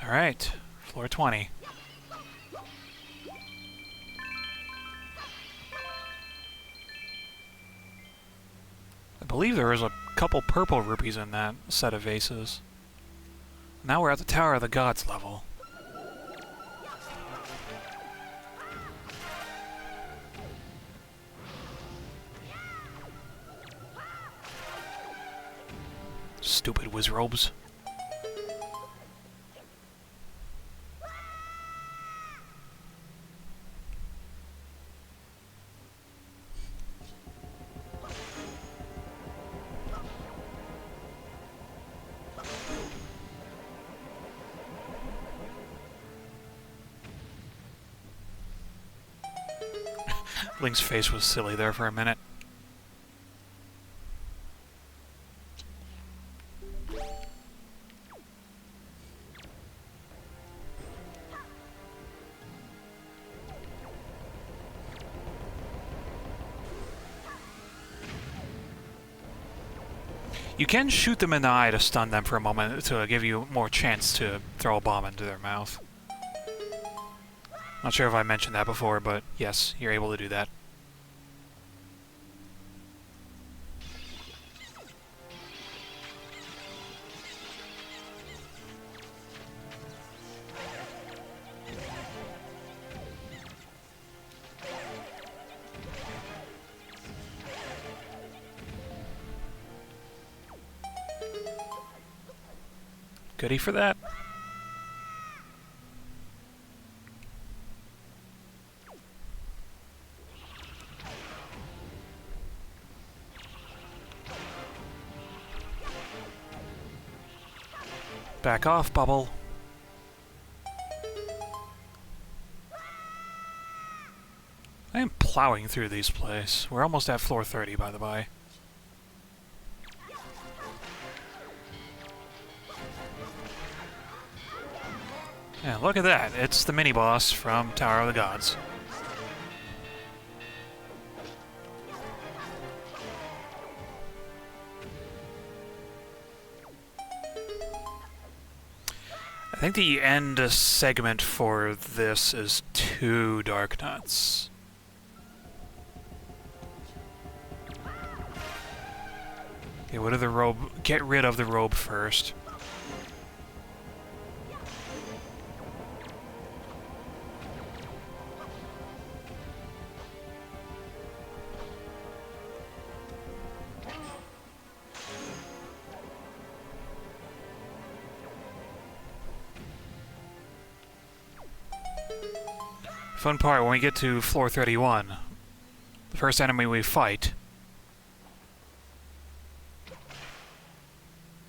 Alright, floor 20. I believe there was a couple purple rupees in that set of vases. Now we're at the Tower of the Gods level. Stupid wizrobes. Link's face was silly there for a minute. You can shoot them in the eye to stun them for a moment to give you more chance to throw a bomb into their mouth. Not sure if I mentioned that before, but yes, you're able to do that. Goody for that. Back off, Bubble. I am plowing through these places. We're almost at floor 30, by the by. Yeah, look at that. It's the mini-boss from Tower of the Gods. I think the end segment for this is 2 Dark Nuts. Get rid of the robe. Get rid of the robe first. Fun part, when we get to floor 31, the first enemy we fight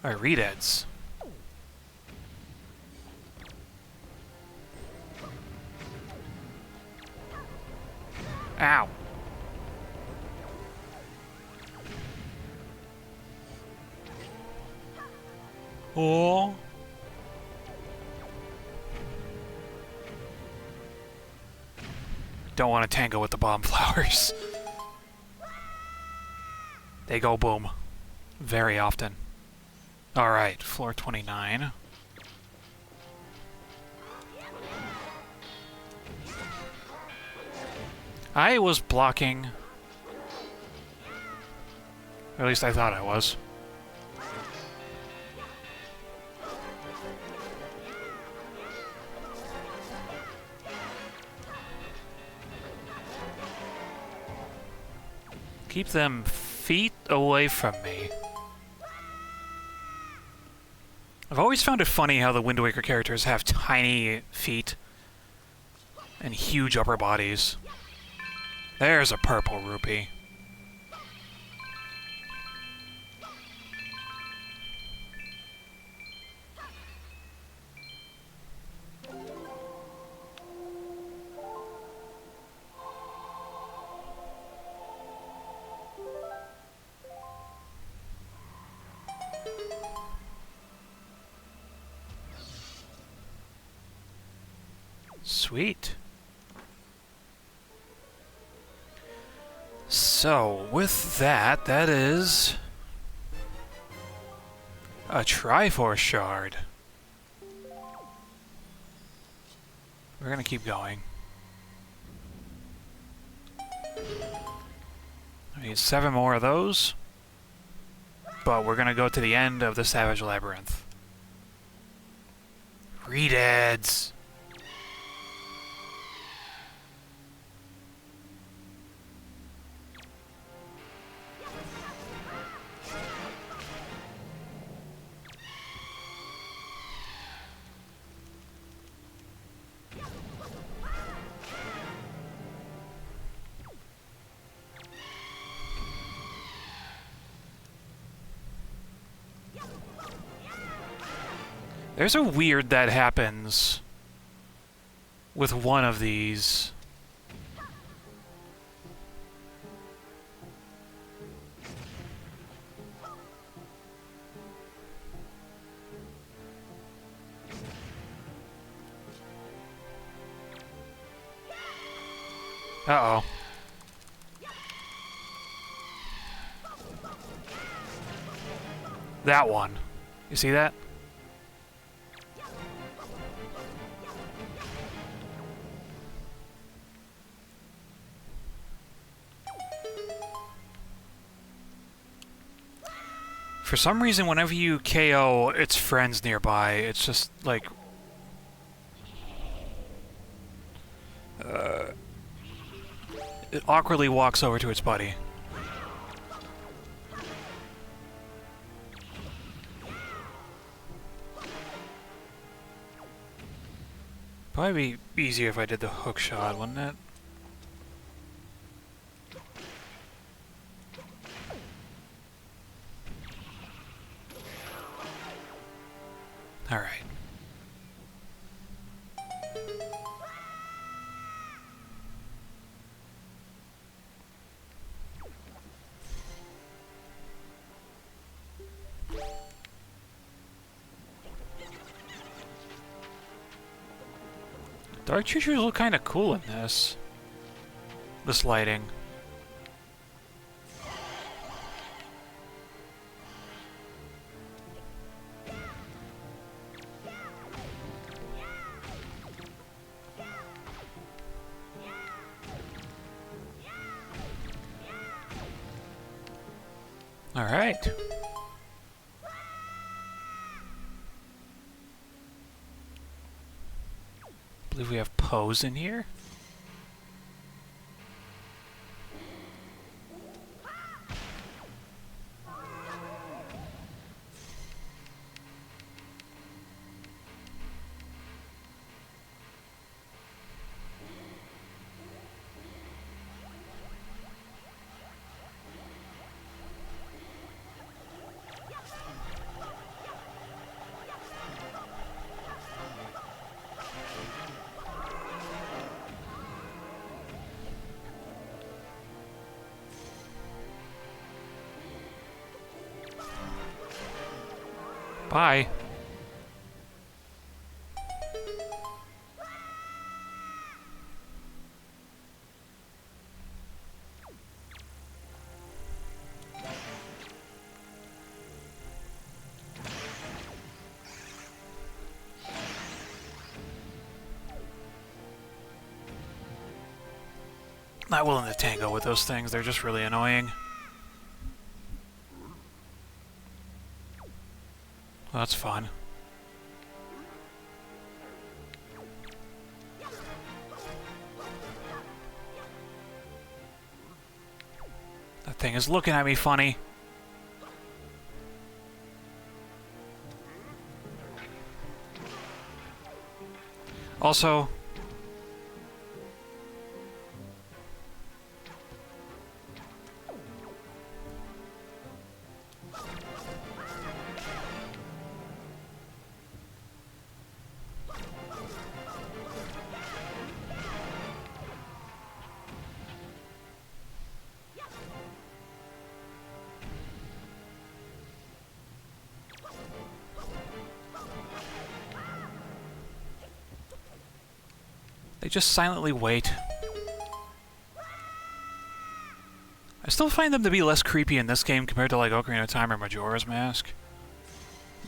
are Redeads. Ow. Oh. Don't want to tango with the bomb flowers. They go boom. Very often. Alright, floor 29. I was blocking. Or at least I thought I was. Keep them feet away from me. I've always found it funny how the Wind Waker characters have tiny feet and huge upper bodies. There's a purple rupee. Sweet. So, with that, that is a Triforce Shard. We're gonna keep going. I need 7 more of those, but we're gonna go to the end of the Savage Labyrinth. Redeads! There's a weird that happens with one of these. Uh-oh. That one. You see that? For some reason, whenever you KO its friends nearby, it's just like... it awkwardly walks over to its buddy. Probably be easier if I did the hook shot, wouldn't it? Alright. Dark creatures look kind of cool in this. This lighting. All right. I believe we have Pose in here. Bye. Not willing to tango with those things, they're just really annoying. Well, that's fun. That thing is looking at me funny. Also... they just silently wait. I still find them to be less creepy in this game compared to like Ocarina of Time or Majora's Mask.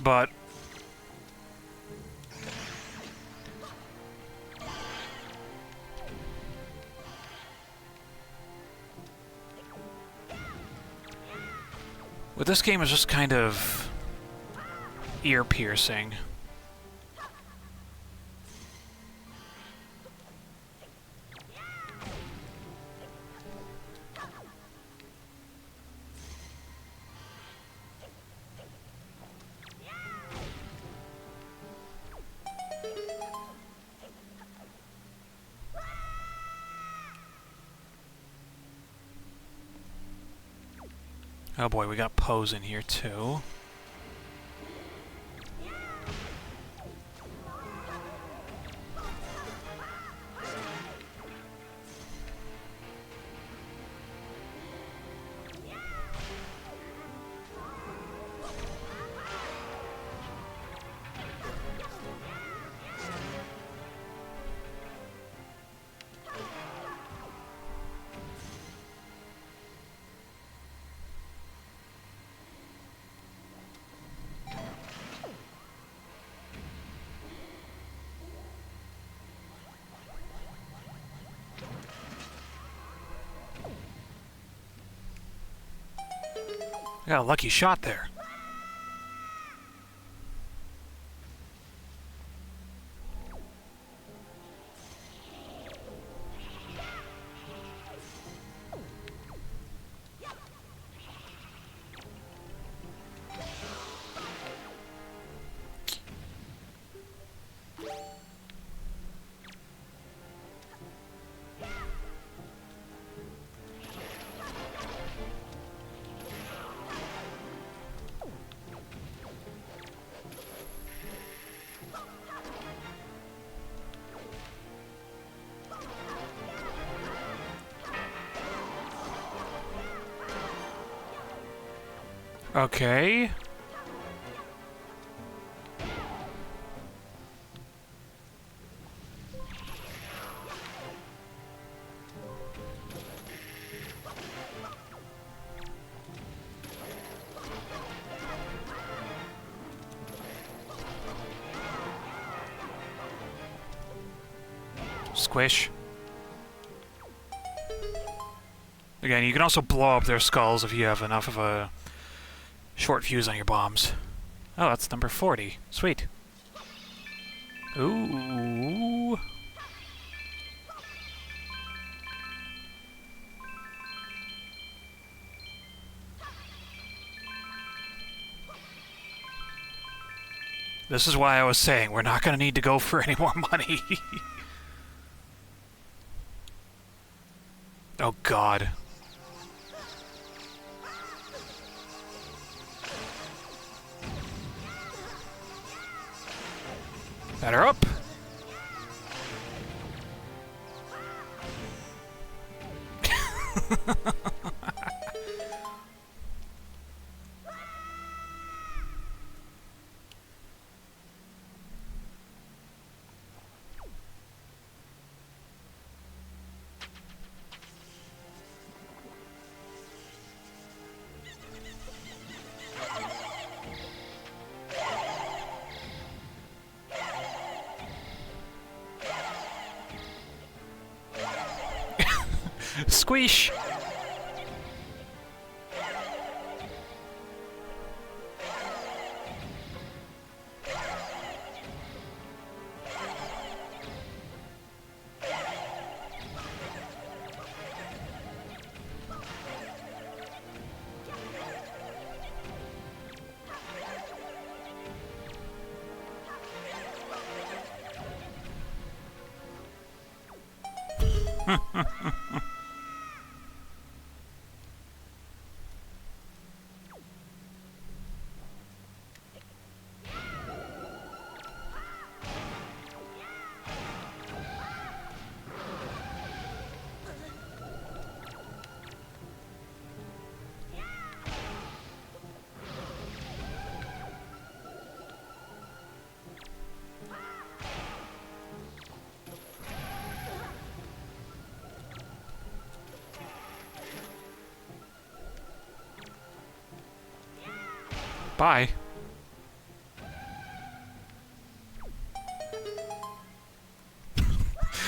But... with this game, it's just kind of... ear-piercing. Oh boy, we got Pose in here too. I got a lucky shot there. Okay. Squish. Again, you can also blow up their skulls if you have enough of a short fuse on your bombs. Oh, that's number 40. Sweet. Ooh. This is why I was saying we're not going to need to go for any more money. Oh, God. Batter up. Squish! Bye.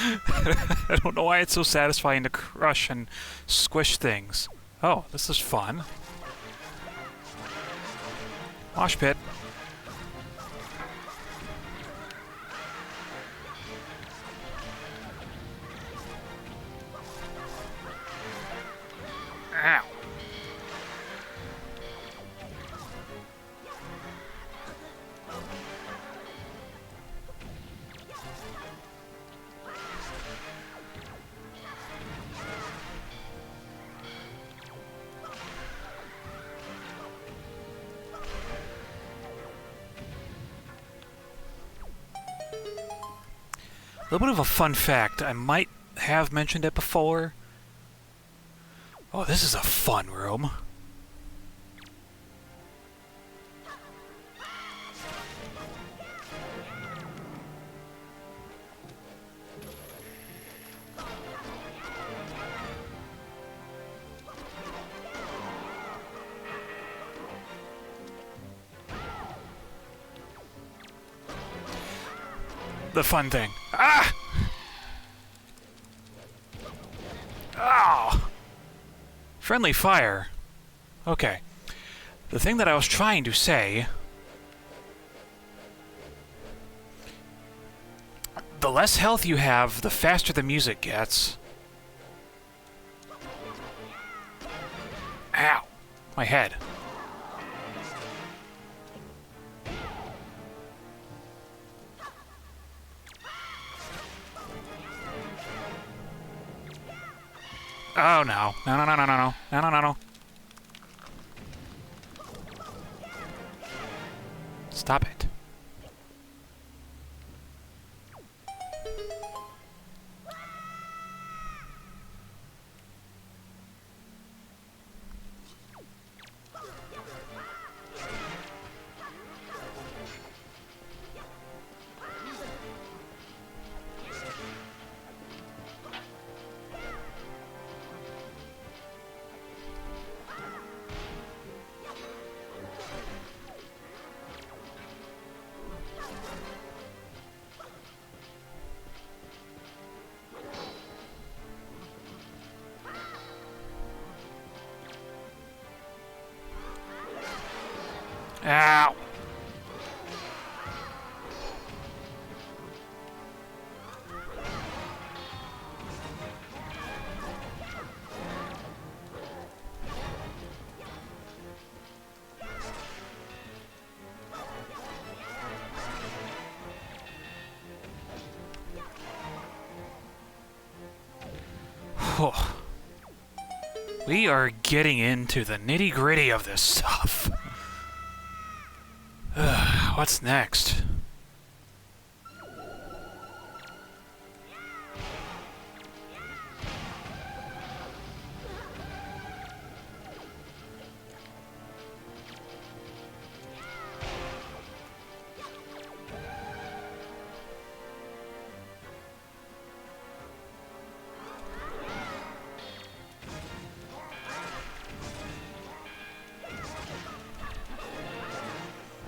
I don't know why it's so satisfying to crush and squish things. Oh, this is fun. Mosh pit. Ow. A little bit of a fun fact. I might have mentioned it before. Oh, this is a fun room. The fun thing. Ah! Oh! Friendly fire. Okay. The thing that I was trying to say... The less health you have, the faster the music gets. Ow! My head. Oh, no. No, no, no, no, no, no. No, no, no, no. Stop it. Ow! We are getting into the nitty-gritty of this stuff. What's next?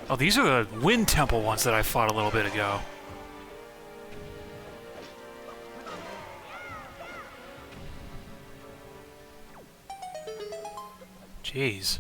Oh, these are the Wind Temple ones that I fought a little bit ago. Jeez.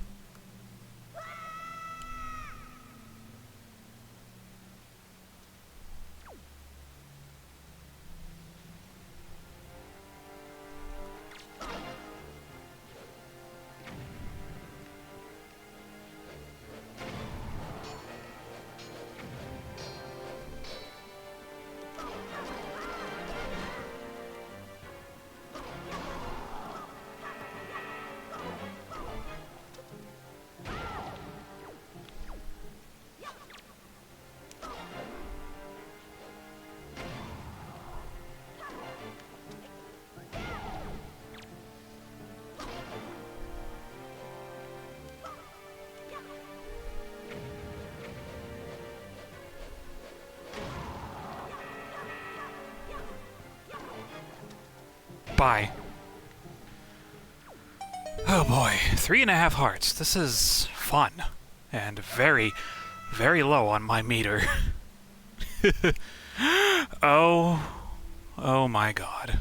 Bye. Oh boy, 3.5 hearts. This is fun. And very, very low on my meter. Oh my god.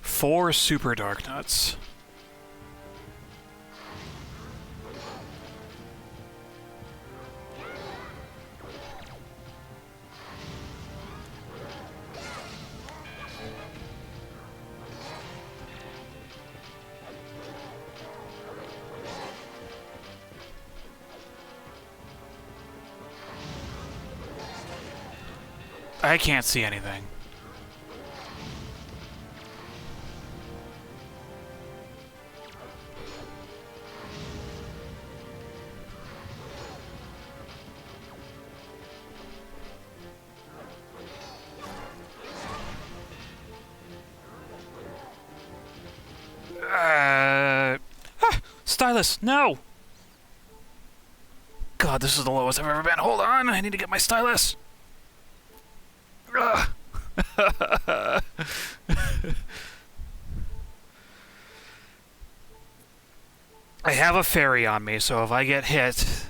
4 super dark nuts. I can't see anything. Stylus, no! God, this is the lowest I've ever been. Hold on, I need to get my stylus. Ugh. I have a fairy on me, so if I get hit...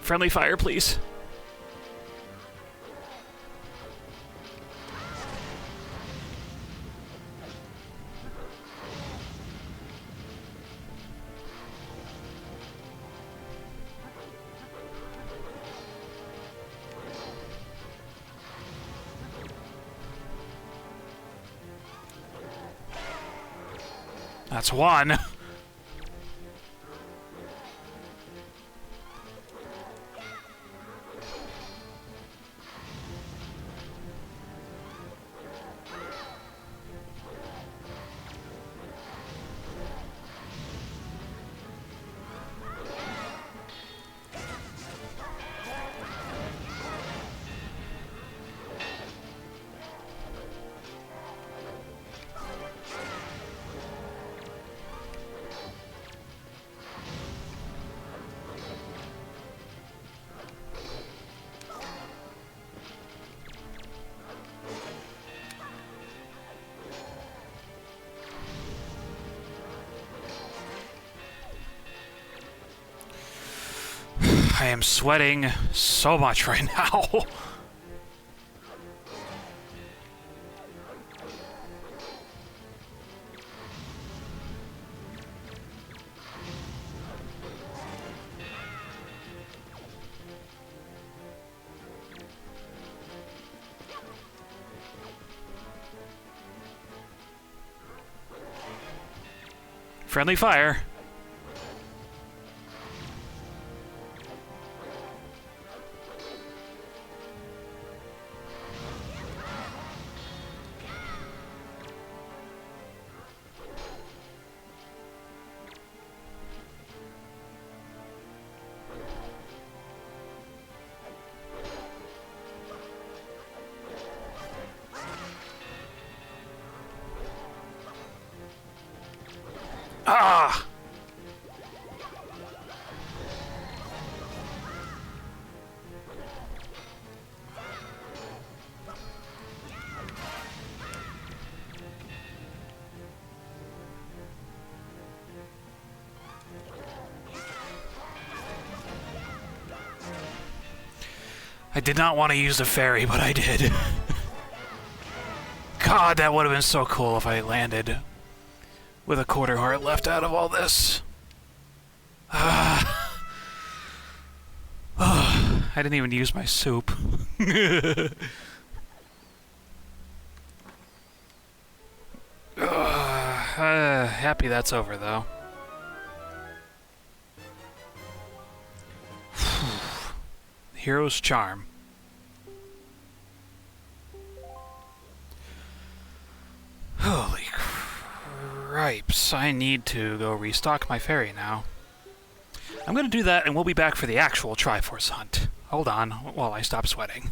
Friendly fire, please. That's one. I am sweating so much right now. Friendly fire. Ah! I did not want to use the ferry, but I did. God, that would have been so cool if I landed with a quarter heart left out of all this. I didn't even use my soup. Happy that's over, though. Hero's charm. Holy cripes, I need to go restock my ferry now. I'm gonna do that and we'll be back for the actual Triforce hunt. Hold on, while I stop sweating.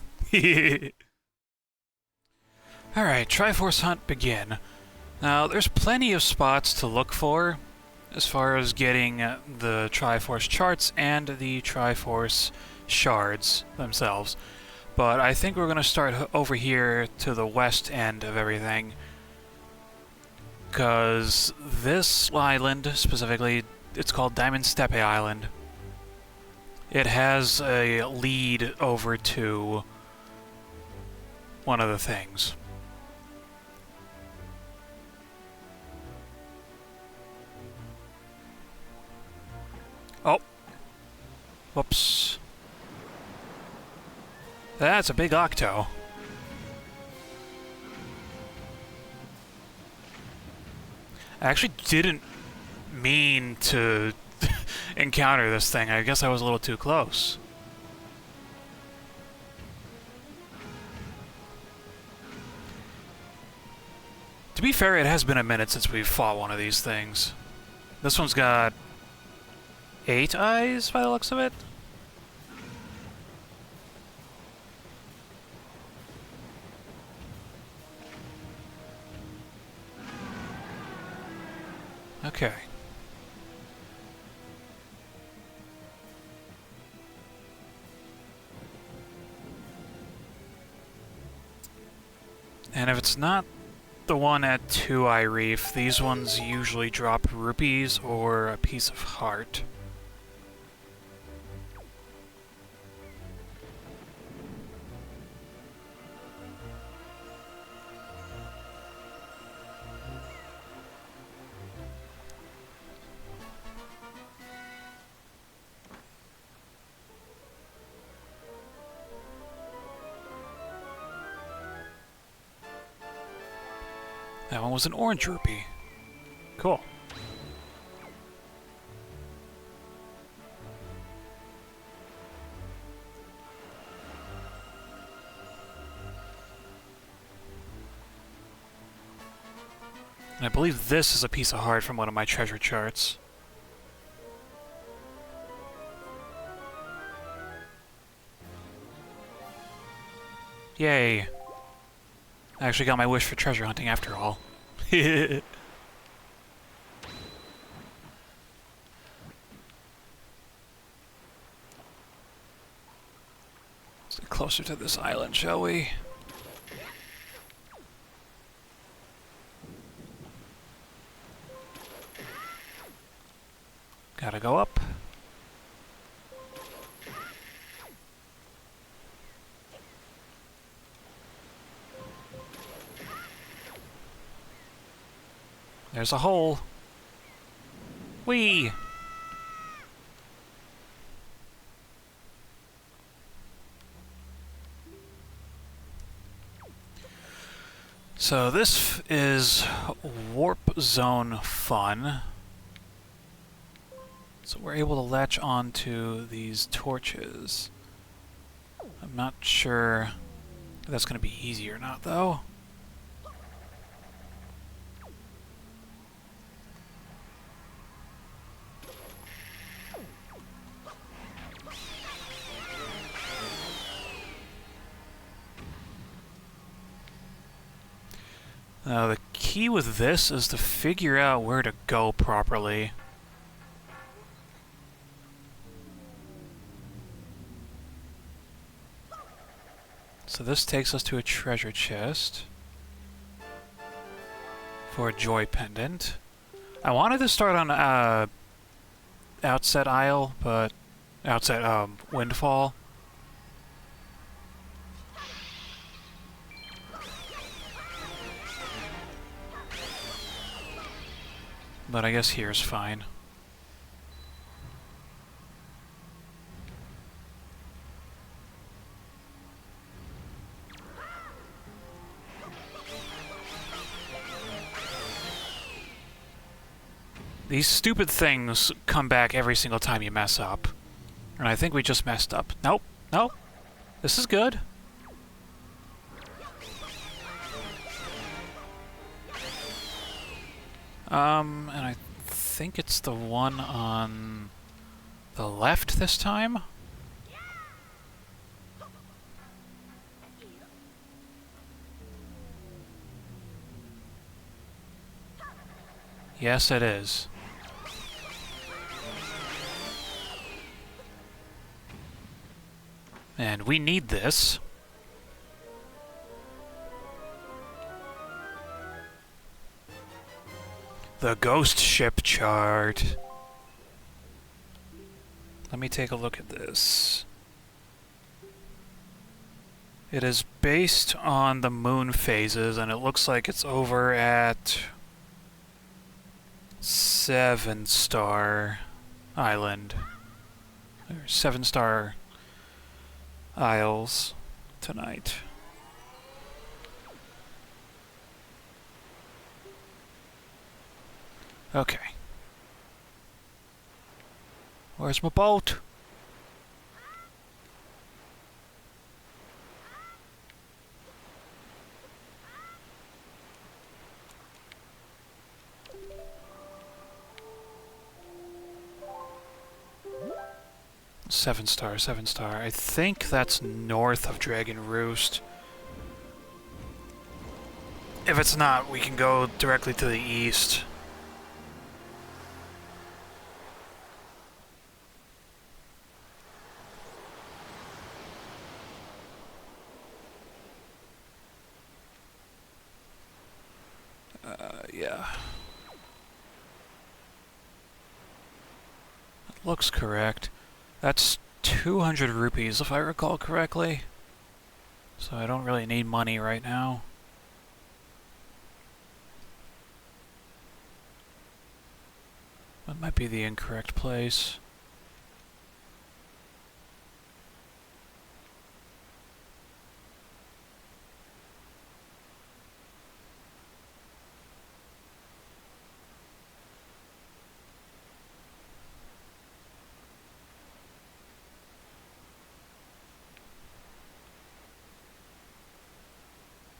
Alright, Triforce hunt begin. Now, there's plenty of spots to look for as far as getting the Triforce charts and the Triforce shards themselves. But I think we're going to start over here to the west end of everything. Because this island, specifically, it's called Diamond Steppe Island. It has a lead over to one of the things. Oh. Whoops. That's a big octo. I actually didn't mean to encounter this thing. I guess I was a little too close. To be fair, it has been a minute since we've fought one of these things. This one's got 8 eyes by the looks of it. Okay. And if it's not the one at Two Eye Reef, these ones usually drop rupees or a piece of heart. That one was an orange rupee. Cool. And I believe this is a piece of heart from one of my treasure charts. Yay. I actually got my wish for treasure hunting after all. Let's get closer to this island, shall we? Gotta go up. There's a hole. Whee! So this is warp zone fun. So we're able to latch onto these torches. I'm not sure if that's going to be easy or not, though. The key with this is to figure out where to go properly. So this takes us to a treasure chest for a joy pendant. I wanted to start on Outset Isle, but Outset Windfall. But I guess here's fine. These stupid things come back every single time you mess up. And I think we just messed up. Nope. Nope. This is good. And I think it's the one on the left this time? Yes, it is. And we need this. The ghost ship chart. Let me take a look at this. It is based on the moon phases, and it looks like it's over at 7-star Island. Or 7-star Isles tonight. Okay. Where's my boat? Seven star. I think that's north of Dragon Roost. If it's not, we can go directly to the east. Yeah. It looks correct. That's 200 rupees, if I recall correctly. So I don't really need money right now. That might be the incorrect place.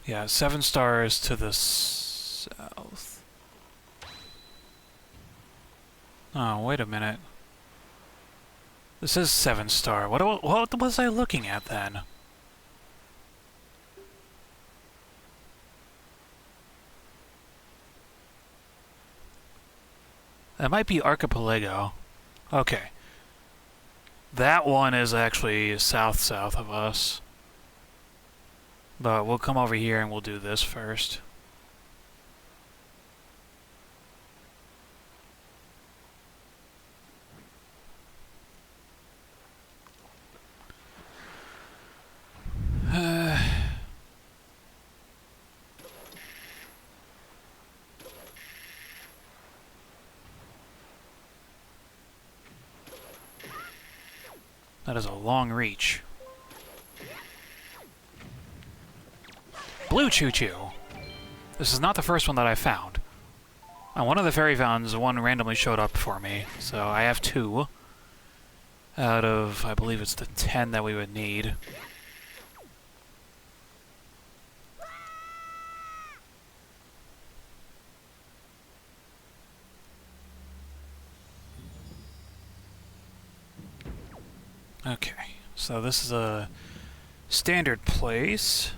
Yeah, 7 stars to the south. Oh, wait a minute. This is 7 star. What was I looking at then? That might be Archipelago. Okay. That one is actually south of us. But we'll come over here and we'll do this first. That is a long reach. Blue Choo-Choo! This is not the first one that I found. On one of the fairy fountains, one randomly showed up for me, so I have 2 out of, I believe it's the 10 that we would need. Okay, so this is a standard place.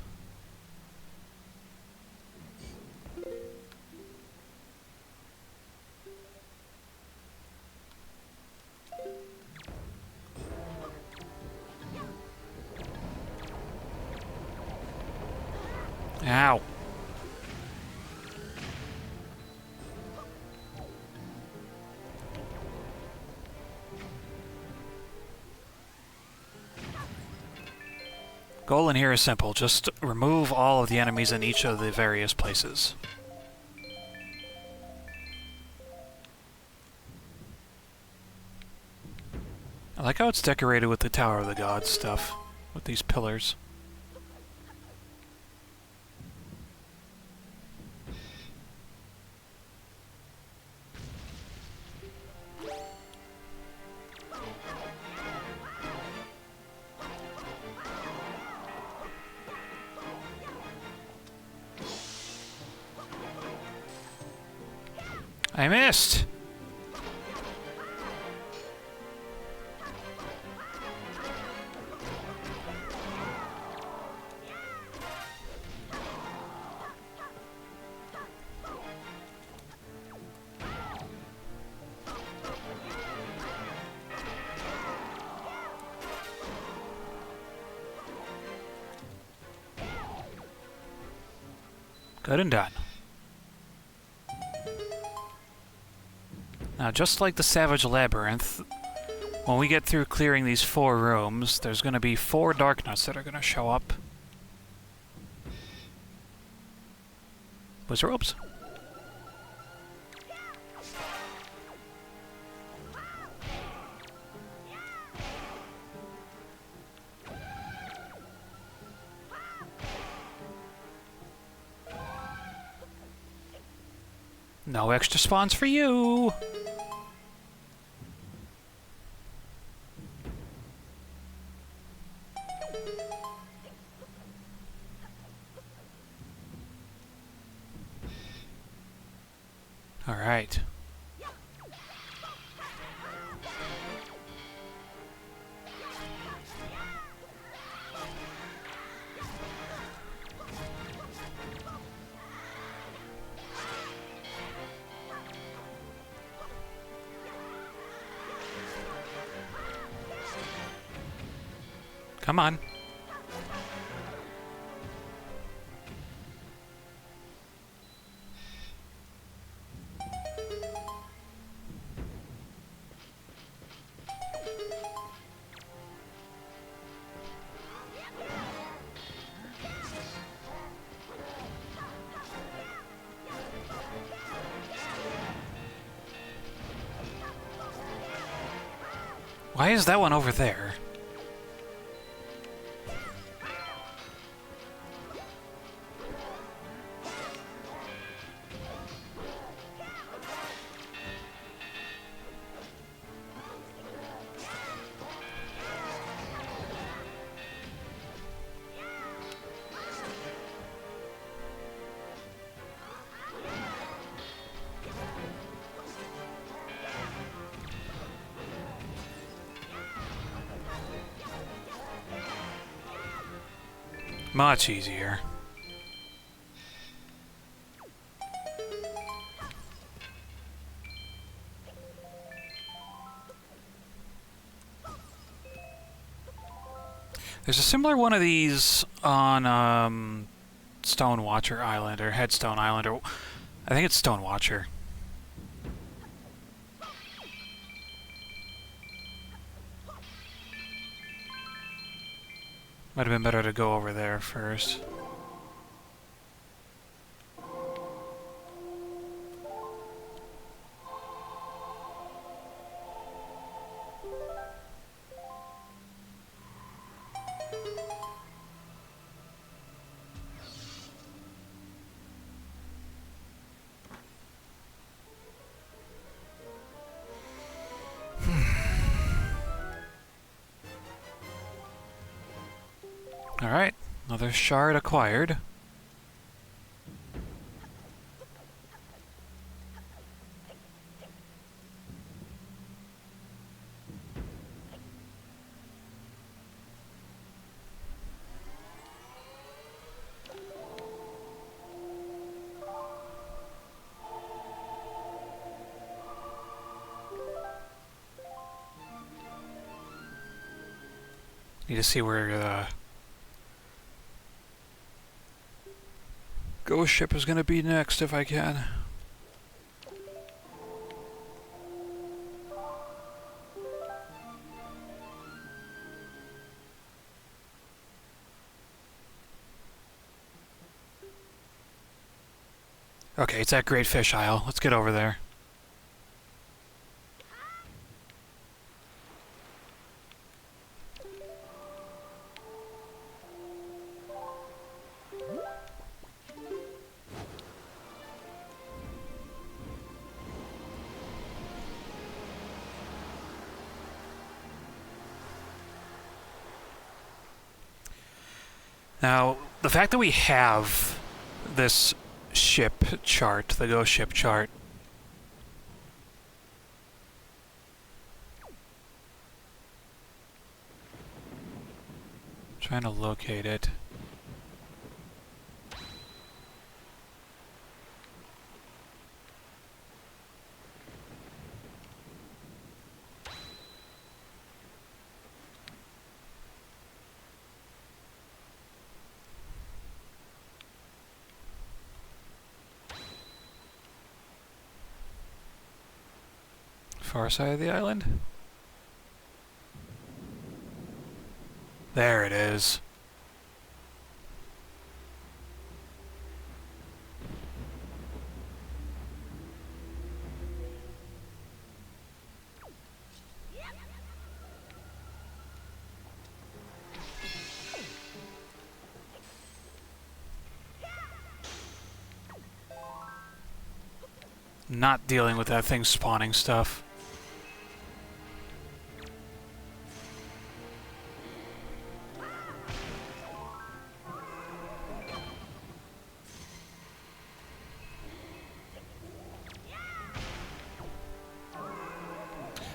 Ow. Goal in here is simple. Just remove all of the enemies in each of the various places. I like how it's decorated with the Tower of the Gods stuff, with these pillars. I missed! Good and done. Now, just like the Savage Labyrinth, when we get through clearing these 4 rooms, there's going to be 4 Dark Nuts that are going to show up. Wizards? No extra spawns for you! Alright. Come on. Why is that one over there? Much easier. There's a similar one of these on Stonewatcher Island, or Headstone Island, or I think it's Stonewatcher. Might have been better to go over there first. Alright, another shard acquired. Need to see where the ghost ship is going to be next if I can. Okay, it's at Great Fish Isle. Let's get over there. Now, the fact that we have this ship chart, the ghost ship chart, trying to locate it. Far side of the island? There it is. Not dealing with that thing spawning stuff.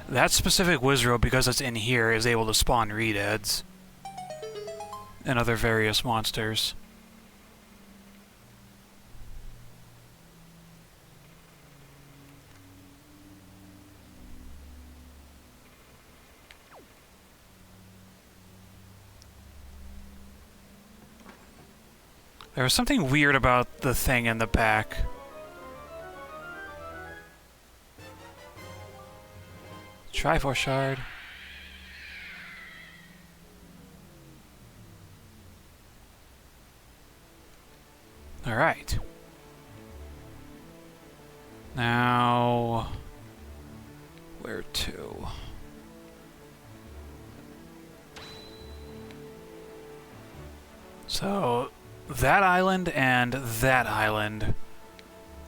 That specific Wizrobe, because it's in here, is able to spawn Redeads and other various monsters. There was something weird about the thing in the back. Triforce Shard. Alright. Now... where to? So, that island and that island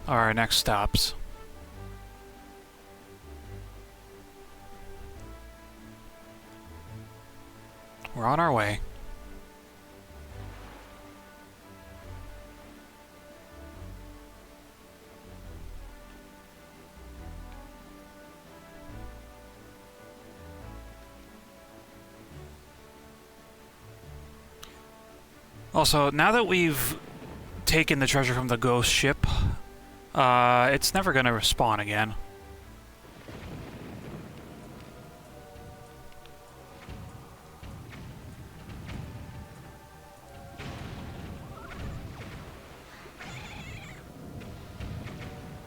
are our next stops. We're on our way. Also, now that we've taken the treasure from the ghost ship, it's never going to respawn again.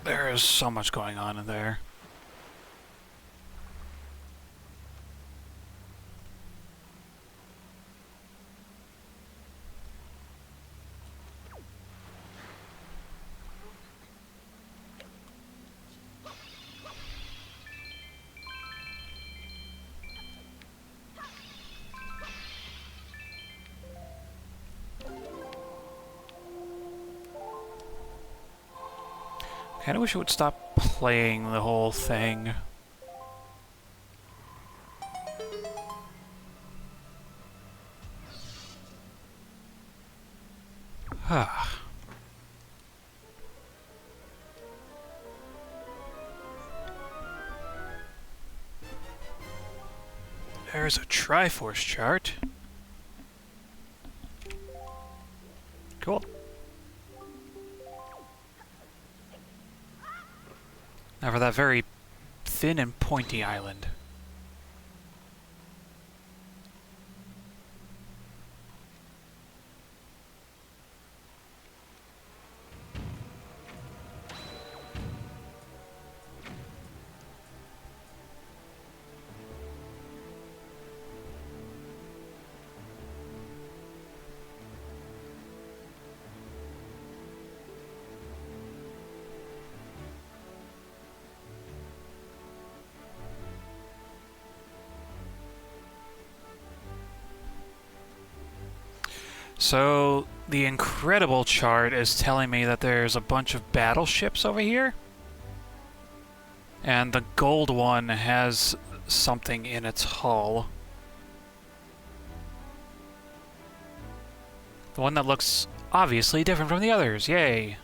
There is so much going on in there. Kinda wish it would stop playing the whole thing. There's a Triforce chart. Cool. Now for that very thin and pointy island. So, the incredible chart is telling me that there's a bunch of battleships over here. And the gold one has something in its hull. The one that looks obviously different from the others. Yay!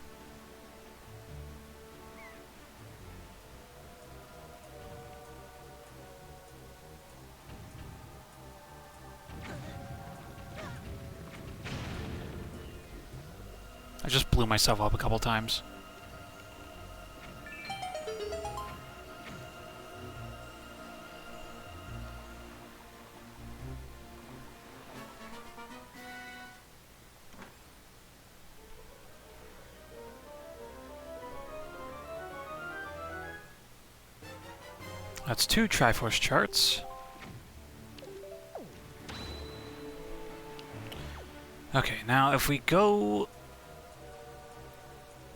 I just blew myself up a couple times. That's 2 Triforce charts. Okay, now if we go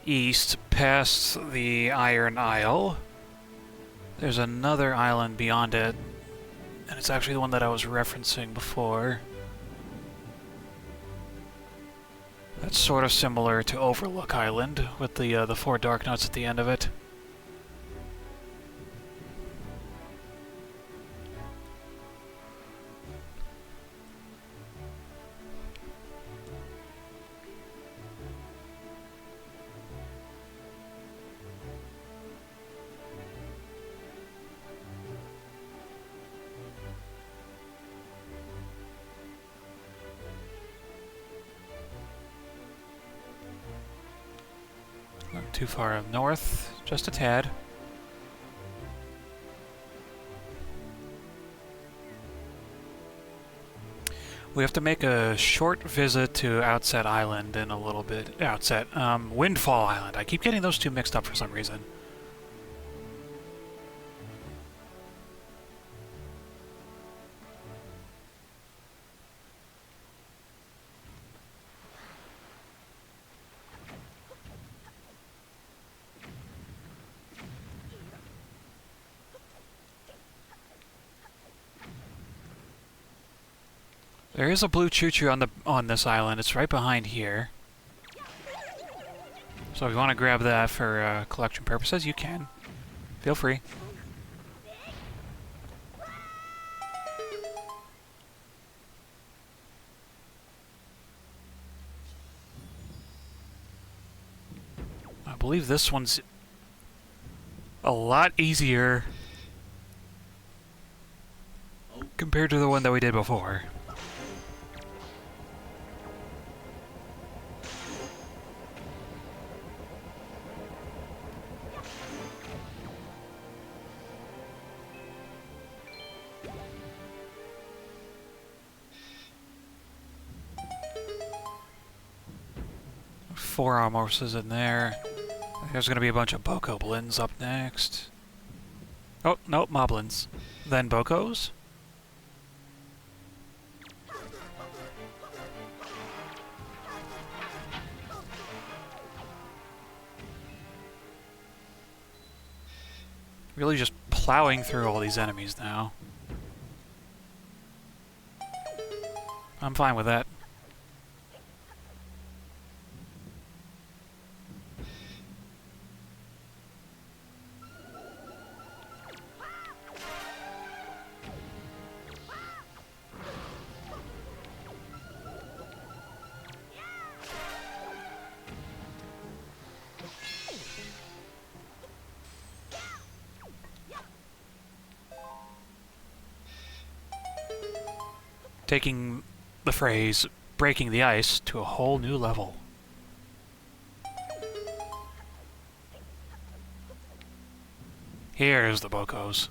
east past the Iron Isle, there's another island beyond it, and it's actually the one that I was referencing before. That's sort of similar to Overlook Island, with the 4 dark notes at the end of it. Not too far up north, just a tad. We have to make a short visit to Outset Island in a little bit. Windfall Island. I keep getting those two mixed up for some reason. There is a blue choo-choo on this island. It's right behind here. So if you want to grab that for collection purposes, you can. Feel free. I believe this one's a lot easier compared to the one that we did before. Four horses in there. There's going to be a bunch of bokoblins up next. Oh, nope, moblins. Then bokos. Really just plowing through all these enemies now. I'm fine with that. taking the phrase breaking the ice to a whole new level. Here's the Bocos.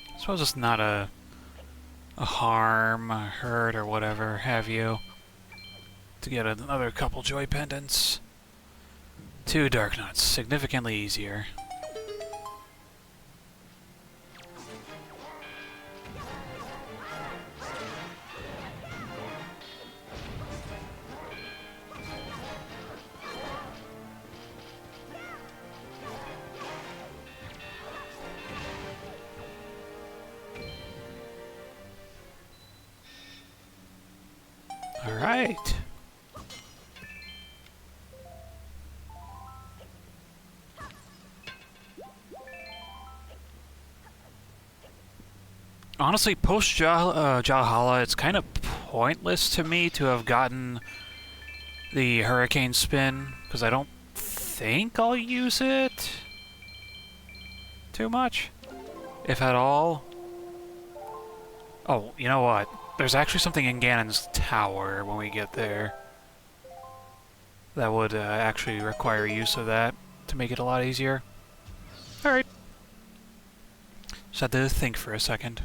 I suppose it's not a harm, a hurt, or whatever have you, to get another couple joy pendants. 2 dark nuts, significantly easier. Alright. Honestly, post-Jahala, it's kind of pointless to me to have gotten the Hurricane Spin, because I don't think I'll use it too much, if at all. Oh, you know what? There's actually something in Ganon's tower when we get there that would actually require use of that to make it a lot easier. Alright. Just had to think for a second.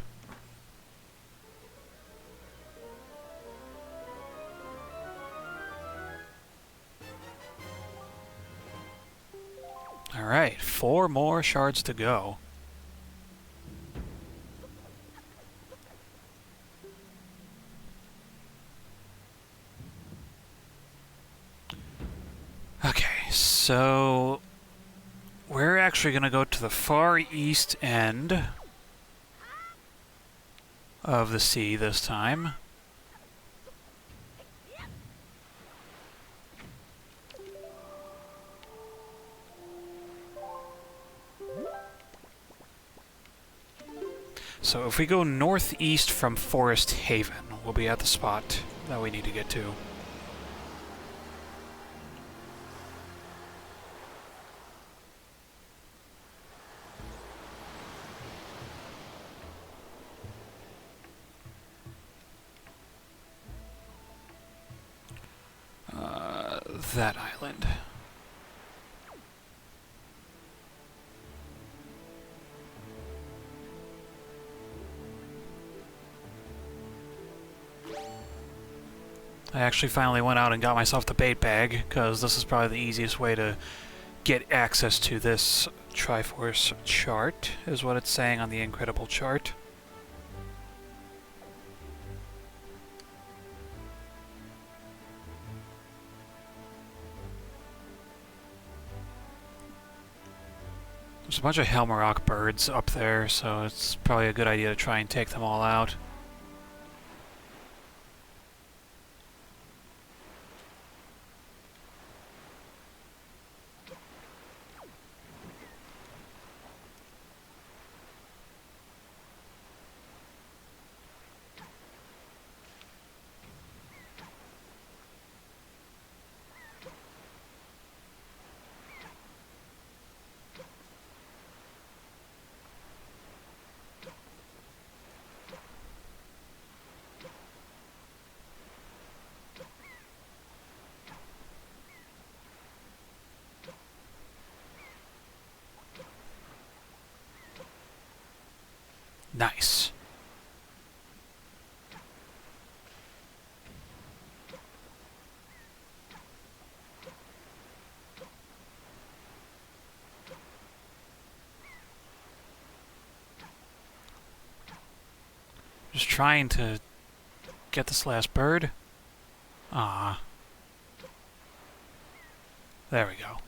Alright, 4 more shards to go. Okay, so we're actually going to go to the far east end of the sea this time. So if we go northeast from Forest Haven, we'll be at the spot that we need to get to. That island. I actually finally went out and got myself the bait bag, because this is probably the easiest way to get access to this Triforce chart, is what it's saying on the Incredible chart. There's a bunch of Helmarok birds up there, so it's probably a good idea to try and take them all out. Nice. Just trying to get this last bird. Ah. There we go.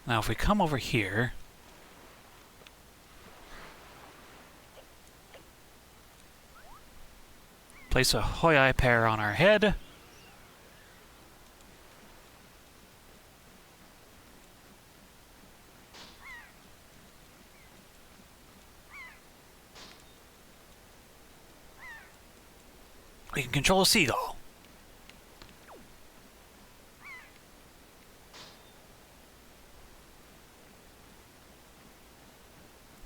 Now if we come over here, place a Hoyai pear on our head. We can control a seagull.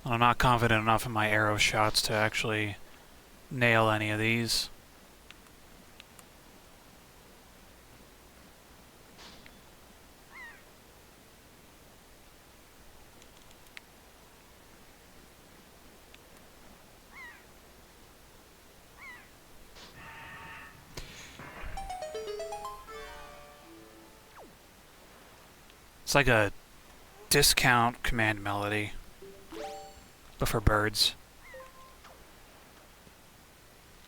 I'm not confident enough in my arrow shots to actually nail any of these. It's like a discount command melody, but for birds.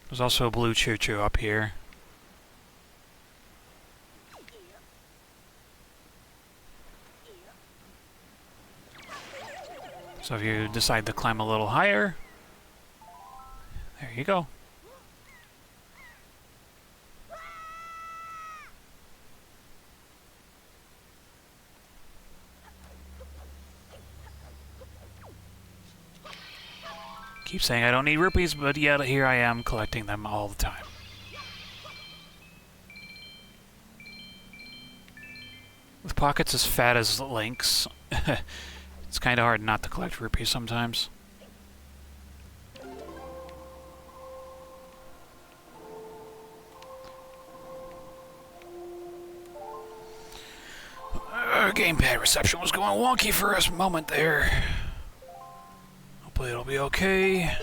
There's also a blue choo-choo up here. So if you decide to climb a little higher, there you go. Keep saying I don't need rupees, but yet here I am collecting them all the time. With pockets as fat as Link's, it's kind of hard not to collect rupees sometimes. Gamepad reception was going wonky for a moment there. Hopefully it'll be okay.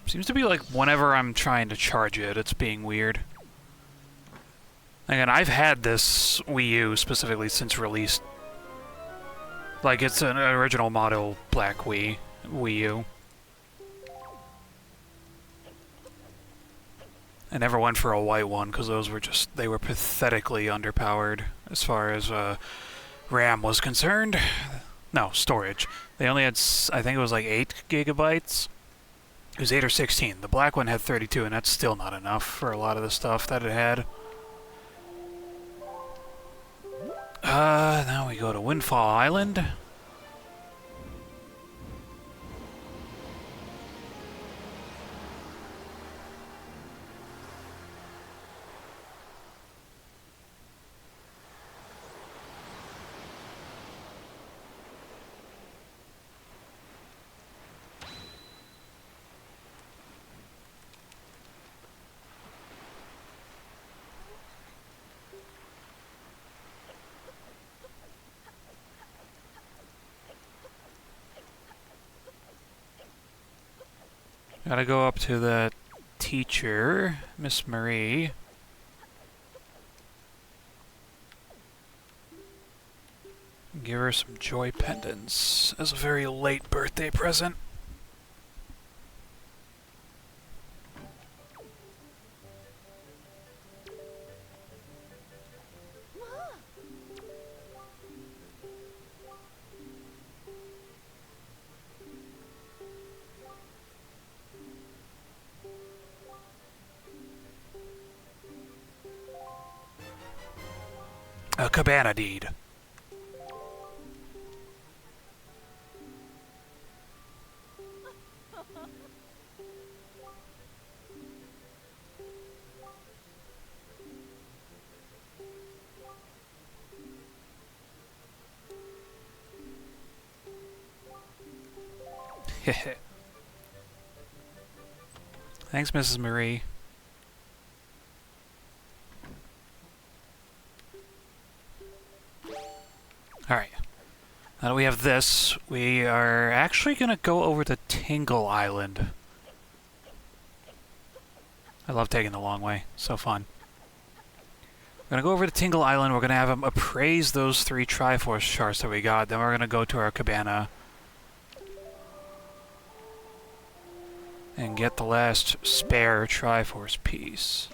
Seems to be like whenever I'm trying to charge it, it's being weird. Again, I've had this Wii U specifically since release. Like, it's an original model black Wii U. I never went for a white one because those were just, they were pathetically underpowered as far as RAM was concerned. No, storage. They only had, I think it was like 8 gigabytes. It was 8 or 16. The black one had 32, and that's still not enough for a lot of the stuff that it had. Now we go to Windfall Island. Gotta go up to the teacher, Miss Marie. Give her some joy pendants as a very late birthday present. A cabana deed. Thanks, Mrs. Marie. Alright. Now that we have this, we are actually going to go over to Tingle Island. I love taking the long way. So fun. We're going to go over to Tingle Island. We're going to have him appraise those 3 Triforce charts that we got. Then we're going to go to our cabana and get the last spare Triforce piece.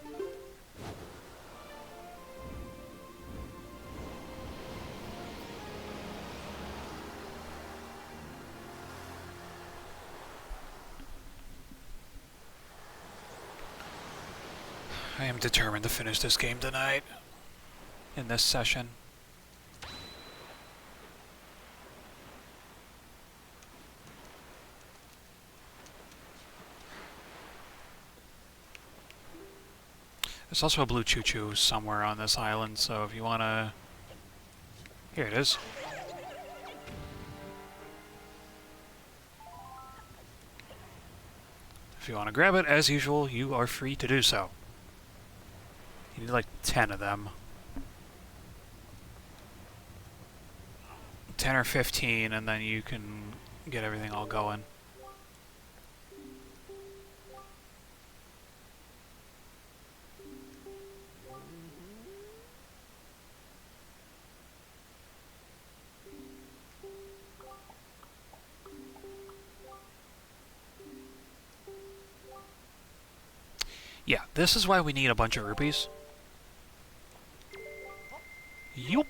I am determined to finish this game tonight, in this session. There's also a blue choo-choo somewhere on this island, so if you want to... Here it is. If you want to grab it, as usual, you are free to do so. You need like 10 of them. 10 or 15, and then you can get everything all going. Yeah, this is why we need a bunch of rupees. Yup.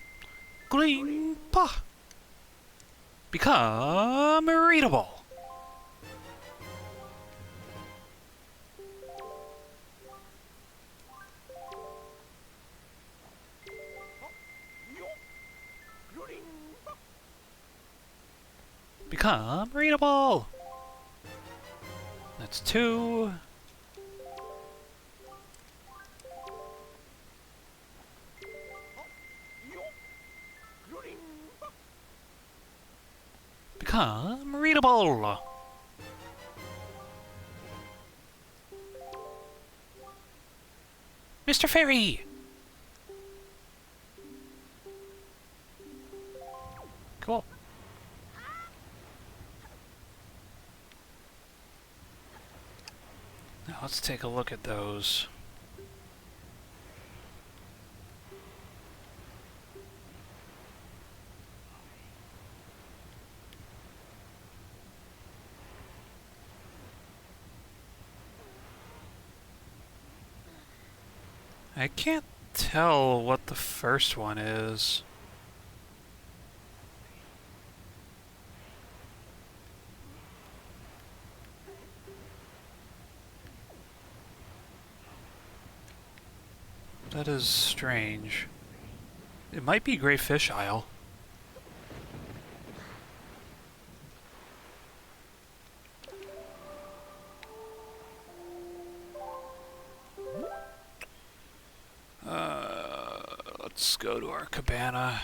Green pa. Become readable. Become readable. That's 2. Become readable. Mr. Fairy. Cool. Now let's take a look at those. I can't tell what the first one is. That is strange. It might be Great Fish Isle. Let's go to our cabana.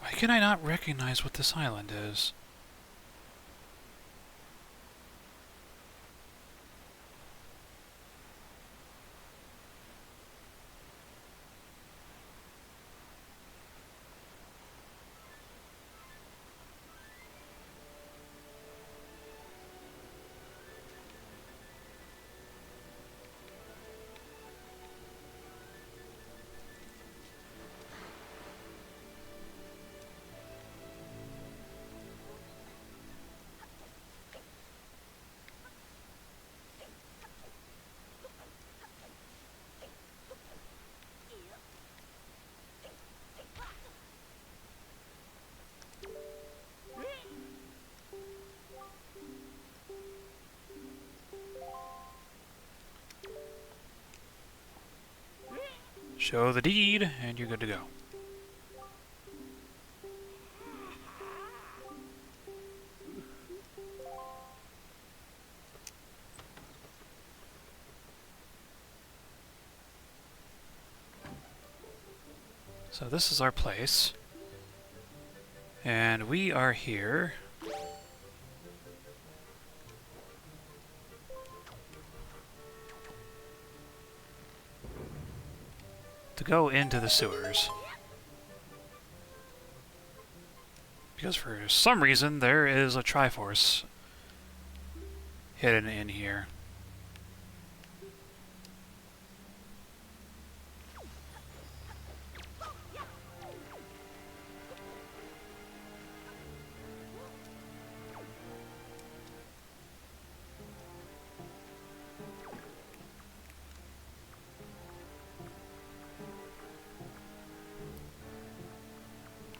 Why can I not recognize what this island is? Show the deed, and you're good to go. So this is our place. And we are here to go into the sewers. Because for some reason there is a Triforce hidden in here.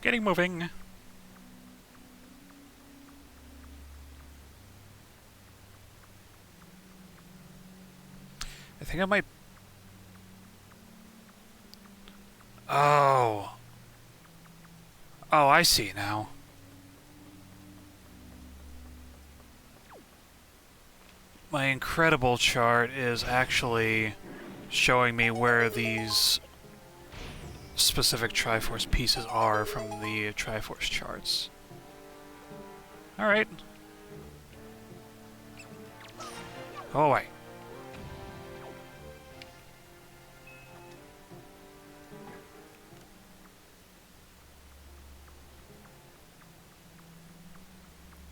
Getting moving. I think I might... Oh. Oh, I see now. My incredible chart is actually showing me where these specific Triforce pieces are from the Triforce charts. Alright. Go away.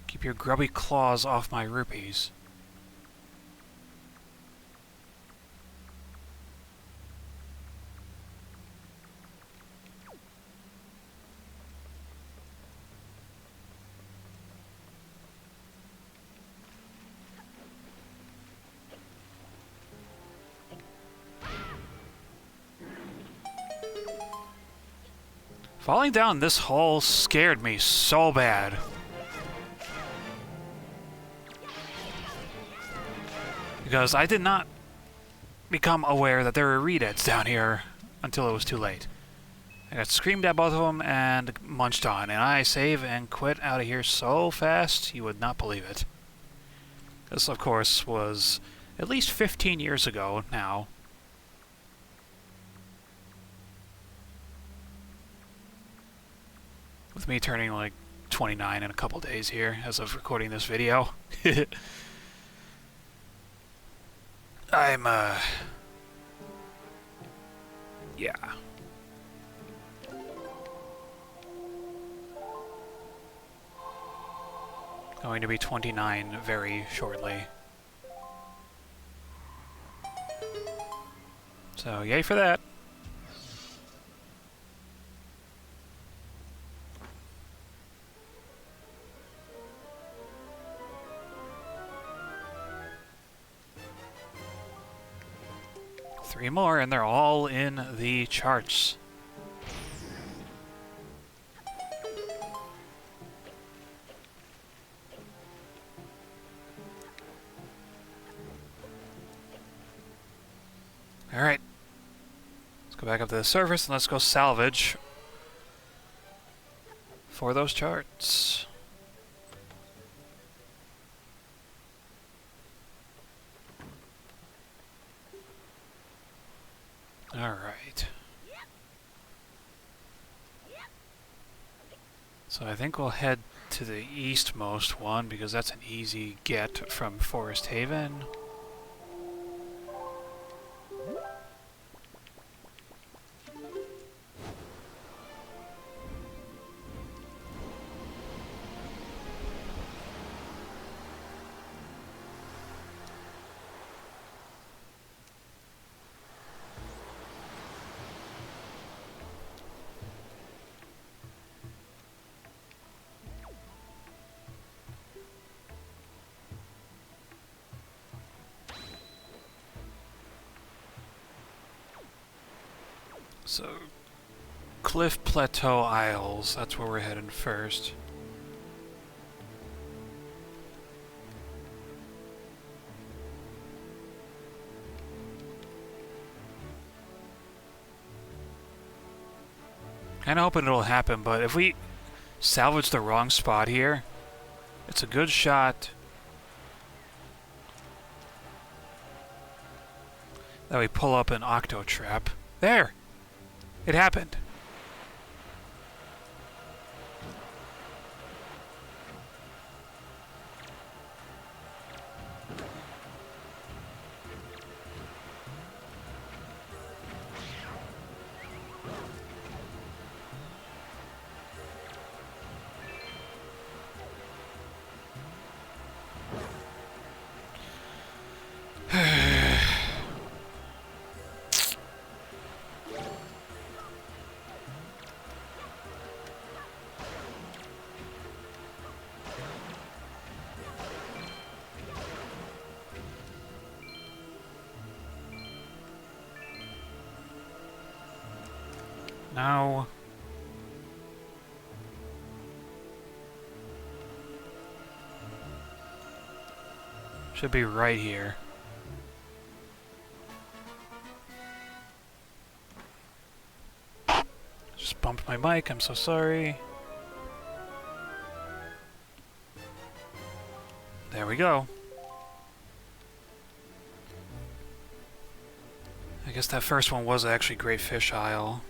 Keep your grubby claws off my rupees. Falling down this hole scared me so bad. Because I did not become aware that there were redeads down here until it was too late. I got screamed at both of them and munched on, and I save and quit out of here so fast you would not believe it. This, of course, was at least 15 years ago now. With me turning like 29 in a couple days here as of recording this video. I'm, yeah. Going to be 29 very shortly. So, yay for that. Three more, and they're all in the charts. Alright. Let's go back up to the surface and let's go salvage for those charts. Alright. So I think we'll head to the eastmost one because that's an easy get from Forest Haven. So, Cliff Plateau Isles, that's where we're heading first. Kinda hoping it'll happen, but if we salvage the wrong spot here, it's a good shot that we pull up an Octo Trap. There! It happened. No. Should be right here. Just bumped my mic, I'm so sorry. There we go. I guess that first one was actually Great Fish Isle.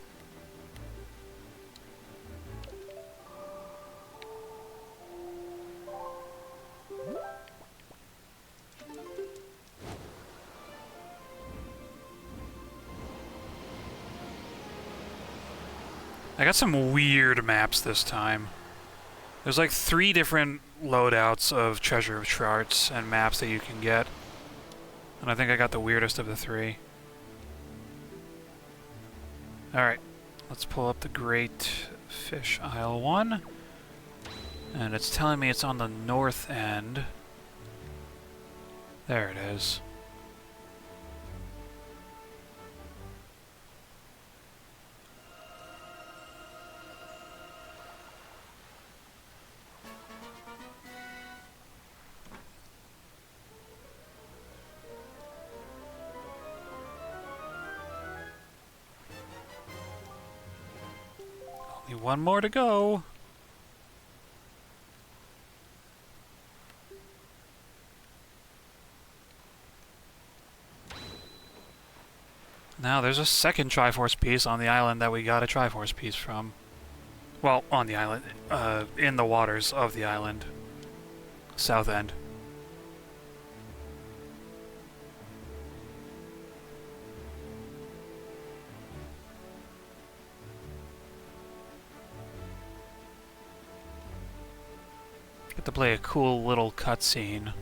I got some weird maps this time. There's like 3 different loadouts of treasure charts and maps that you can get. And I think I got the weirdest of the 3. Alright, let's pull up the Great Fish Isle 1. And it's telling me it's on the north end. There it is. Only one more to go. Now there's a second Triforce piece on the island that we got a Triforce piece from. Well, on the island. In the waters of the island. South end. Get to play a cool little cutscene.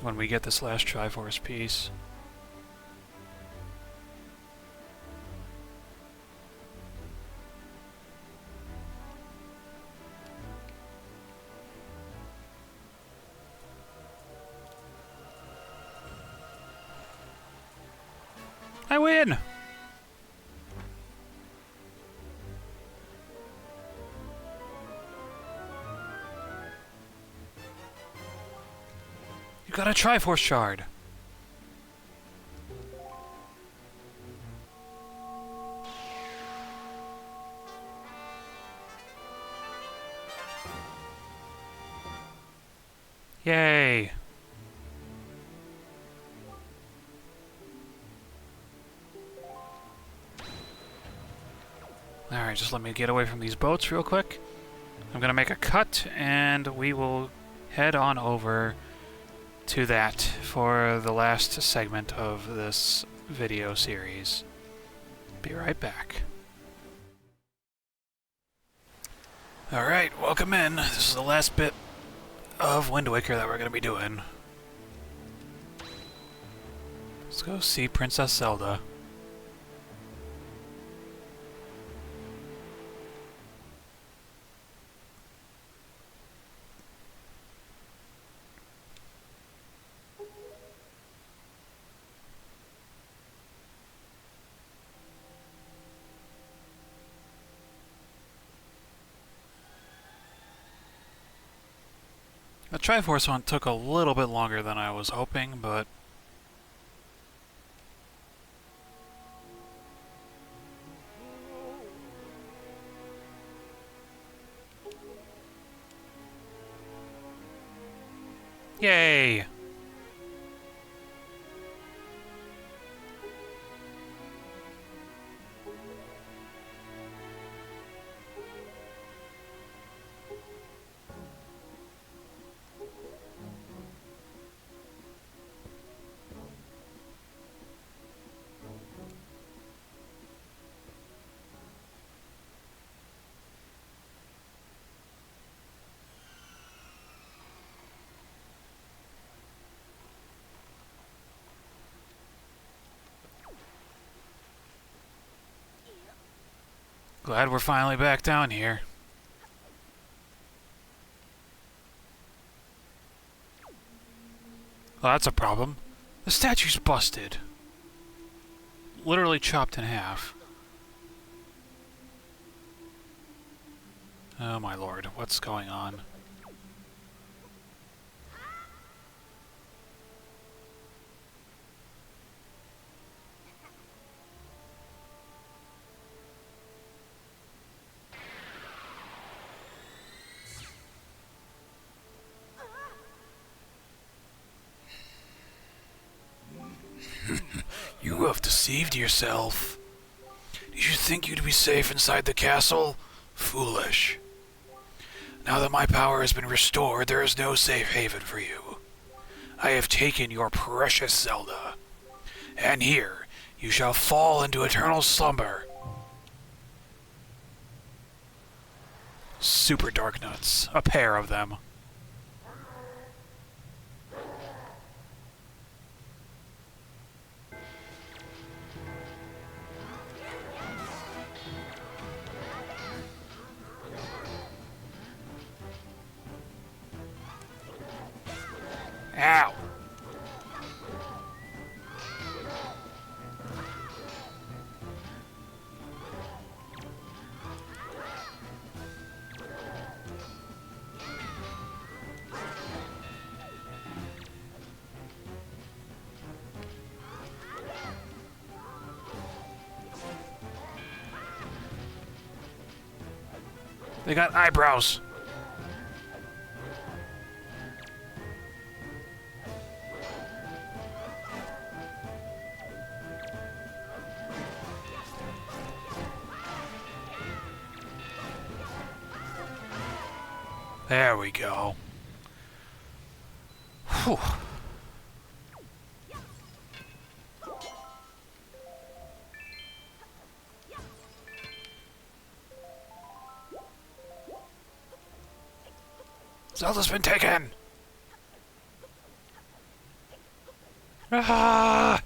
When we get this last Triforce piece. I win! You got a Triforce shard. Yay. Alright, just let me get away from these boats real quick. I'm gonna make a cut and we will head on over to that for the last segment of this video series. Be right back. Alright, welcome in. This is the last bit of Wind Waker that we're going to be doing. Let's go see Princess Zelda. The Triforce one took a little bit longer than I was hoping, but yay! Glad we're finally back down here. Well, that's a problem. The statue's busted. literally chopped in half. Oh my lord, what's going on? You have deceived yourself. Did you think you'd be safe inside the castle? Foolish. Now that my power has been restored, there is no safe haven for you. I have taken your precious Zelda, and here you shall fall into eternal slumber. Super Dark Nuts, a pair of them. Ow! They got eyebrows. There we go. Whew. Zelda's been taken! Ah!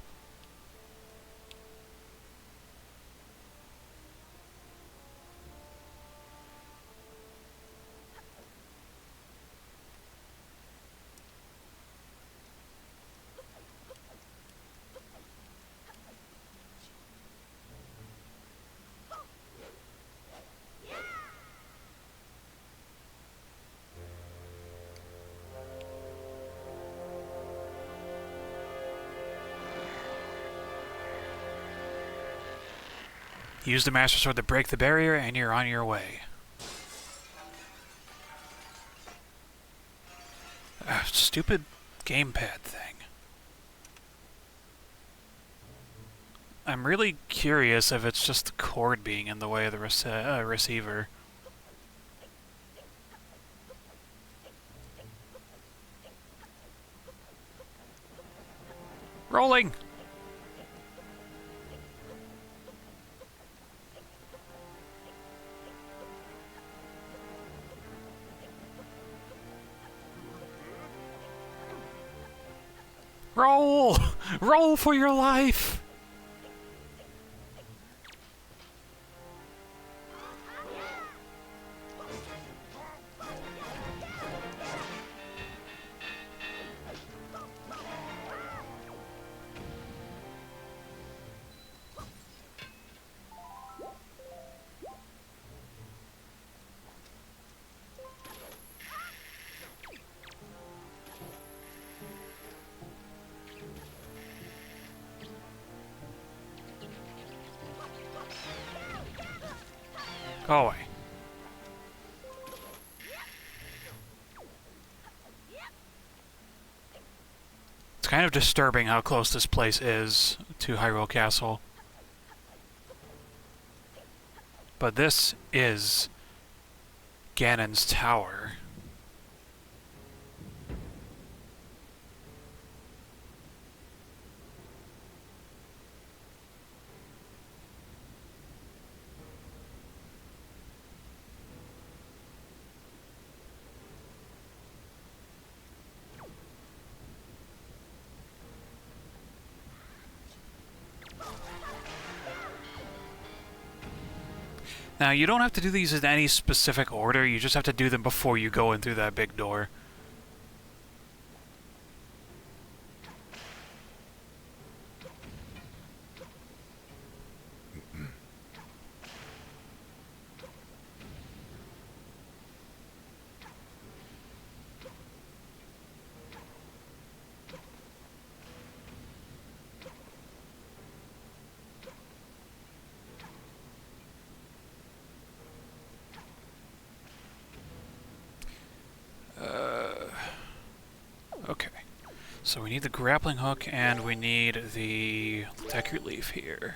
Use the Master Sword to break the barrier, and you're on your way. Stupid gamepad thing. I'm really curious if it's just the cord being in the way of the receiver. Rolling! Roll! Roll for your life! Go away. It's kind of disturbing how close this place is to Hyrule Castle. But this is Ganon's tower. Now, you don't have to do these in any specific order, you just have to do them before you go in through that big door. So we need the grappling hook, and we need the decker leaf here.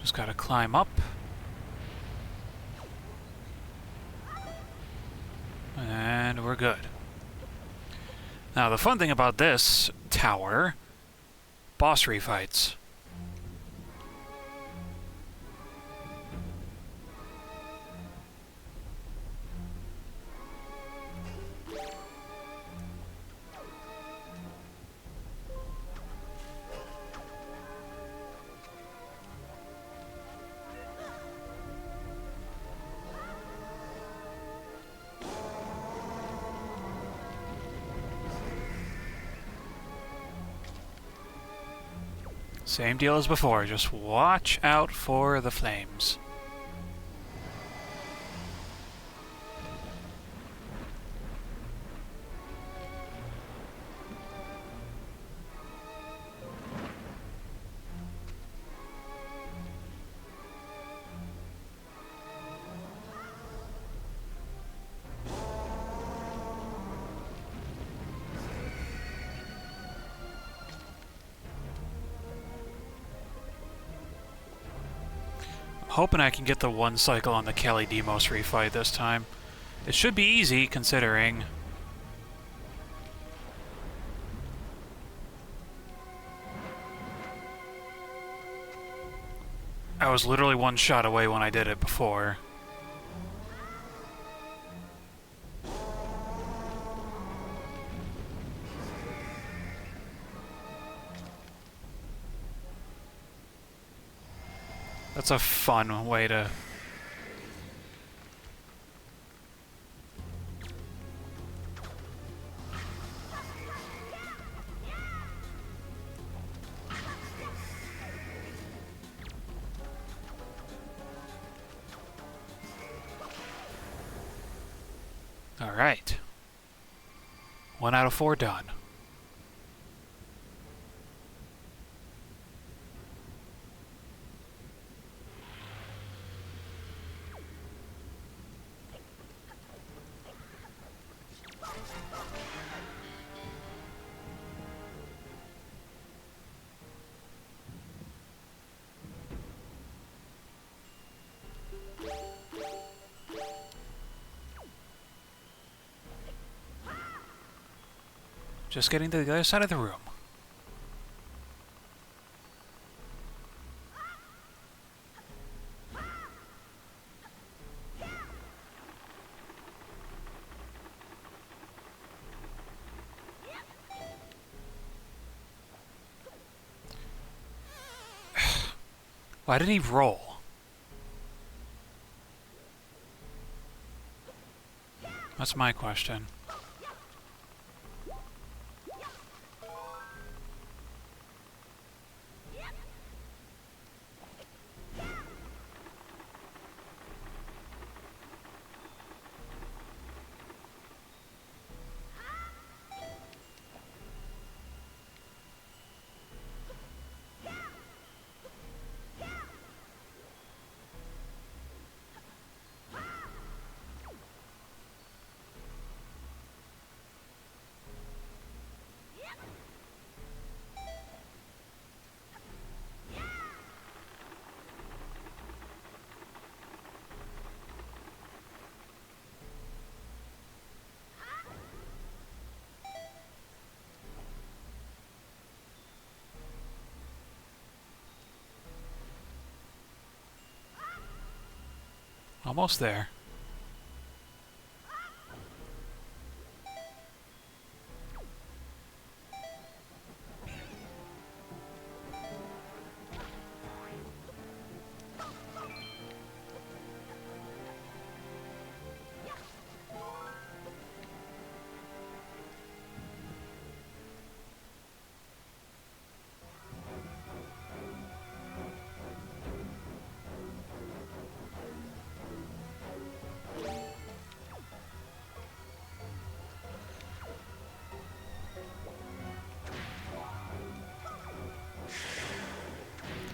Just gotta climb up. And we're good. Now, the fun thing about this tower, boss refights. Same deal as before, just watch out for the flames. Hoping I can get the one cycle on the Kelly Demos refight this time. It should be easy, considering. I was literally one shot away when I did it before. That's a fun way to... Alright. 1 out of 4 done. Just getting to the other side of the room. Why did he roll? That's my question. Almost there.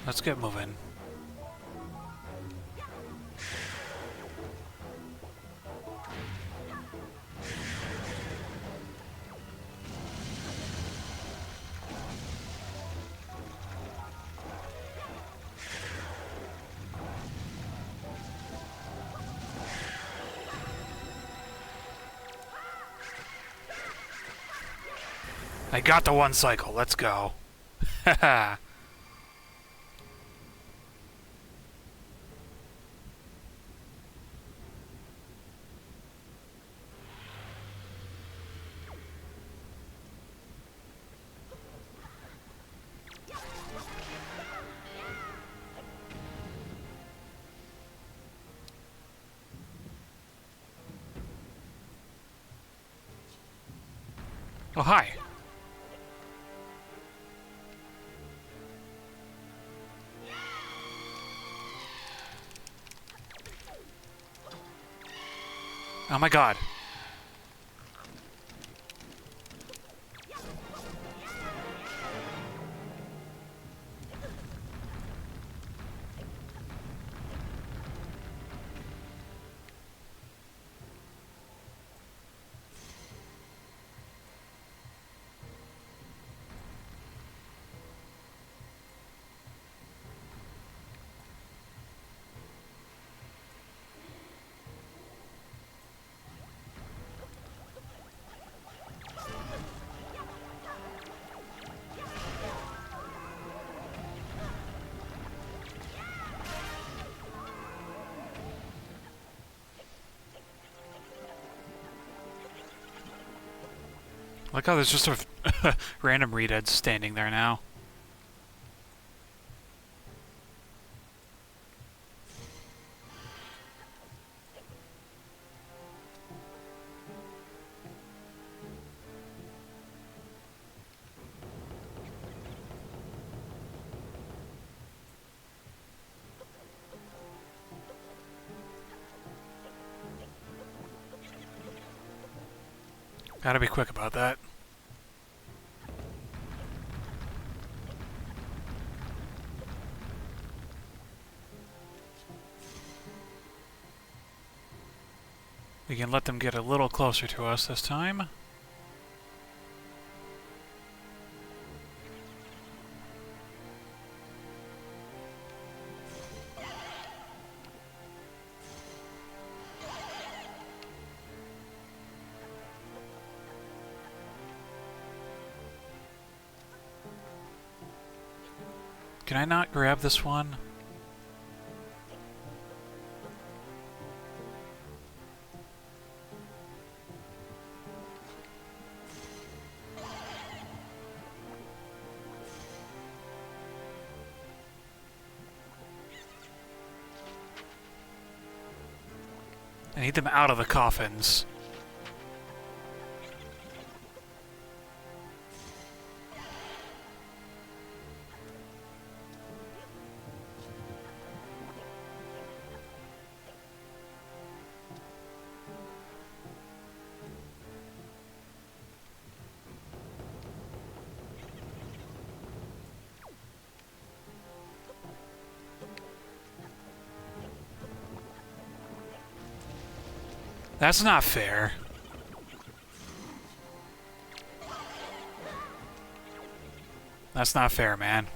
Let's get moving. I got the one cycle. Let's go. Haha. Oh, hi. Oh my god. Look how there's just a random Redead standing there now. Gotta be quick about that. We can let them get a little closer to us this time. Can I not grab this one? I need them out of the coffins. That's not fair. That's not fair, man.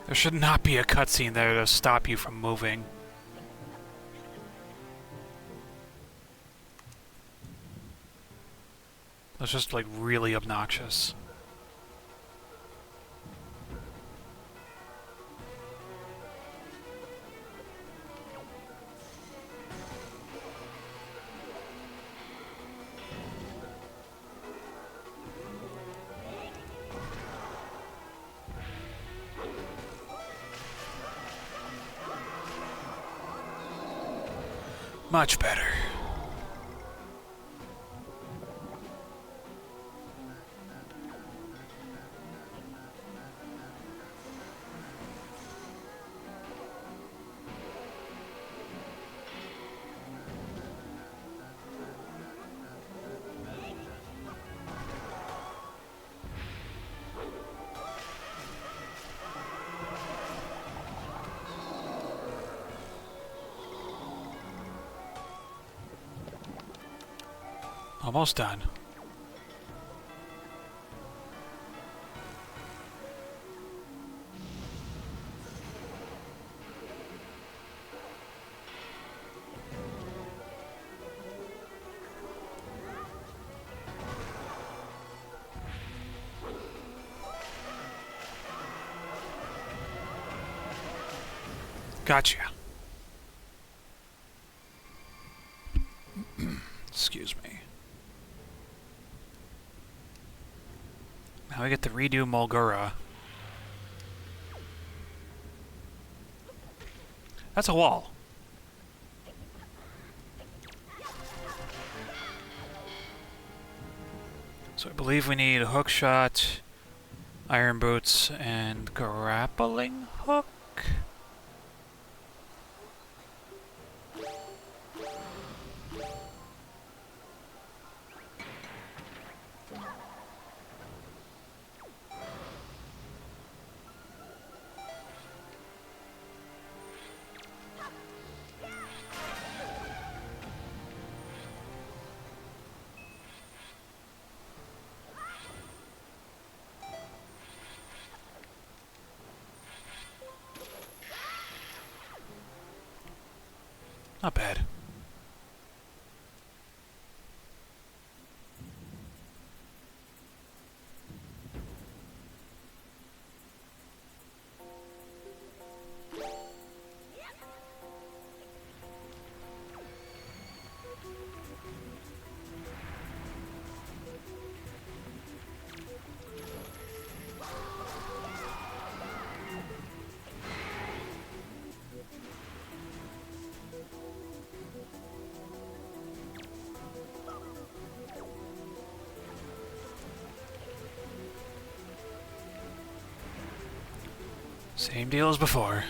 There should not be a cutscene there to stop you from moving. That's just, like, really obnoxious. Much better. Almost done. Gotcha. Excuse me. Now we get to redo Mulgura. That's a wall. So I believe we need a hook shot, iron boots, and grappling hook? Not bad. Same deal as before.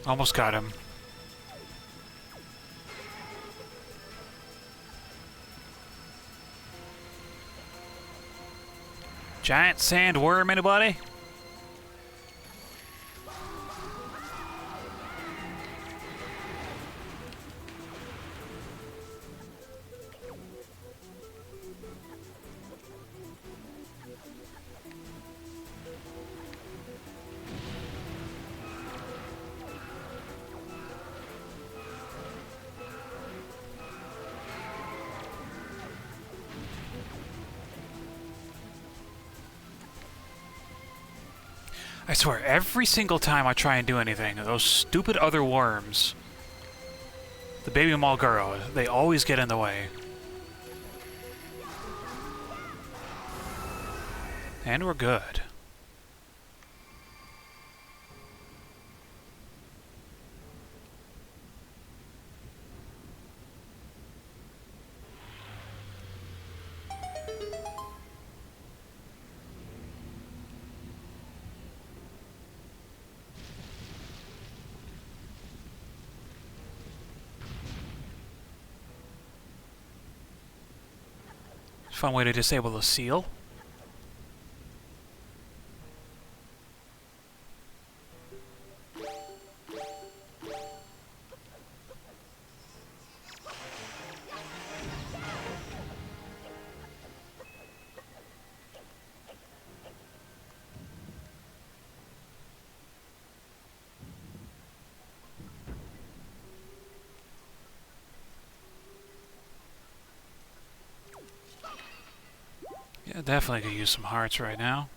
Almost got him. Giant sandworm, anybody? I swear, every single time I try and do anything, those stupid other worms, the baby Mulgura, they always get in the way. And we're good. Fun way to disable the seal. Yeah, definitely could use some hearts right now.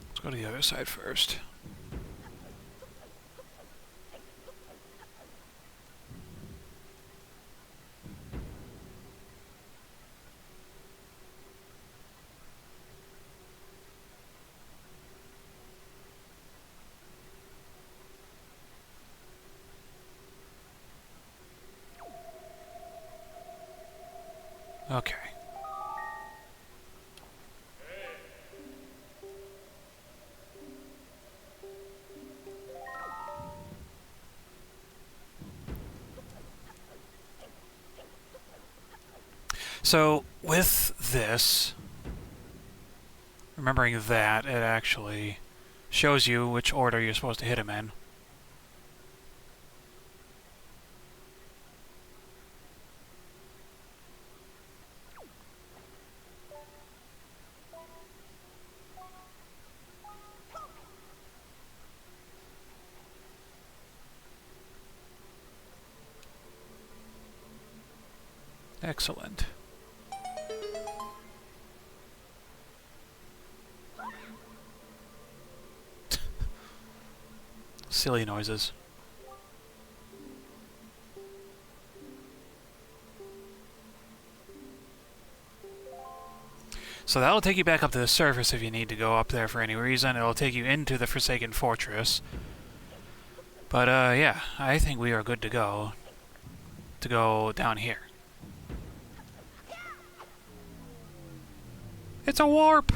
Let's go to the other side first. Okay. So, with this, remembering that, it actually shows you which order you're supposed to hit him in. Excellent. Silly noises. So that'll take you back up to the surface if you need to go up there for any reason. It'll take you into the Forsaken Fortress. But, yeah, I think we are good to go down here. It's a warp!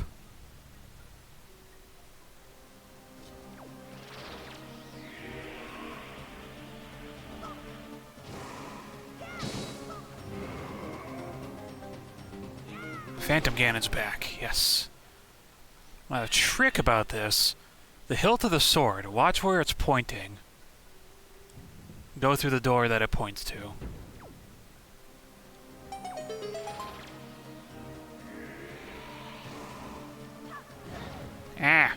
Phantom Ganon's back, yes. Now, the trick about this, the hilt of the sword, watch where it's pointing. Go through the door that it points to. Ah!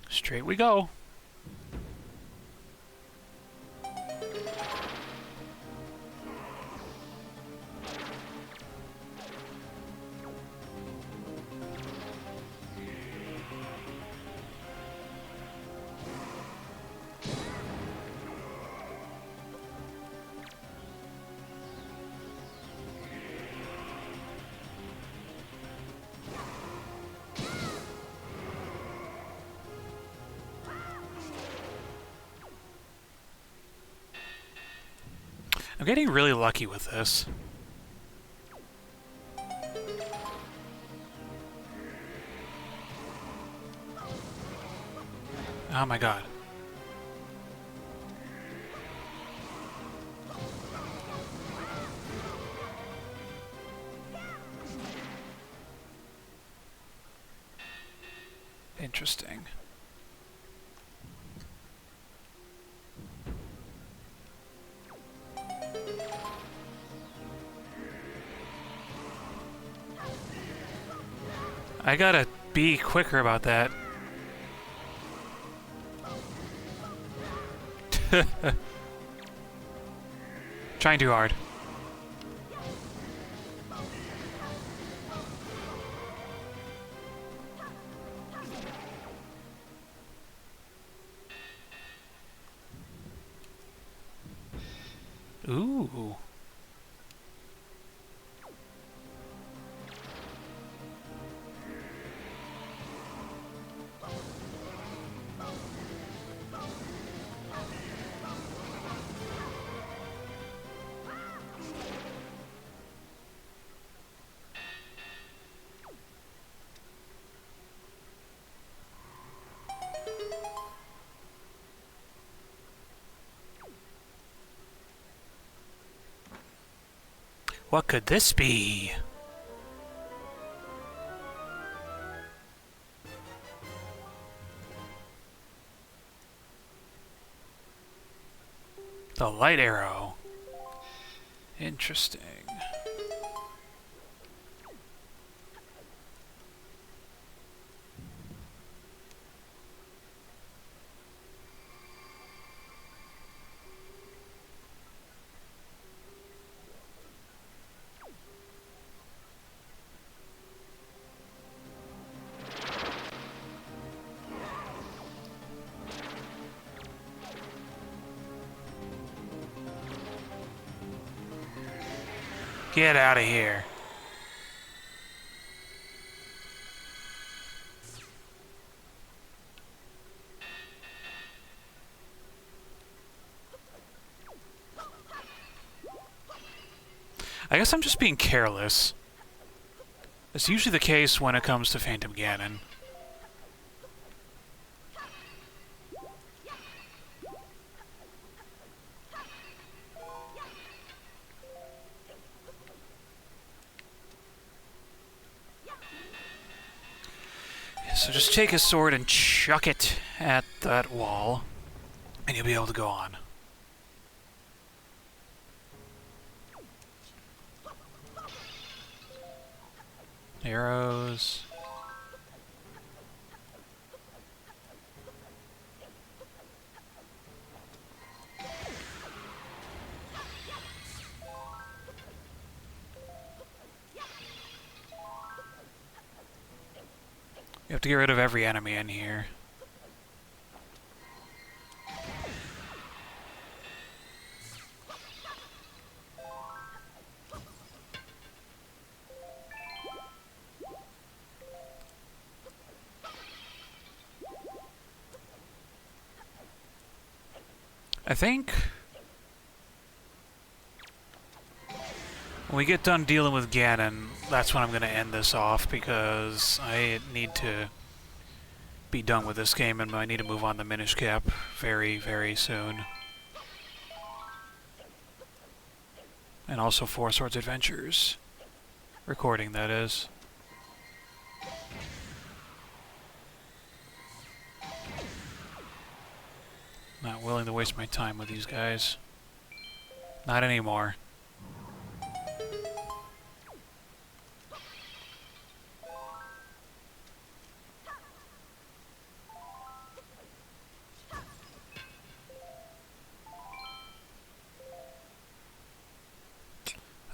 Straight we go. I'm getting really lucky with this. Oh my god. Interesting. I gotta be quicker about that. Trying too hard. Ooh. What could this be? The light arrow. Interesting. Get out of here. I guess I'm just being careless. It's usually the case when it comes to Phantom Ganon. So just take his sword and chuck it at that wall, and you'll be able to go on. Arrows. You have to get rid of every enemy in here. I think when we get done dealing with Ganon, that's when I'm going to end this off, because I need to be done with this game and I need to move on to Minish Cap very, very soon. And also Four Swords Adventures. Recording, that is. Not willing to waste my time with these guys. Not anymore.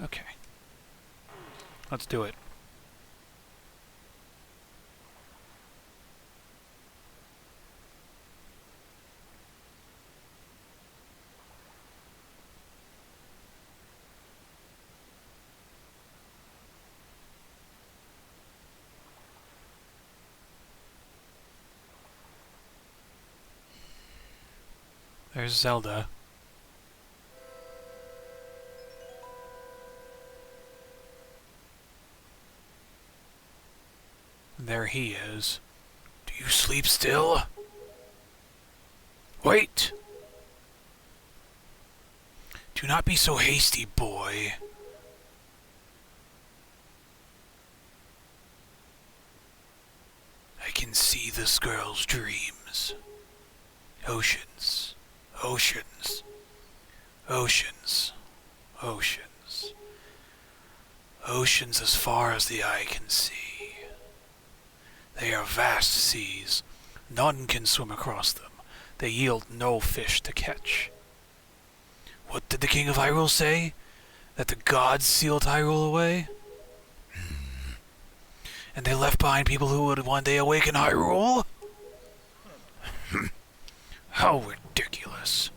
Okay. Let's do it. There's Zelda. There he is. Do you sleep still? Wait! Do not be so hasty, boy. I can see this girl's dreams. Oceans, oceans, oceans, oceans. Oceans as far as the eye can see. They are vast seas. None can swim across them. They yield no fish to catch. What did the King of Hyrule say? That the gods sealed Hyrule away? And they left behind people who would one day awaken Hyrule? How ridiculous.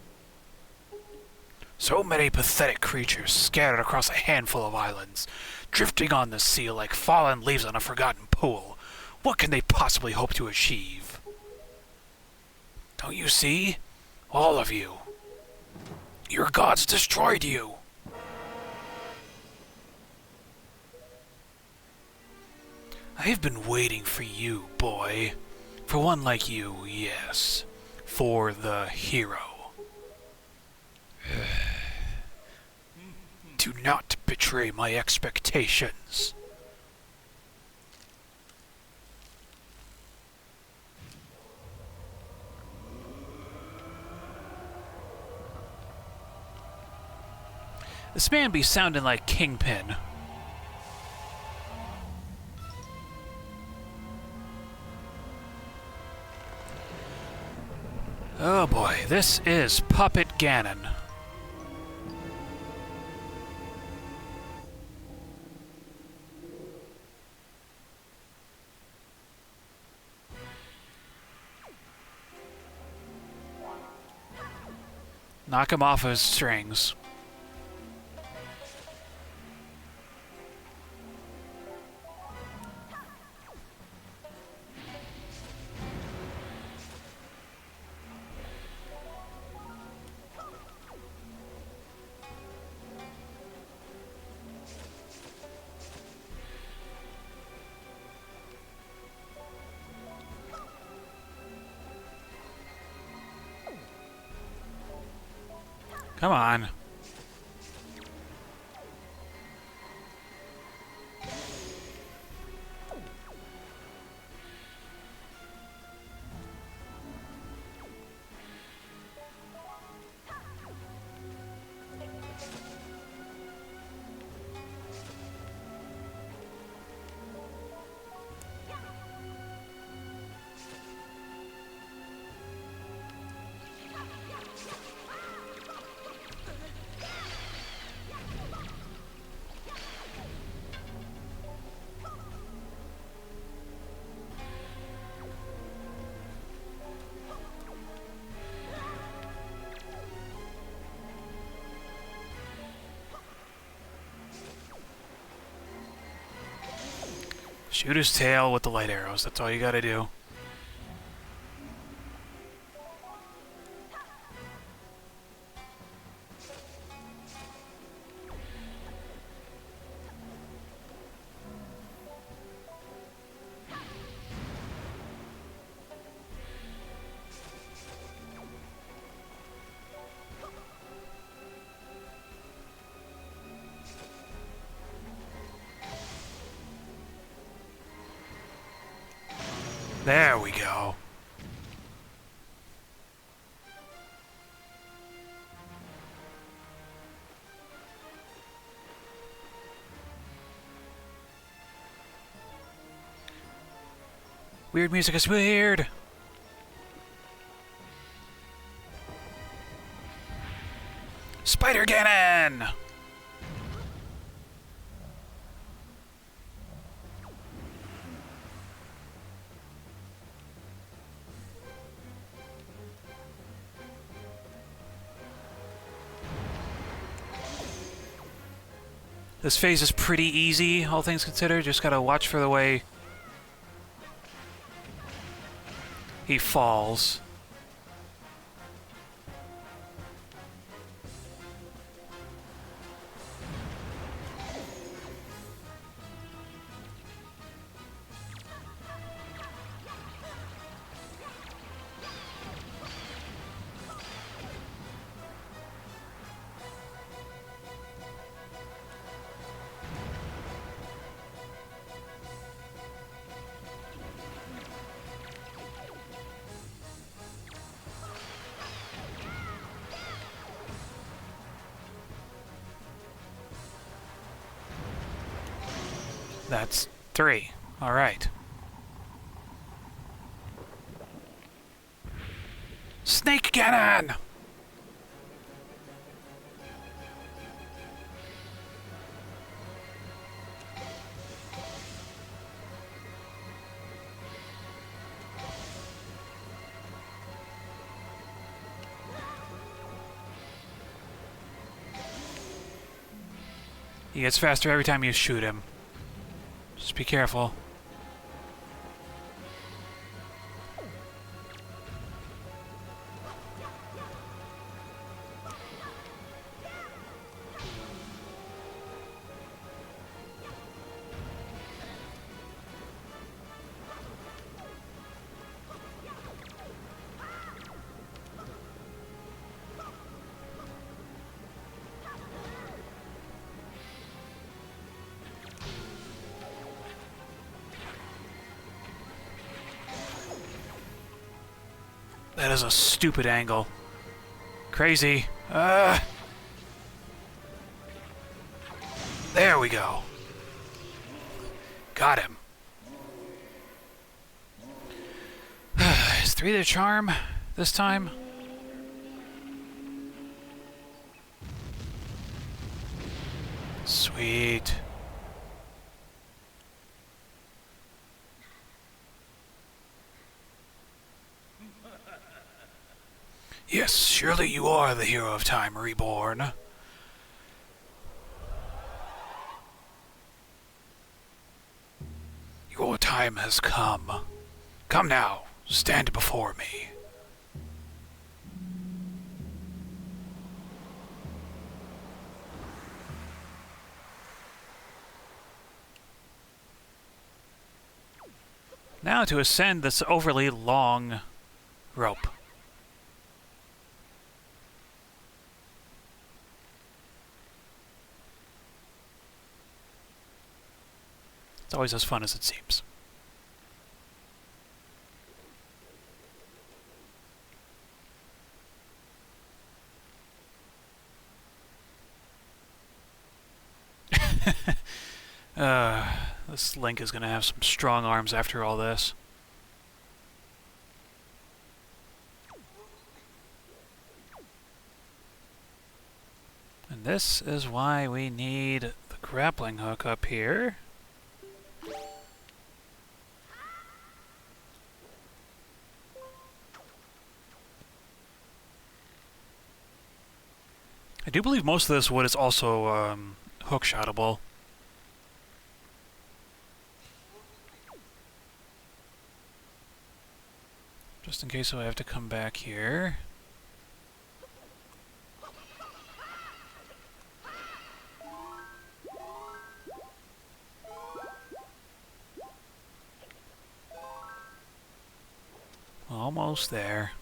So many pathetic creatures scattered across a handful of islands, drifting on the sea like fallen leaves on a forgotten pool. What can they possibly hope to achieve? Don't you see? All of you. Your gods destroyed you. I have been waiting for you, boy. For one like you, yes. For the hero. Do not betray my expectations. This man be sounding like Kingpin. Oh boy, this is Puppet Ganon. Knock him off his strings. Come on. Shoot his tail with the light arrows. That's all you gotta do. There we go. Weird music is weird. Spider Ganon! This phase is pretty easy, all things considered. Just gotta watch for the way he falls. That's 3. All right. Snake Ganon! He gets faster every time you shoot him. Just be careful. That is a stupid angle. Crazy. There we go. Got him. Is 3 the charm this time? Sweet. Yes, surely you are the hero of time reborn. Your time has come. Come now, stand before me. Now to ascend this overly long rope. It's always as fun as it seems. This Link is going to have some strong arms after all this. And this is why we need the grappling hook up here. I do believe most of this wood is also hook-shotable. Just in case I have to come back here. Almost there.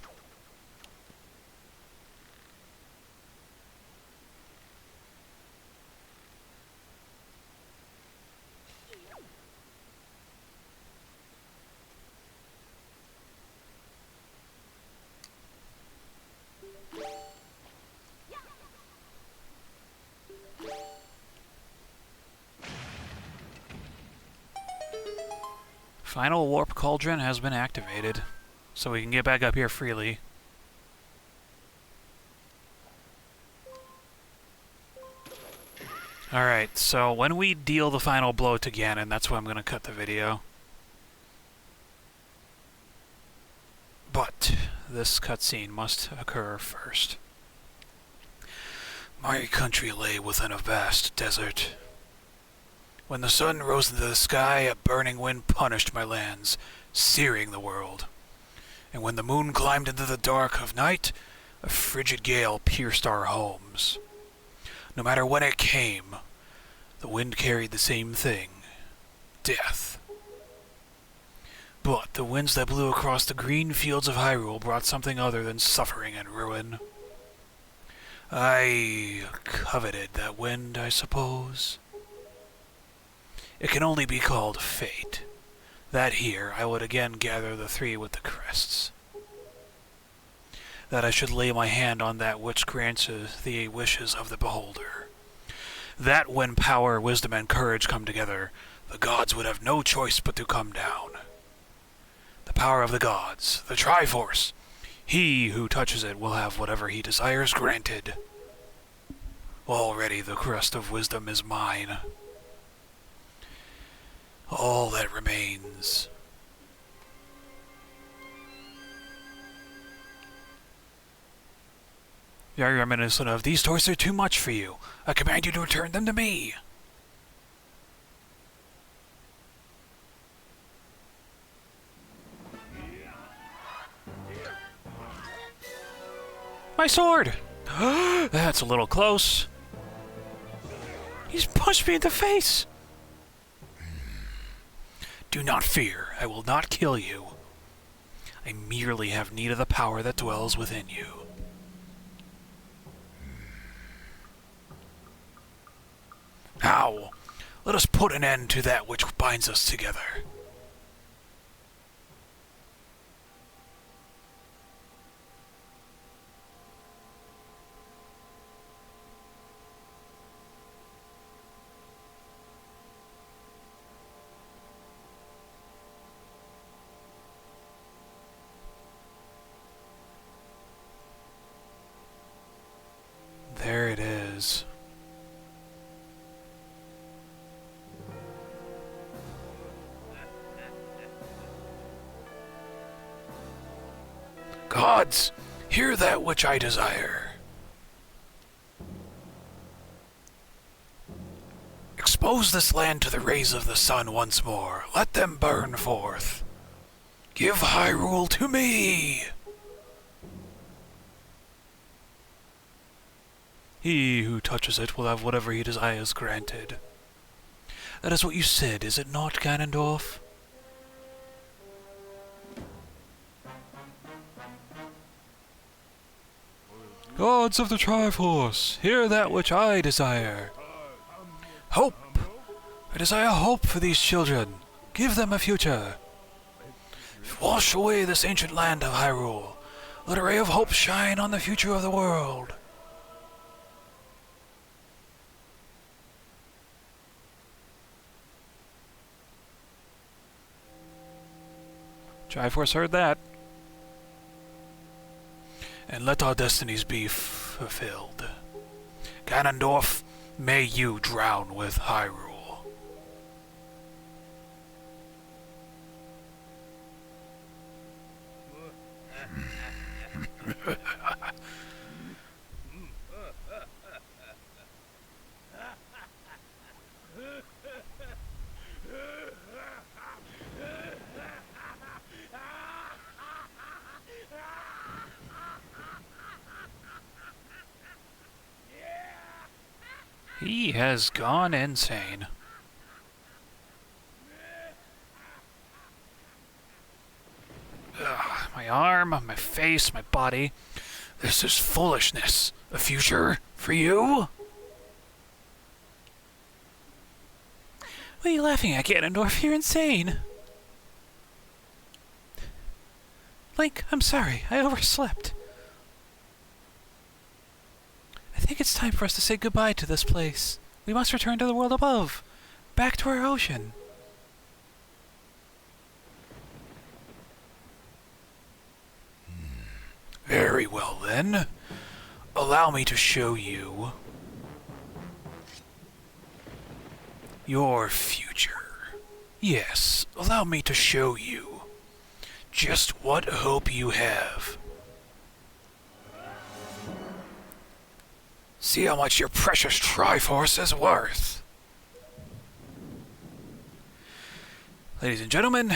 Final warp cauldron has been activated, so we can get back up here freely. Alright, so when we deal the final blow to Ganon, that's when I'm going to cut the video. But this cutscene must occur first. My country lay within a vast desert. When the sun rose into the sky, a burning wind punished my lands, searing the world. And when the moon climbed into the dark of night, a frigid gale pierced our homes. No matter when it came, the wind carried the same thing: death. But the winds that blew across the green fields of Hyrule brought something other than suffering and ruin. I coveted that wind, I suppose. It can only be called fate, that here I would again gather the 3 with the crests. That I should lay my hand on that which grants the wishes of the beholder. That when power, wisdom, and courage come together, the gods would have no choice but to come down. The power of the gods, the Triforce. He who touches it will have whatever he desires granted. Already the crest of wisdom is mine. All that remains. Very reminiscent of, these toys are too much for you. I command you to return them to me. My sword! That's a little close. He's punched me in the face. Do not fear, I will not kill you. I merely have need of the power that dwells within you. Now, let us put an end to that which binds us together. There it is. Gods, hear that which I desire. Expose this land to the rays of the sun once more. Let them burn forth. Give Hyrule to me! He who touches it will have whatever he desires granted. That is what you said, is it not, Ganondorf? Gods of the Triforce, hear that which I desire. Hope! I desire hope for these children. Give them a future. Wash away this ancient land of Hyrule. Let a ray of hope shine on the future of the world. Triforce heard that. And let our destinies be fulfilled. Ganondorf, may you drown with Hyrule. He has gone insane. Ugh, my arm, my face, my body. This is foolishness. A future for you? What are you laughing at, Ganondorf? You're insane. Link, I'm sorry. I overslept. I think it's time for us to say goodbye to this place. We must return to the world above. Back to our ocean. Very well, then. Allow me to show you your future. Yes, allow me to show you just what hope you have. See how much your precious Triforce is worth. Ladies and gentlemen,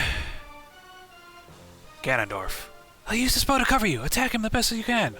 Ganondorf. I'll use this bow to cover you. Attack him the best you can.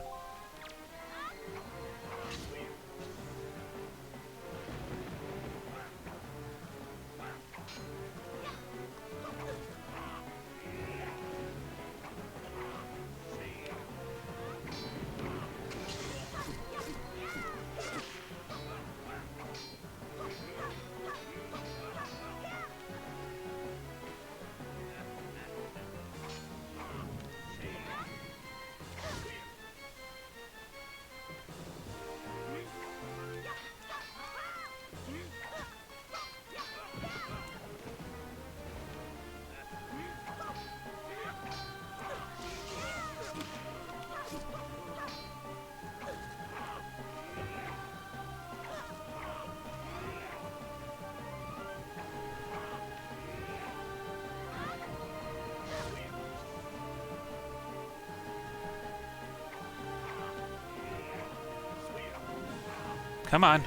Come on.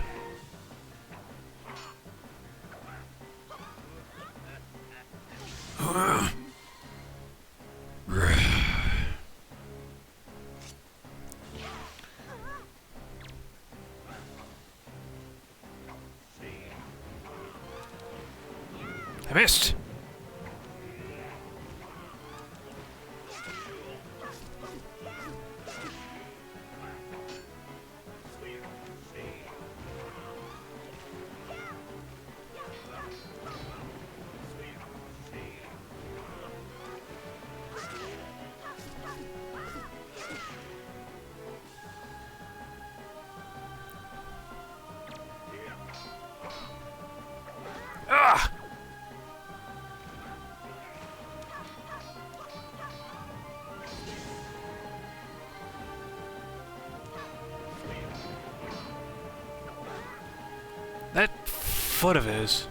I missed. Ah! foot of his.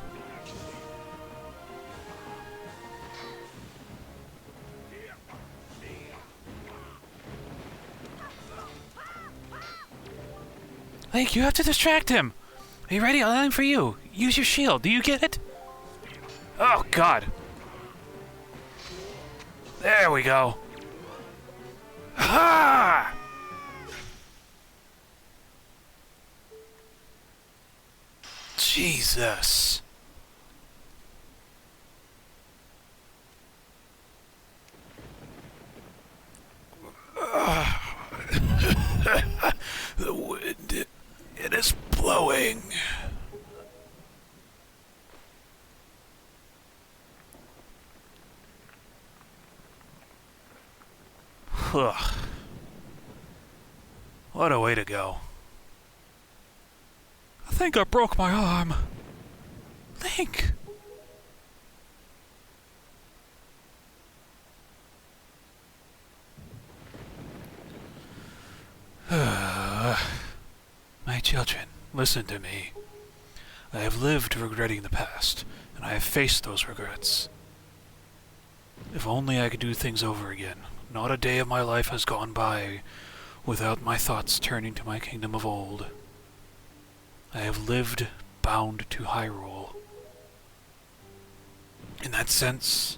Link, you have to distract him! Are you ready? I'll aim for you. Use your shield. Do you get it? Oh, God. There we go. Ha! Jesus. The wind, it is blowing. Ugh. What a way to go. I think I broke my arm. Link! My children, listen to me. I have lived regretting the past, and I have faced those regrets. If only I could do things over again. Not a day of my life has gone by without my thoughts turning to my kingdom of old. I have lived bound to Hyrule. In that sense,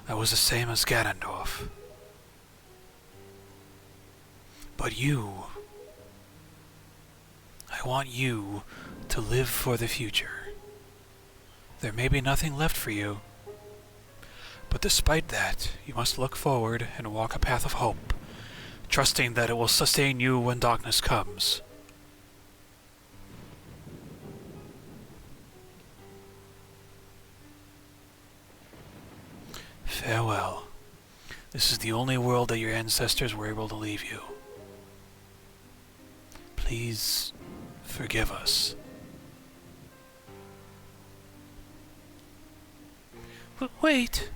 I was the same as Ganondorf. But you... I want you to live for the future. There may be nothing left for you. But despite that, you must look forward and walk a path of hope, trusting that it will sustain you when darkness comes. Farewell. This is the only world that your ancestors were able to leave you. Please forgive us. But wait!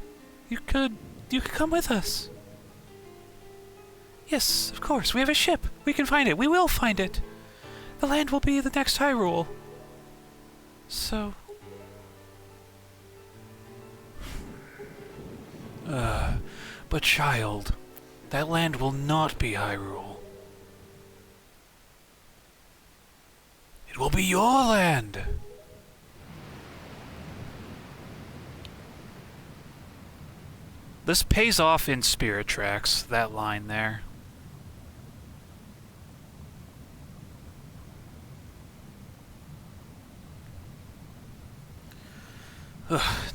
You could come with us. Yes, of course. We have a ship. We can find it. We will find it. The land will be the next Hyrule. So... but child, that land will not be Hyrule. It will be your land. This pays off in Spirit Tracks, that line there.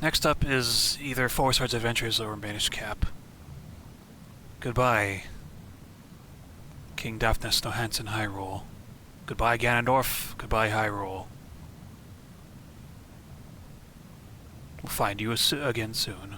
Next up is either Four Swords Adventures or Banished Cap. Goodbye, King Daphnis no Hansen Hyrule. Goodbye, Ganondorf. Goodbye, Hyrule. We'll find you again soon.